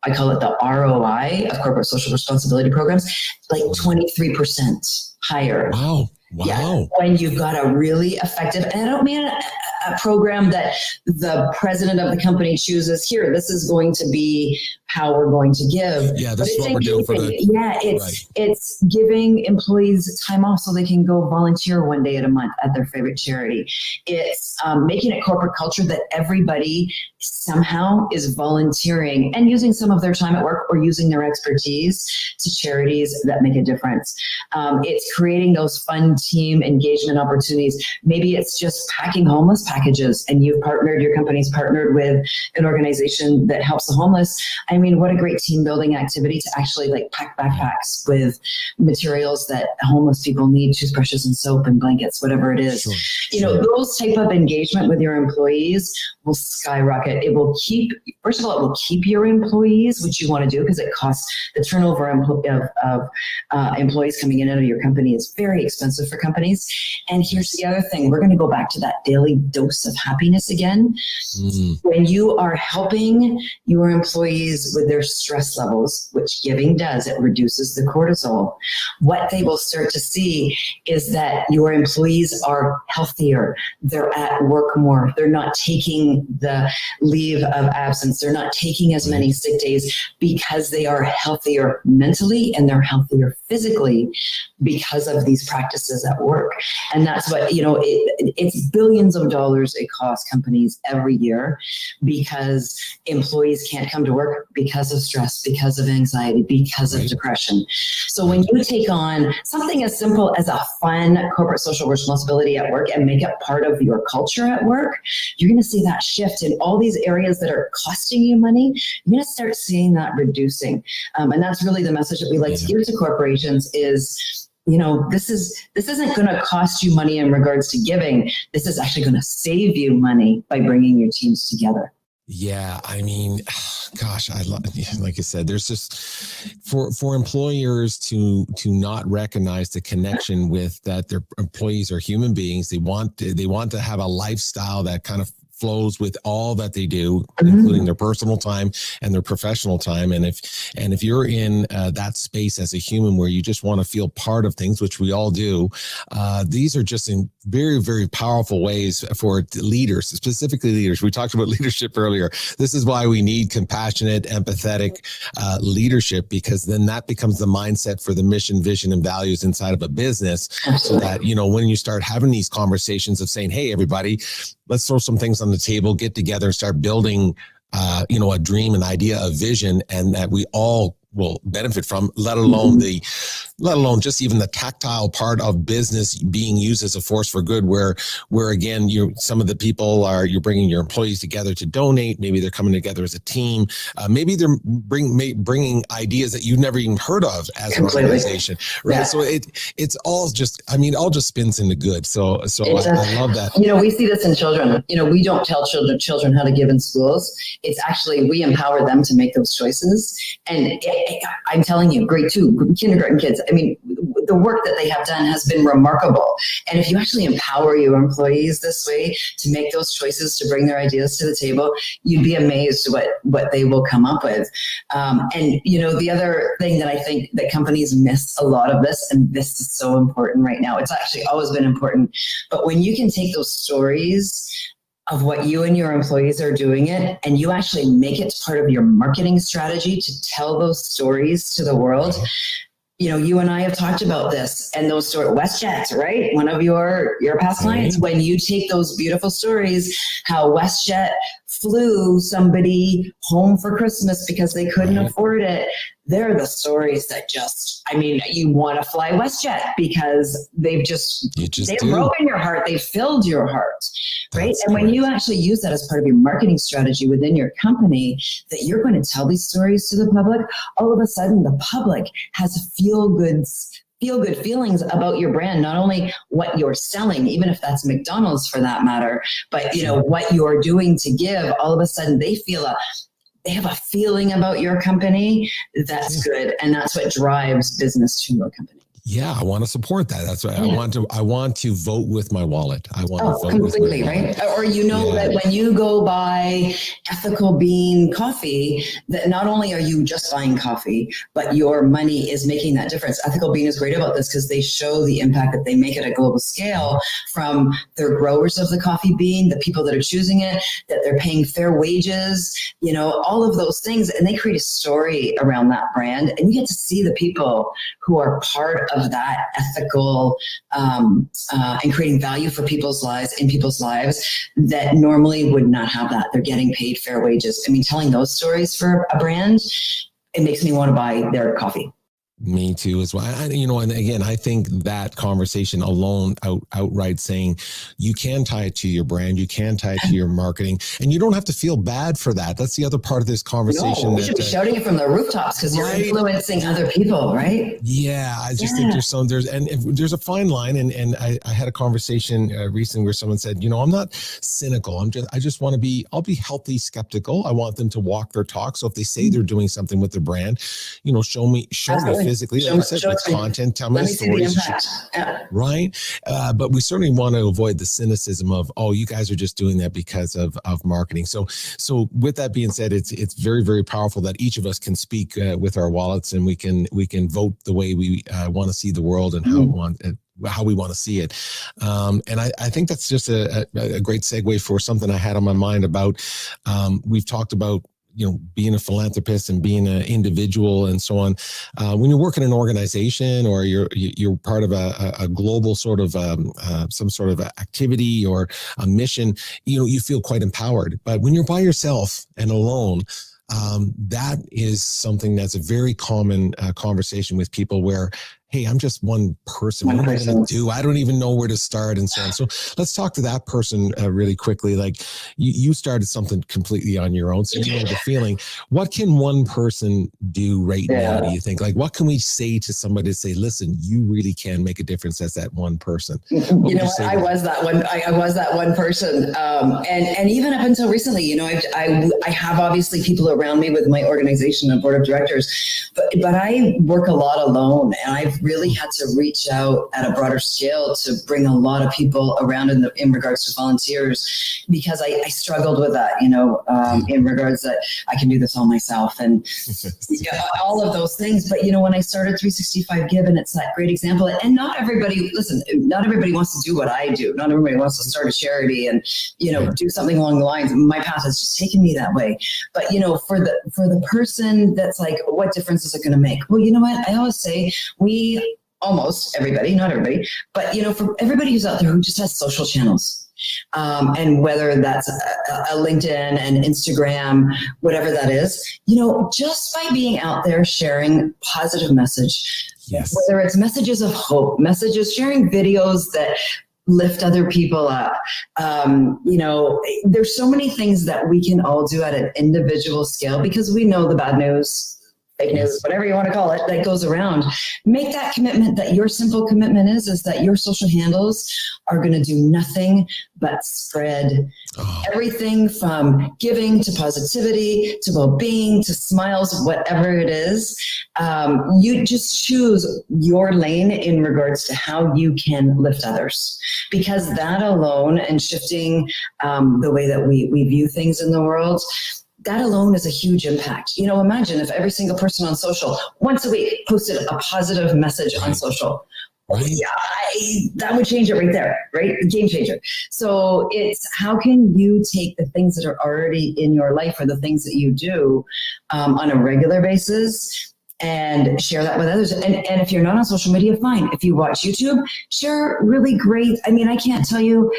I call it the ROI of corporate social responsibility programs, like 23% higher. Wow. Yeah, when you've got a really effective, and I don't mean a program that the president of the company chooses, here, this is going to be how we're going to give. Yeah, this is what we're doing for the... Yeah, it's giving employees time off so they can go volunteer one day a month at their favorite charity. It's making it corporate culture that everybody somehow is volunteering and using some of their time at work or using their expertise to charities that make a difference. It's creating those fun team engagement opportunities. Maybe it's just packing homeless packages and your company's partnered with an organization that helps the homeless. I mean, what a great team building activity to actually like pack backpacks with materials that homeless people need, toothbrushes and soap and blankets, whatever it is. Sure. Those type of engagement with your employees will skyrocket. It will keep your employees, which you want to do because it costs the turnover of employees coming in and out of your company is very expensive for companies. And here's the other thing. We're going to go back to that daily dose of happiness again. Mm-hmm. When you are helping your employees with their stress levels, which giving does, it reduces the cortisol. What they will start to see is that your employees are healthier. They're at work more. They're not taking the leave of absence. They're not taking as many sick days because they are healthier mentally and they're healthier physically because of these practices at work. And that's what, it's billions of dollars it costs companies every year because employees can't come to work because of stress, because of anxiety, because of depression. So when you take on something as simple as a fun corporate social responsibility at work and make it part of your culture at work, you're going to see that shift in all these areas that are costing you money. You're going to start seeing that reducing. And that's really the message that we like to give to corporations is, this isn't going to cost you money in regards to giving. This is actually going to save you money by bringing your teams together. Yeah, I mean, gosh, like I said, there's just for employers to not recognize the connection with that their employees are human beings. They want to have a lifestyle that kind of flows with all that they do, including their personal time and their professional time. And if you're in that space as a human where you just want to feel part of things, which we all do, these are just in very, very powerful ways for leaders, specifically leaders. We talked about leadership earlier. This is why we need compassionate, empathetic leadership, because then that becomes the mindset for the mission, vision, and values inside of a business. So that, when you start having these conversations of saying, hey, everybody, let's throw some things on the table, get together and start building, a dream, an idea, a vision, and that we all will benefit from, let alone just even the tactile part of business being used as a force for good, where again, some of the people you're bringing your employees together to donate. Maybe they're coming together as a team. Maybe they're bringing ideas that you've never even heard of as an organization, right? Yeah. So it's all just, it all just spins into good. So I love that. We see this in children. We don't tell children how to give in schools. It's actually, we empower them to make those choices. And I'm telling you, grade 2, kindergarten kids, the work that they have done has been remarkable. And if you actually empower your employees this way to make those choices, to bring their ideas to the table, you'd be amazed what they will come up with. The other thing that I think that companies miss a lot of this, and this is so important right now, it's actually always been important, but when you can take those stories of what you and your employees are doing it, and you actually make it part of your marketing strategy to tell those stories to the world. You and I have talked about this, and those stories, WestJet, right? One of your past clients, when you take those beautiful stories, how WestJet flew somebody home for Christmas because they couldn't afford it. They're the stories that you want to fly WestJet because they've broken your heart. They've filled your heart, right? That's and when correct. you actually use that as part of your marketing strategy within your company, that you're going to tell these stories to the public, all of a sudden the public has feel good feelings about your brand, not only what you're selling, even if that's McDonald's for that matter, but what you're doing to give. All of a sudden they have a feeling about your company that's good, and that's what drives business to your company. Yeah, I want to support that. That's right. I want to vote with my wallet. I want to vote completely, with my wallet. right? Or that when you go buy ethical bean coffee, that not only are you just buying coffee, but your money is making that difference. Ethical Bean is great about this because they show the impact that they make at a global scale from their growers of the coffee bean, the people that are choosing it, that they're paying fair wages, all of those things. And they create a story around that brand. And you get to see the people who are part of that ethical and creating value for people's lives that normally would not have that. They're getting paid fair wages. I mean, telling those stories for a brand, it makes me want to buy their coffee. Me too as well. And again, I think that conversation alone, outright saying you can tie it to your brand, you can tie it to your marketing, and you don't have to feel bad for that. That's the other part of this conversation. No, we should be shouting it from the rooftops because you're influencing other people, right? Yeah, I just think there's a fine line, and I had a conversation recently where someone said, I'm not cynical. I'll be healthy skeptical. I want them to walk their talk. So if they say they're doing something with their brand, show me physically, like I said, with content, tell me stories, right? But we certainly want to avoid the cynicism of, you guys are just doing that because of marketing. So with that being said, it's very, very powerful that each of us can speak with our wallets, and we can vote the way we want to see the world and how we want to see it. And I think that's just a great segue for something I had on my mind about, we've talked about, being a philanthropist and being an individual and so on. When you work in an organization or you're part of a global sort of some sort of activity or a mission, you feel quite empowered. But when you're by yourself and alone, that is something that's a very common conversation with people where, hey, I'm just one person. What am I going to do? I don't even know where to start and so on. So let's talk to that person really quickly. Like you started something completely on your own. So you know the feeling. What can one person do right now, do you think? Like what can we say to somebody to say, listen, you really can make a difference as that one person? I was that one. I was that one person. And even up until recently, I have obviously people around me with my organization and board of directors, but I work a lot alone, and I've really had to reach out at a broader scale to bring a lot of people around in regards to volunteers, because I struggled with that, in regards that I can do this all myself and all of those things. But, when I started 365 Give, and it's that great example, and not everybody wants to do what I do. Not everybody wants to start a charity and, do something along the lines. My path has just taken me that way. But, for the person that's like, what difference is it going to make? Well, you know what? I always say almost everybody, not everybody, but for everybody who's out there who just has social channels, and whether that's a LinkedIn and Instagram, whatever that is, just by being out there sharing positive message, whether it's messages of hope, sharing videos that lift other people up. There's so many things that we can all do at an individual scale, because we know the bad news, fake news, whatever you want to call it, that goes around. Make that commitment, that your simple commitment is that your social handles are going to do nothing but spread everything from giving to positivity to well-being to smiles, whatever it is. You just choose your lane in regards to how you can lift others, because that alone, and shifting the way that we view things in the world, that alone is a huge impact. Imagine if every single person on social once a week posted a positive message on social. Right. That would change it right there, right? Game changer. So it's how can you take the things that are already in your life or the things that you do on a regular basis and share that with others. And if you're not on social media, fine. If you watch YouTube, share really great. I mean, I can't tell you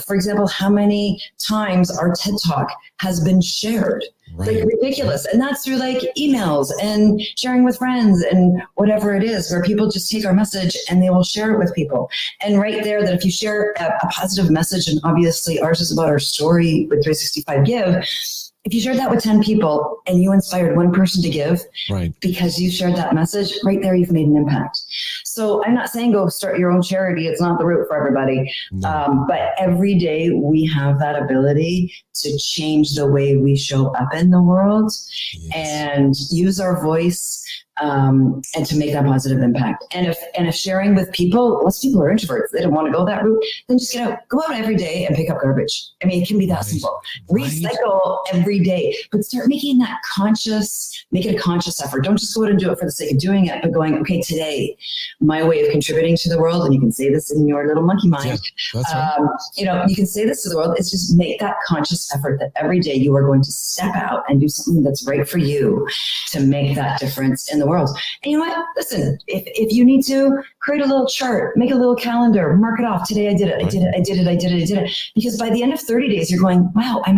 for example, how many times our TED Talk has been shared. Right. Like ridiculous. And that's through like emails and sharing with friends and whatever it is, where people just take our message and they will share it with people. And right there, that if you share a positive message, and obviously ours is about our story with 365 Give, if you shared that with 10 people and you inspired one person to give, right, because you shared that message, right there, you've made an impact. So I'm not saying go start your own charity. It's not the route for everybody. No. But every day we have that ability to change the way we show up in the world, yes, and use our voice, and to make that positive impact. And if sharing with people, most people are introverts, they don't want to go that route, then just go out every day and pick up garbage. I mean, it can be that simple. Recycle every day, but start making that make it a conscious effort. Don't just go out and do it for the sake of doing it, but going, okay, today, my way of contributing to the world, and you can say this in your little monkey mind, that's right. You can say this to the world, it's just make that conscious effort that every day you are going to step out and do something that's right for you to make that difference in the world. And you know what? Listen, if you need to create a little chart, make a little calendar, mark it off. Today I did it. I did it. I did it. I did it. I did it. Because by the end of 30 days, you're going, wow, I'm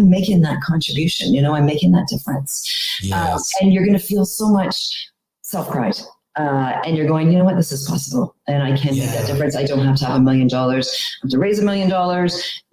making that contribution. I'm making that difference. Yes. And you're going to feel so much self-pride. And you're going, you know what, this is possible. And I can make that difference. I don't have to have $1 million. I have to raise $1 million.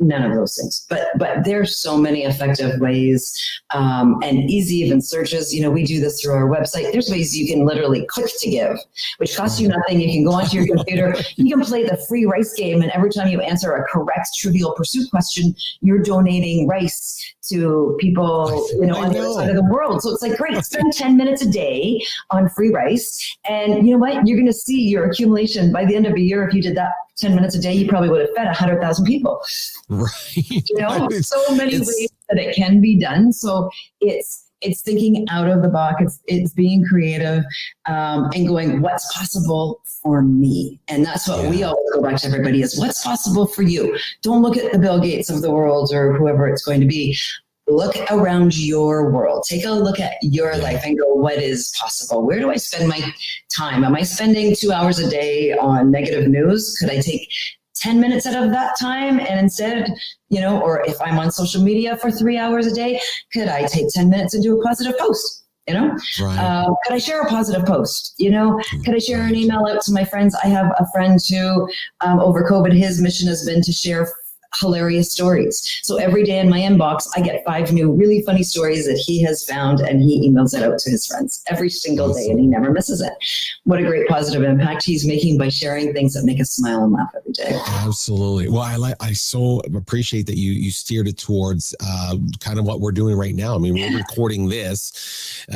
None of those things. But there's so many effective ways, and easy even searches. We do this through our website. There's ways you can literally click to give, which costs you nothing. You can go onto your computer. You can play the free rice game. And every time you answer a correct Trivial Pursuit question, you're donating rice to people, on the other side of the world. So it's like, great, spend 10 minutes a day on free rice. And you know what? You're going to see your accumulation by the end of a year. If you did that 10 minutes a day, you probably would have fed 100,000 people. Right. So many ways that it can be done. So it's thinking out of the box. It's being creative, and going, what's possible for me? And that's what we always go back to everybody is, what's possible for you? Don't look at the Bill Gates of the world or whoever it's going to be. Look around your world. Take a look at your life and go, what is possible? Where do I spend my time? Am I spending 2 hours a day on negative news? Could I take 10 minutes out of that time and instead, or if I'm on social media for 3 hours a day, could I take 10 minutes and do a positive post? Right. Could I share a positive post? Could I share an email out to my friends? I have a friend who, over COVID, his mission has been to share hilarious stories. So every day in my inbox, I get 5 new really funny stories that he has found, and he emails it out to his friends every single day, and he never misses it. What a great positive impact he's making by sharing things that make us smile and laugh every day. Absolutely. Well, I so appreciate that you steered it towards kind of what we're doing right now. I mean, we're recording this.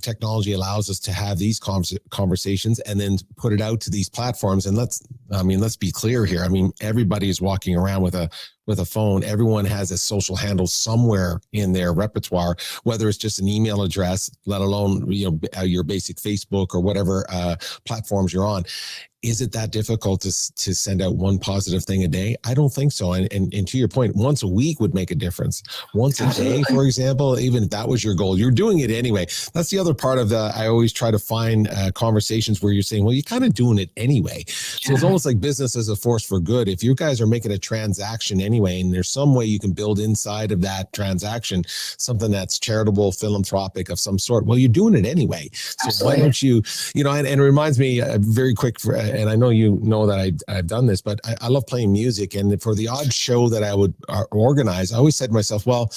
Technology allows us to have these conversations and then put it out to these platforms. And let's be clear here. I mean, everybody is walking around with a phone. Everyone has a social handle somewhere in their repertoire, whether it's just an email address, let alone your basic Facebook or whatever platforms you're on. Is it that difficult to send out one positive thing a day? I don't think so. And to your point, once a week would make a difference. Once a day, for example, even if that was your goal, you're doing it anyway. That's the other part of I always try to find conversations where you're saying, well, you're kind of doing it anyway. So it's almost like business as a force for good. If you guys are making a transaction anyway, and there's some way you can build inside of that transaction, something that's charitable, philanthropic of some sort, well, you're doing it anyway. So Absolutely. Why don't you, and it reminds me very quick, and I know that I've done this, but I love playing music. And for the odd show that I would organize, I always said to myself, well,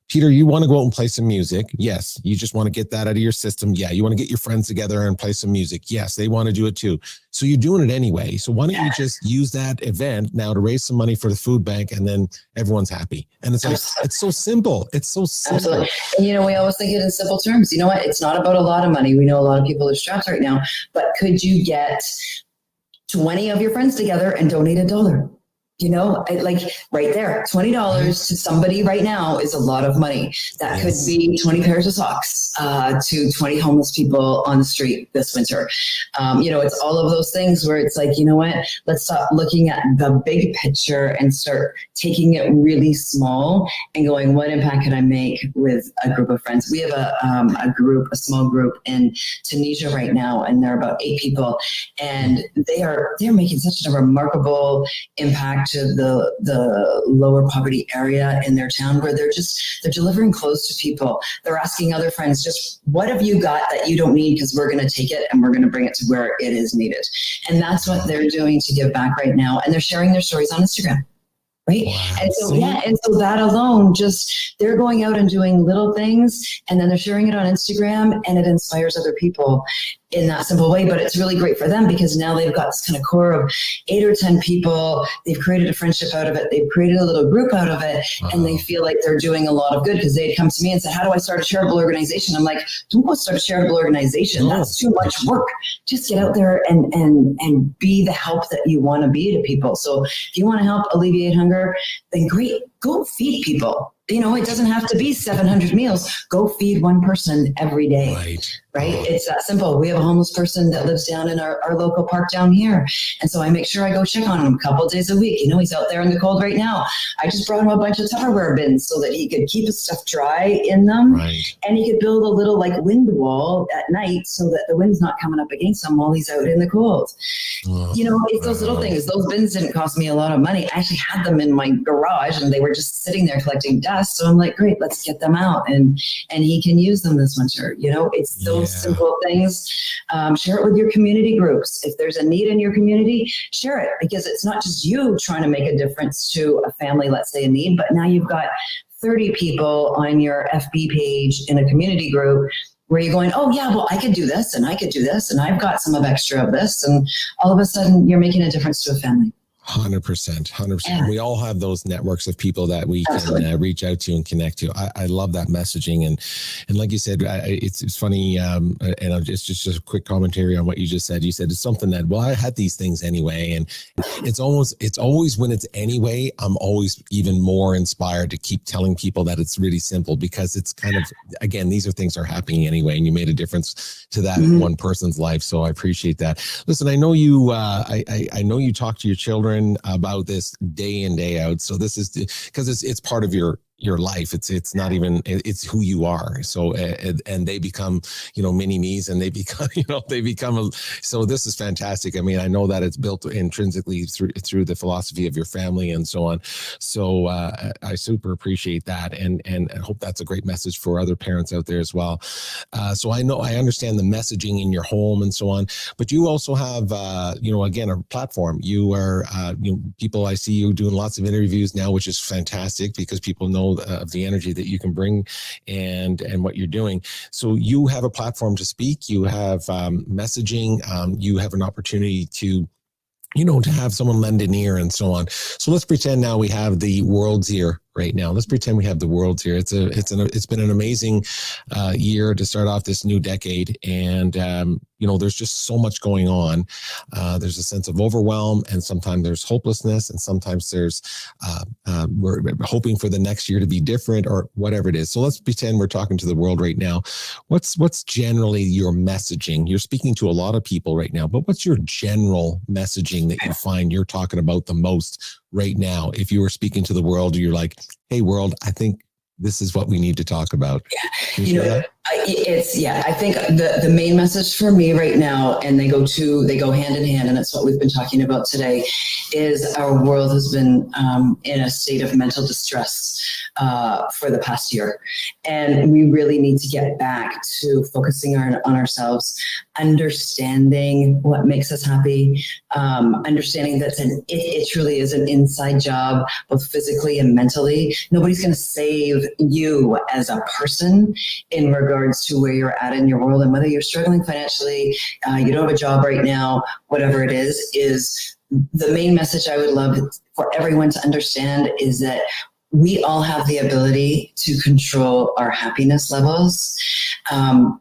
Peter, you want to go out and play some music. Yes. You just want to get that out of your system. Yeah. You want to get your friends together and play some music. Yes. They want to do it too. So you're doing it anyway. So why don't you just use that event now to raise some money for the food bank, and then everyone's happy. And it's like, it's so simple. It's so simple. Absolutely. And we always think it in simple terms. You know what? It's not about a lot of money. We know a lot of people are strapped right now, but could you get 20 of your friends together and donate $1? like right there, $20 to somebody right now is a lot of money. That could be 20 pairs of socks to 20 homeless people on the street this winter. It's all of those things where it's like, you know what, let's stop looking at the big picture and start taking it really small and going, what impact can I make with a group of friends? We have a small group in Tunisia right now, and they're about 8 people, and they're making such a remarkable impact to the lower poverty area in their town, where they're delivering clothes to people. They're asking other friends, just what have you got that you don't need, because we're going to take it and we're going to bring it to where it is needed. And that's what they're doing to give back right now. And they're sharing their stories on Instagram. Right. Wow. And so that alone, just they're going out and doing little things, and then they're sharing it on Instagram, and it inspires other people in that simple way. But it's really great for them, because now they've got this kind of core of 8 or 10 people. They've created a friendship out of it. They've created a little group out of it. Wow. And they feel like they're doing a lot of good, because they'd come to me and say, how do I start a charitable organization? I'm like, don't go start a charitable organization. That's too much work. Just get out there and be the help that you want to be to people. So if you want to help alleviate hunger, then great, go feed people. It doesn't have to be 700 meals. Go feed one person every day. Right? It's that simple. We have a homeless person that lives down in our local park down here. And so I make sure I go check on him a couple of days a week. He's out there in the cold right now. I just brought him a bunch of Tupperware bins so that he could keep his stuff dry in them. Right. And he could build a little wind wall at night so that the wind's not coming up against him while he's out in the cold. It's those little things. Those bins didn't cost me a lot of money. I actually had them in my garage, and they were just sitting there collecting dust. So I'm like, great, let's get them out. And he can use them this winter. It's those simple things. Share it with your community groups. If there's a need in your community, share it, because it's not just you trying to make a difference to a family, let's say, in need, but now you've got 30 people on your FB page in a community group where you're going, oh yeah, well, I could do this, and I could do this, and I've got some of extra of this. And all of a sudden you're making a difference to a family. 100%. Yeah. We all have those networks of people that we can reach out to and connect to. I love that messaging. And like you said, it's funny. And it's just a quick commentary on what you just said. You said it's something that, well, I had these things anyway. And it's always when it's anyway, I'm always even more inspired to keep telling people that it's really simple, because it's kind of, again, these are things that are happening anyway, and you made a difference to that one person's life. So I appreciate that. Listen, I know you, I know you talk to your children about this day in, day out. So this is because it's part of your life. It's not even, it's who you are. So, and they become, mini me's, and they become, so this is fantastic. I mean, I know that it's built intrinsically through the philosophy of your family and so on. So, I super appreciate that. And I hope that's a great message for other parents out there as well. So I understand the messaging in your home and so on, but you also have, again, a platform. You are, people, I see you doing lots of interviews now, which is fantastic, because people know of the energy that you can bring and what you're doing. So you have a platform to speak, you have messaging, you have an opportunity to have someone lend an ear and so on. So let's pretend now we have the world's ear right now. Let's pretend we have the world's ear. It's been an amazing year to start off this new decade. And, there's just so much going on. There's a sense of overwhelm, and sometimes there's hopelessness, and sometimes there's, we're hoping for the next year to be different, or whatever it is. So let's pretend we're talking to the world right now. What's generally your messaging? You're speaking to a lot of people right now, but what's your general messaging that you find you're talking about the most right now? If you were speaking to the world, you're like, hey world, I think this is what we need to talk about. I think the main message for me right now, and they go hand in hand, and that's what we've been talking about today, is our world has been in a state of mental distress for the past year. And we really need to get back to focusing on ourselves, understanding what makes us happy, understanding that it truly is an inside job, both physically and mentally. Nobody's going to save you as a person in regards to where you're at in your world, and whether you're struggling financially, you don't have a job right now, whatever it is the main message I would love for everyone to understand is that we all have the ability to control our happiness levels.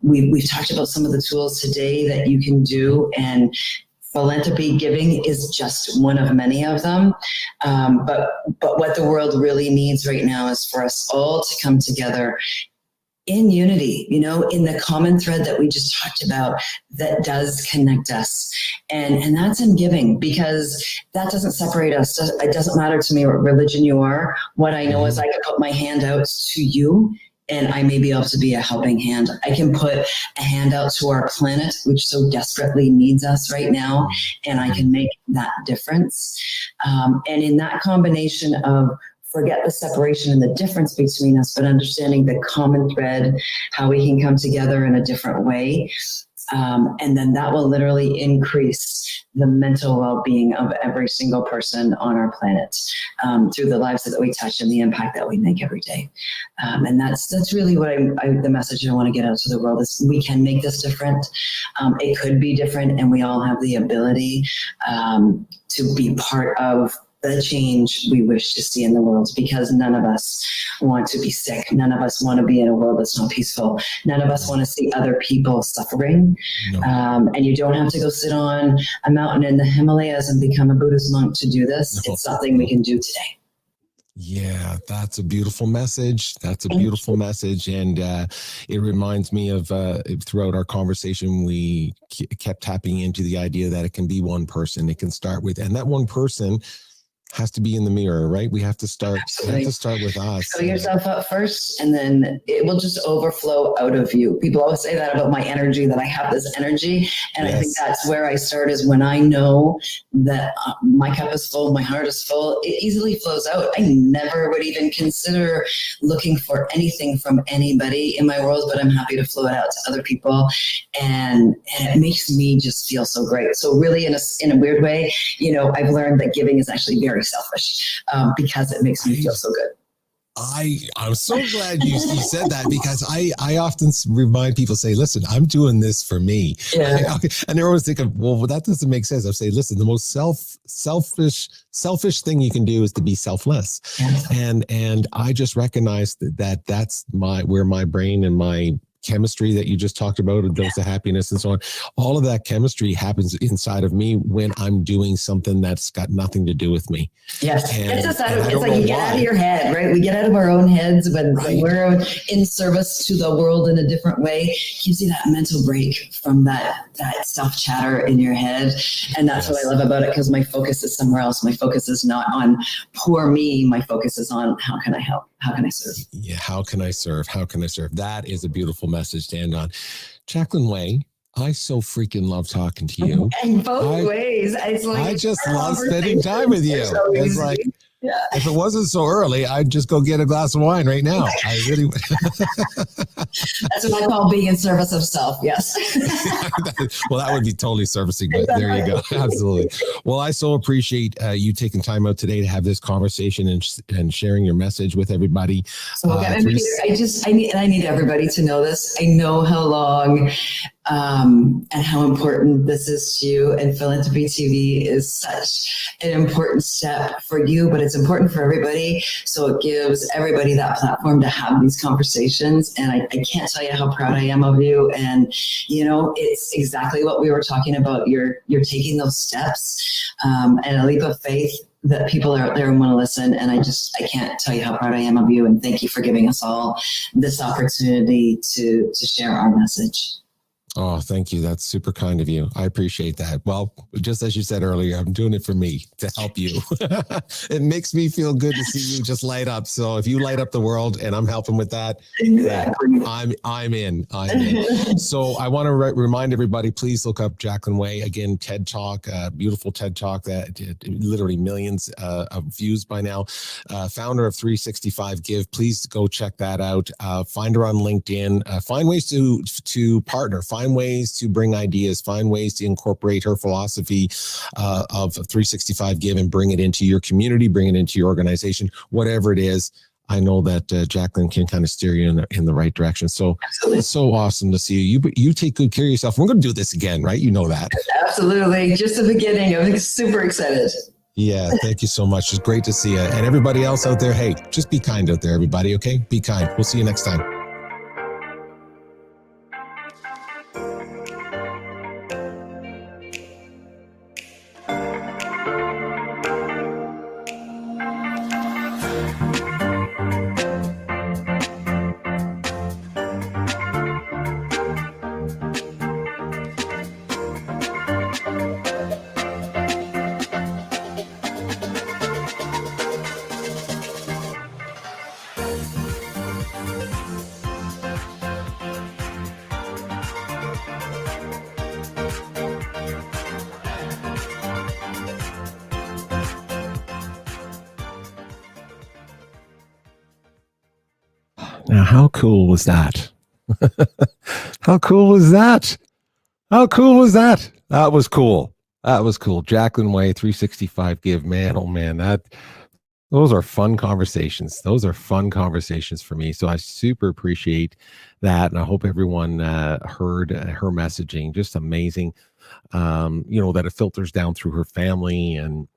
We've talked about some of the tools today that you can do, and philanthropy giving is just one of many of them. But what the world really needs right now is for us all to come together in unity, in the common thread that we just talked about that does connect us. And that's in giving, because that doesn't separate us. It doesn't matter to me what religion you are. What I know is I can put my hand out to you, and I may be able to be a helping hand. I can put a hand out to our planet, which so desperately needs us right now, and I can make that difference. And in that combination of forget the separation and the difference between us, but understanding the common thread, how we can come together in a different way. And then that will literally increase the mental well-being of every single person on our planet through the lives that we touch and the impact that we make every day. And that's really what the message I want to get out to the world is: we can make this different. It could be different, and we all have the ability to be part of the change we wish to see in the world, because none of us want to be sick. None of us want to be in a world that's not peaceful. None of us want to see other people suffering. No. And you don't have to go sit on a mountain in the Himalayas and become a Buddhist monk to do this. No. It's something we can do today. Yeah, that's a beautiful message. That's a beautiful message. And it reminds me of throughout our conversation, we kept tapping into the idea that it can be one person. It can start with, and that one person has to be in the mirror, right? We have to start. Absolutely. We have to start with us. Fill yourself up first, and then it will just overflow out of you. People always say that about my energy, that I have this energy, and yes. I think that's where I start, is when I know that my cup is full, my heart is full. It easily flows out. I never would even consider looking for anything from anybody in my world, but I'm happy to flow it out to other people, and it makes me just feel so great. So really, in a weird way, I've learned that giving is actually very selfish because it makes me feel so good. I'm so glad you said that, because I often remind people, say, listen, I'm doing this for me. Yeah. And they're always thinking, well, that doesn't make sense. I say, listen, the most selfish thing you can do is to be selfless. Yeah. And I just recognize that's where my brain and my chemistry that you just talked about, and dose of happiness and so on, all of that chemistry happens inside of me when I'm doing something that's got nothing to do with me. Yes, it's like you get out of your head, right? We get out of our own heads when we're in service to the world in a different way. It gives you that mental break from that self-chatter in your head. And that's what I love about it, because my focus is somewhere else. My focus is not on poor me. My focus is on how can I help? How can I serve? Yeah, how can I serve? How can I serve? That is a beautiful message to end on. Jacqueline Way, I so freaking love talking to you. In both ways. I just love spending time with you. It's like, if it wasn't so early, I'd just go get a glass of wine right now. I really would. That's what I call being in service of self. Yes. Well, that would be totally servicing, but there you go. Absolutely. Well, I so appreciate you taking time out today to have this conversation and sharing your message with everybody. So I need everybody to know this. I know how long and how important this is to you, and Philanthropy TV is such an important step for you, but it's important for everybody. So it gives everybody that platform to have these conversations, and I can't tell you how proud I am of you. And it's exactly what we were talking about. You're taking those steps and a leap of faith that people are out there and want to listen. And I can't tell you how proud I am of you, and thank you for giving us all this opportunity to share our message. Oh, thank you. That's super kind of you. I appreciate that. Well, just as you said earlier, I'm doing it for me, to help you. It makes me feel good to see you just light up. So if you light up the world and I'm helping with that, exactly. I'm in. So I want to remind everybody, please look up Jacqueline Way. Again, TED Talk, beautiful TED Talk that literally millions of views by now. Founder of 365 Give. Please go check that out. Find her on LinkedIn. Find ways to partner. Find ways to bring ideas, find ways to incorporate her philosophy of 365 Give and bring it into your community, bring it into your organization, whatever it is. I know that Jacqueline can kind of steer you in the right direction. So absolutely. It's so awesome to see you. You take good care of yourself. We're going to do this again, right? You know that. Absolutely. Just the beginning. I'm super excited. Yeah, thank you so much. It's great to see you. And everybody else out there, hey, just be kind out there, everybody, okay? Be kind. We'll see you next time. Now, how cool was that? How cool was that? How cool was that? That was cool. That was cool. Jacqueline Way, 365 Give. Man, oh man, those are fun conversations. Those are fun conversations for me. So I super appreciate that. And I hope everyone heard her messaging. Just amazing. That it filters down through her family and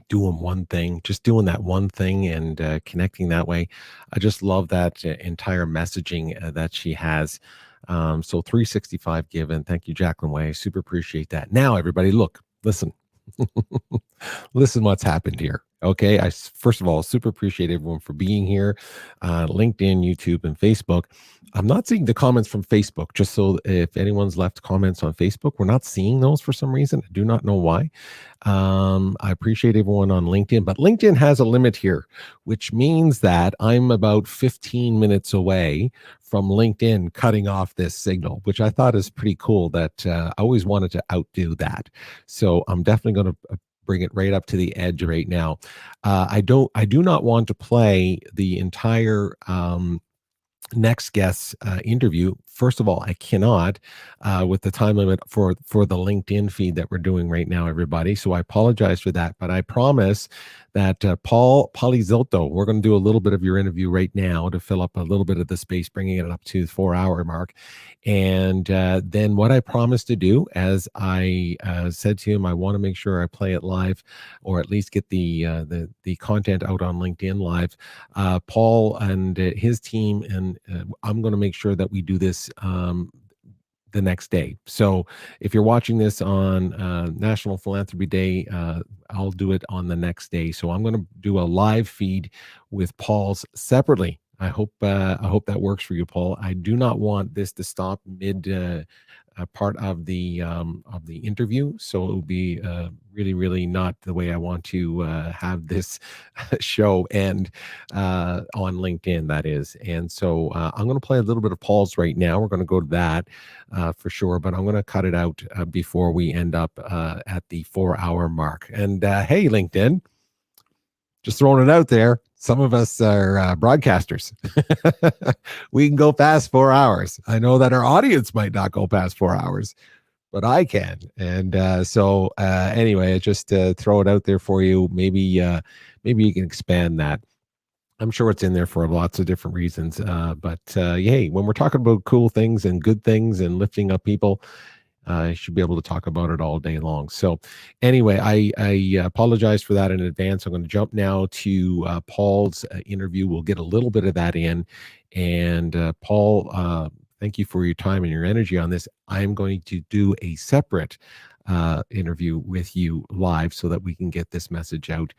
doing that one thing and connecting that way. I just love that entire messaging that she has. So 365 Give. And thank you, Jacqueline Way. Super appreciate that. Now, everybody, look, listen. Listen what's happened here. Okay. I first of all super appreciate everyone for being here. LinkedIn, YouTube, and Facebook. I'm not seeing the comments from Facebook, just so if anyone's left comments on Facebook, we're not seeing those for some reason. I do not know why. I appreciate everyone on LinkedIn, but LinkedIn has a limit here, which means that I'm about 15 minutes away from LinkedIn cutting off this signal, which I thought is pretty cool. That I always wanted to outdo that. So I'm definitely going to bring it right up to the edge right now. I do not want to play the entire next guest interview. First of all, I cannot with the time limit for the LinkedIn feed that we're doing right now, everybody. So I apologize for that, but I promise that Paul Palizotto, we're going to do a little bit of your interview right now to fill up a little bit of the space, bringing it up to the 4-hour mark. And then what I promised to do, as I said to him, I want to make sure I play it live, or at least get the content out on LinkedIn live. Paul and his team, and I'm going to make sure that we do this the next day. So if you're watching this on National Philanthropy Day, I'll do it on the next day. So I'm going to do a live feed with Paul's separately. I hope that works for you, Paul. I do not want this to stop mid part of the interview, so it will be really, really not the way I want to have this show end on LinkedIn, that is. And so I'm going to play a little bit of Paul's right now. We're going to go to that for sure, but I'm going to cut it out before we end up at the 4-hour mark. And hey, LinkedIn, just throwing it out there. Some of us are broadcasters. We can go past 4 hours. I know that our audience might not go past 4 hours, but I can. And so anyway, just throw it out there for you. Maybe you can expand that. I'm sure it's in there for lots of different reasons. But hey, when we're talking about cool things and good things and lifting up people, I should be able to talk about it all day long. So anyway, I apologize for that in advance. I'm going to jump now to Paul's interview. We'll get a little bit of that in. And Paul, thank you for your time and your energy on this. I'm going to do a separate interview with you live so that we can get this message out,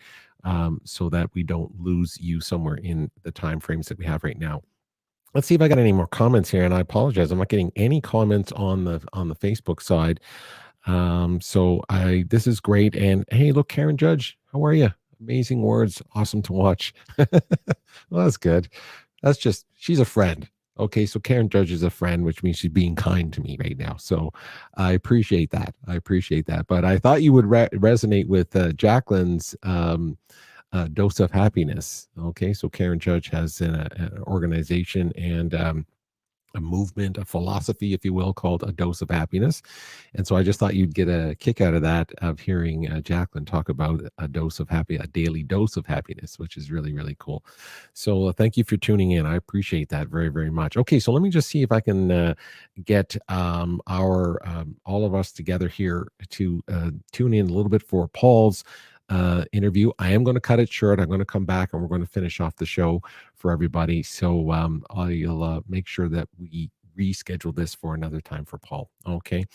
so that we don't lose you somewhere in the time frames that we have right now. Let's see if I got any more comments here, and I apologize. I'm not getting any comments on the Facebook side. So this is great. And hey, look, Karen Judge, how are you? Amazing words, awesome to watch. Well, that's good. She's a friend. Okay, so Karen Judge is a friend, which means she's being kind to me right now. So I appreciate that. But I thought you would resonate with Jacqueline's dose of happiness. Okay, so Karen Judge has an organization and a movement, a philosophy, if you will, called A Dose of Happiness. And so I just thought you'd get a kick out of that, of hearing Jacqueline talk about a daily dose of happiness, which is really, really cool. So thank you for tuning in. I appreciate that very, very much. Okay, so let me just see if I can get all of us together here to tune in a little bit for Paul's interview. I am going to cut it short. I'm going to come back and we're going to finish off the show for everybody. So I'll make sure that we reschedule this for another time for Paul. Okay.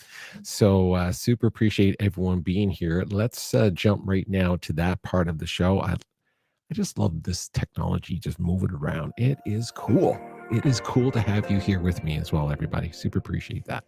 So super appreciate everyone being here. Let's jump right now to that part of the show. I just love this technology, just moving around. It is cool. It is cool to have you here with me as well, everybody. Super appreciate that.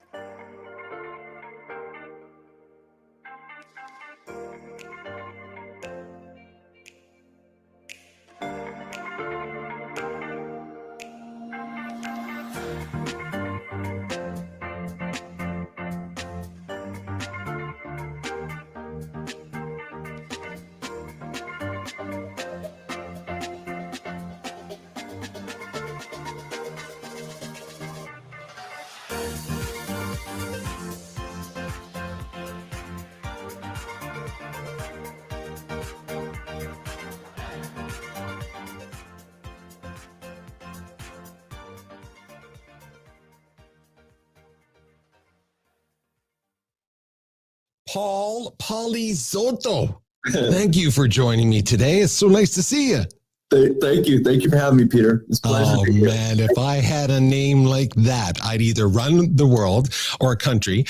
Paul Palizotto. Thank you for joining me today. It's so nice to see you. Thank you. Thank you for having me, Peter. It's a pleasure to be here. Man, if I had a name like that, I'd either run the world or a country.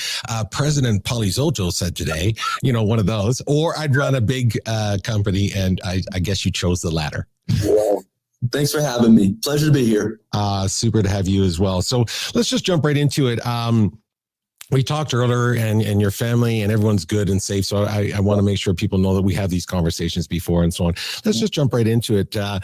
President Palizotto said today, one of those, or I'd run a big company, and I guess you chose the latter. Well, thanks for having me. Pleasure to be here. Super to have you as well. So let's just jump right into it. We talked earlier and your family and everyone's good and safe. So I want to make sure people know that we have these conversations before and so on. Let's just jump right into it. I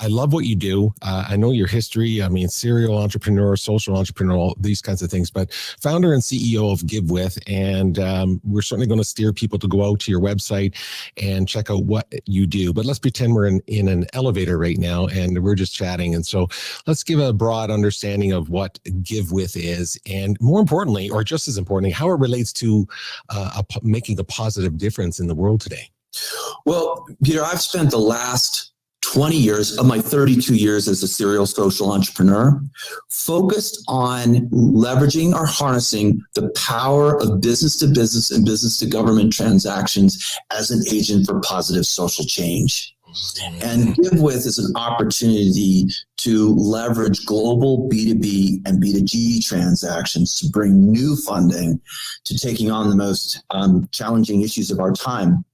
love what you do. I know your history. I mean, serial entrepreneur, social entrepreneur, all these kinds of things, but founder and CEO of Give With. And we're certainly going to steer people to go out to your website and check out what you do. But let's pretend we're in an elevator right now and we're just chatting. And so let's give a broad understanding of what Give With is, and more importantly, or just as importantly, how it relates to making a positive difference in the world today. Well, Peter, I've spent the last 20 years of my 32 years as a serial social entrepreneur focused on leveraging or harnessing the power of business to business and business to government transactions as an agent for positive social change. And Give With is an opportunity to leverage global B2B and B2G transactions to bring new funding to taking on the most challenging issues of our time,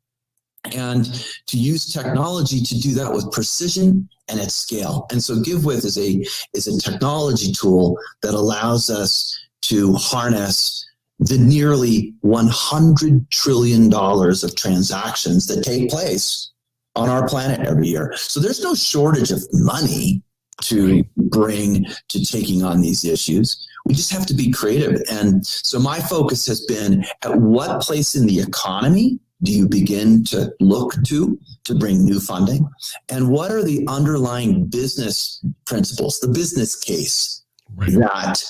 and to use technology to do that with precision and at scale. And so Give With is a technology tool that allows us to harness the nearly $100 trillion of transactions that take place on our planet every year. So there's no shortage of money to bring to taking on these issues. We just have to be creative. And so my focus has been, at what place in the economy do you begin to look to bring new funding? And what are the underlying business principles, the business case that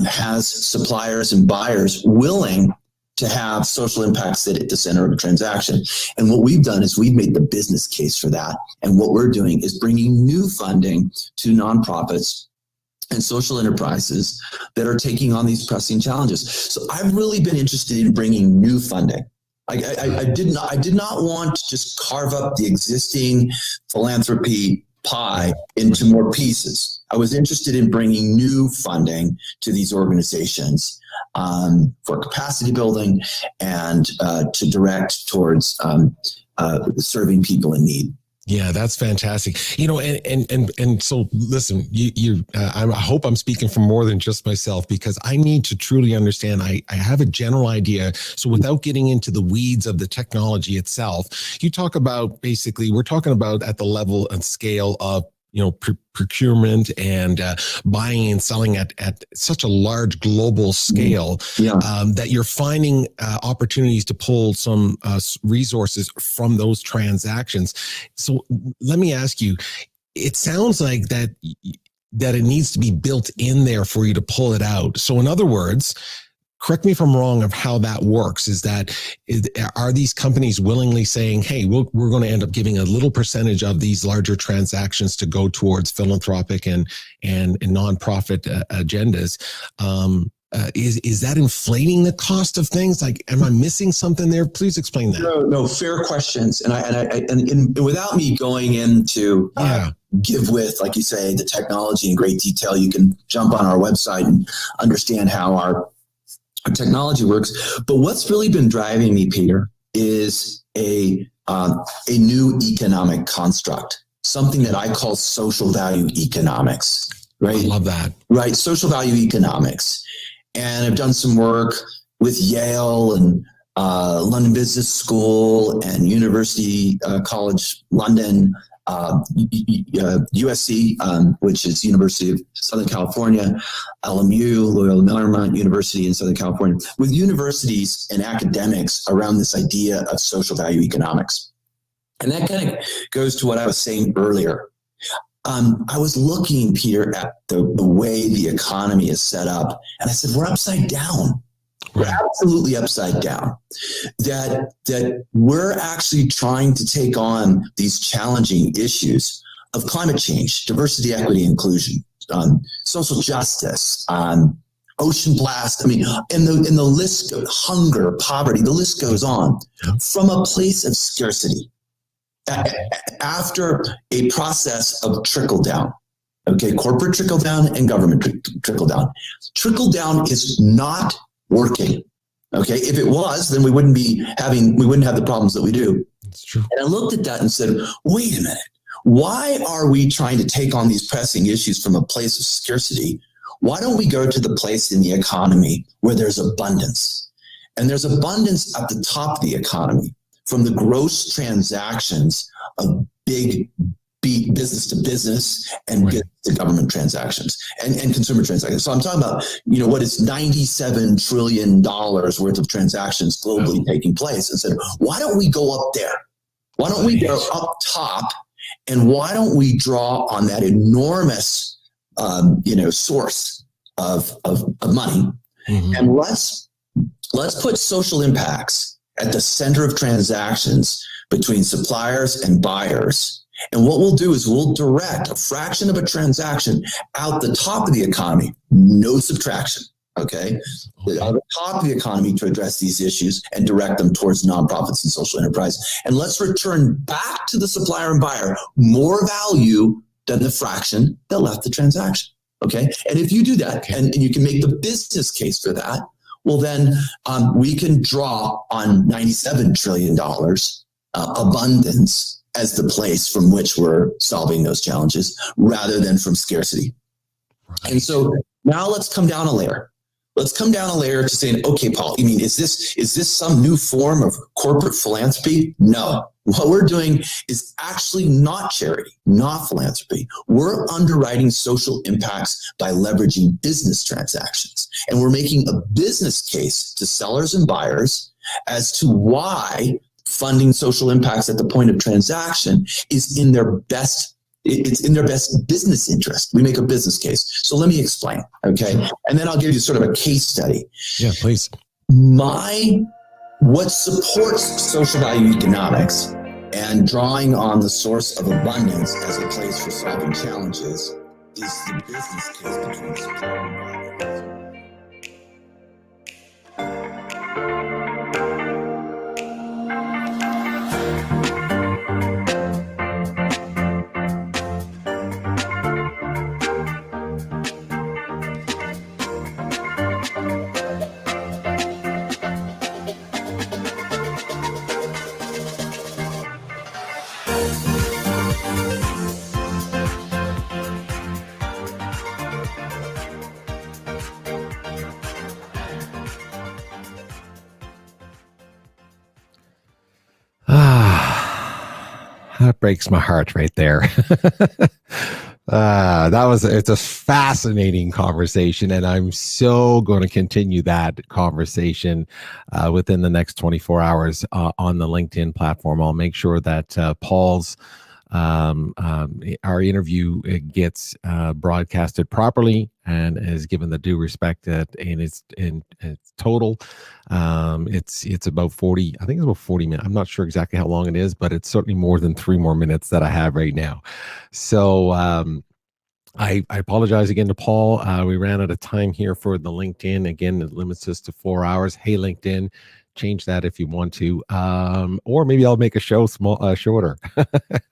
has suppliers and buyers willing to have social impact sit at the center of a transaction? And what we've done is we've made the business case for that. And what we're doing is bringing new funding to nonprofits and social enterprises that are taking on these pressing challenges. So I've really been interested in bringing new funding. I did not want to just carve up the existing philanthropy pie into more pieces. I was interested in bringing new funding to these organizations for capacity building and to direct towards serving people in need. Yeah, that's fantastic. And so listen, I hope I'm speaking for more than just myself, because I need to truly understand. I have a general idea. So without getting into the weeds of the technology itself, you talk about, basically, we're talking about at the level and scale of procurement and buying and selling at such a large global scale, that you're finding opportunities to pull some resources from those transactions. So let me ask you, it sounds like that it needs to be built in there for you to pull it out. So in other words, correct me if I'm wrong of how that works, are these companies willingly saying, hey, we're going to end up giving a little percentage of these larger transactions to go towards philanthropic and nonprofit agendas? Is that inflating the cost of things? Like, am I missing something there? Please explain that. No, fair questions. And without me going into Give With, like you say, the technology in great detail, you can jump on our website and understand how our technology works. But what's really been driving me, Peter, is a new economic construct, something that I call social value economics. Right? I love that. Right, social value economics. And I've done some work with Yale and London Business School and University College London, USC, which is University of Southern California, LMU, Loyola Marymount University in Southern California, with universities and academics around this idea of social value economics. And that kind of goes to what I was saying earlier. I was looking, Peter, at the way the economy is set up, and I said, we're upside down. We're absolutely upside down. That we're actually trying to take on these challenging issues of climate change, diversity, equity, inclusion, social justice, ocean blast. I mean, and the list goes, hunger, poverty, the list goes on, from a place of scarcity after a process of trickle down. Okay, corporate trickle down and government trickle down. Trickle down is not working. Okay, if it was, then we wouldn't have the problems that we do. That's true. And I looked at that and said, wait a minute. Why are we trying to take on these pressing issues from a place of scarcity? Why don't we go to the place in the economy where there's abundance? And there's abundance at the top of the economy from the gross transactions of big business to business and business to government transactions and consumer transactions. So I'm talking about, what is $97 trillion worth of transactions globally taking place, and said, why don't we go up there? Why don't we go up top? And why don't we draw on that enormous, source of money? Mm-hmm. And let's put social impacts at the center of transactions between suppliers and buyers. And what we'll do is we'll direct a fraction of a transaction out the top of the economy, no subtraction. Okay, on the top of the economy to address these issues and direct them towards nonprofits and social enterprise. And let's return back to the supplier and buyer more value than the fraction that left the transaction. Okay, and if you do that, and you can make the business case for that, well, then we can draw on $97 trillion abundance as the place from which we're solving those challenges rather than from scarcity. Right. And so now let's come down a layer. Let's come down a layer to saying, okay, Paul, you mean, is this some new form of corporate philanthropy? No. What we're doing is actually not charity, not philanthropy. We're underwriting social impacts by leveraging business transactions. And we're making a business case to sellers and buyers as to why funding social impacts at the point of transaction is in their best business interest. We make a business case. So let me explain, okay? And then I'll give you sort of a case study. Yeah, please. What supports social value economics and drawing on the source of abundance as a place for solving challenges is the business case between supplier and buyer. That breaks my heart right there. It's a fascinating conversation, and I'm so going to continue that conversation within the next 24 hours on the LinkedIn platform. I'll make sure that Paul's our interview gets broadcasted properly and is given the due respect in its total. It's about 40. I think it's about 40 minutes. I'm not sure exactly how long it is, but it's certainly more than 3 more minutes that I have right now. So I apologize again to Paul. We ran out of time here for the LinkedIn. Again, it limits us to 4 hours. Hey, LinkedIn, change that if you want to, or maybe I'll make a show shorter.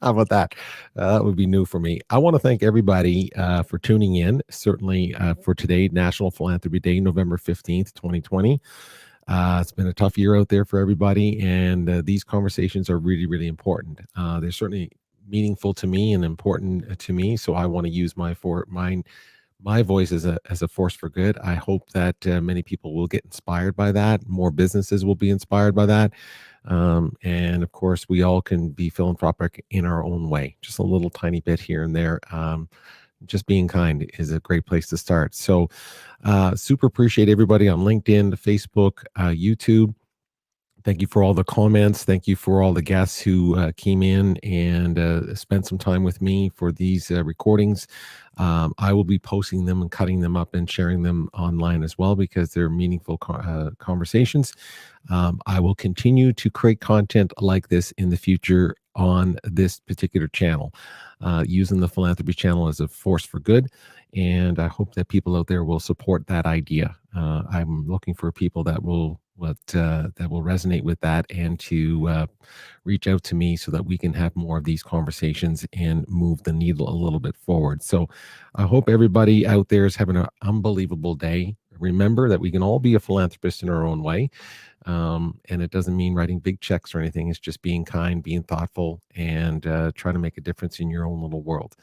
How about that? That would be new for me. I want to thank everybody for tuning in, certainly for today, National Philanthropy Day, November 15th, 2020. It's been a tough year out there for everybody, and these conversations are really, really important. They're certainly meaningful to me and important to me, so I want to use my voice as a force for good. I hope that many people will get inspired by that. More businesses will be inspired by that. And of course, we all can be philanthropic in our own way, just a little tiny bit here and there. Just being kind is a great place to start. So super appreciate everybody on LinkedIn, Facebook, YouTube. Thank you for all the comments. Thank you for all the guests who came in and spent some time with me for these recordings. I will be posting them and cutting them up and sharing them online as well because they're meaningful conversations. I will continue to create content like this in the future on this particular channel, using the Philanthropy channel as a force for good. And I hope that people out there will support that idea. I'm looking for people that will resonate with that, and to reach out to me so that we can have more of these conversations and move the needle a little bit forward. So I hope everybody out there is having an unbelievable day. Remember that we can all be a philanthropist in our own way. And it doesn't mean writing big checks or anything. It's just being kind, being thoughtful, and trying to make a difference in your own little world.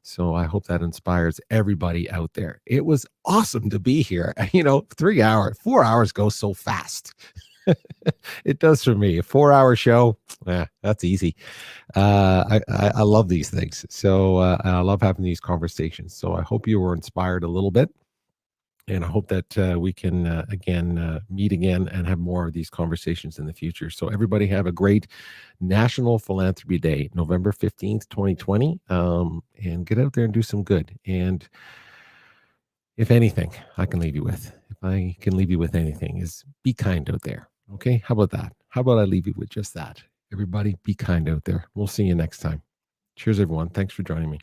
So I hope that inspires everybody out there. It was awesome to be here. 3 hours, 4 hours goes so fast. It does for me. A 4-hour show, that's easy. I love these things. So I love having these conversations. So I hope you were inspired a little bit. And I hope that we can, meet again and have more of these conversations in the future. So everybody have a great National Philanthropy Day, November 15th, 2020, and get out there and do some good. And if anything, I can leave you with, is be kind out there. Okay, how about that? How about I leave you with just that? Everybody, be kind out there. We'll see you next time. Cheers, everyone. Thanks for joining me.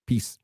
Peace.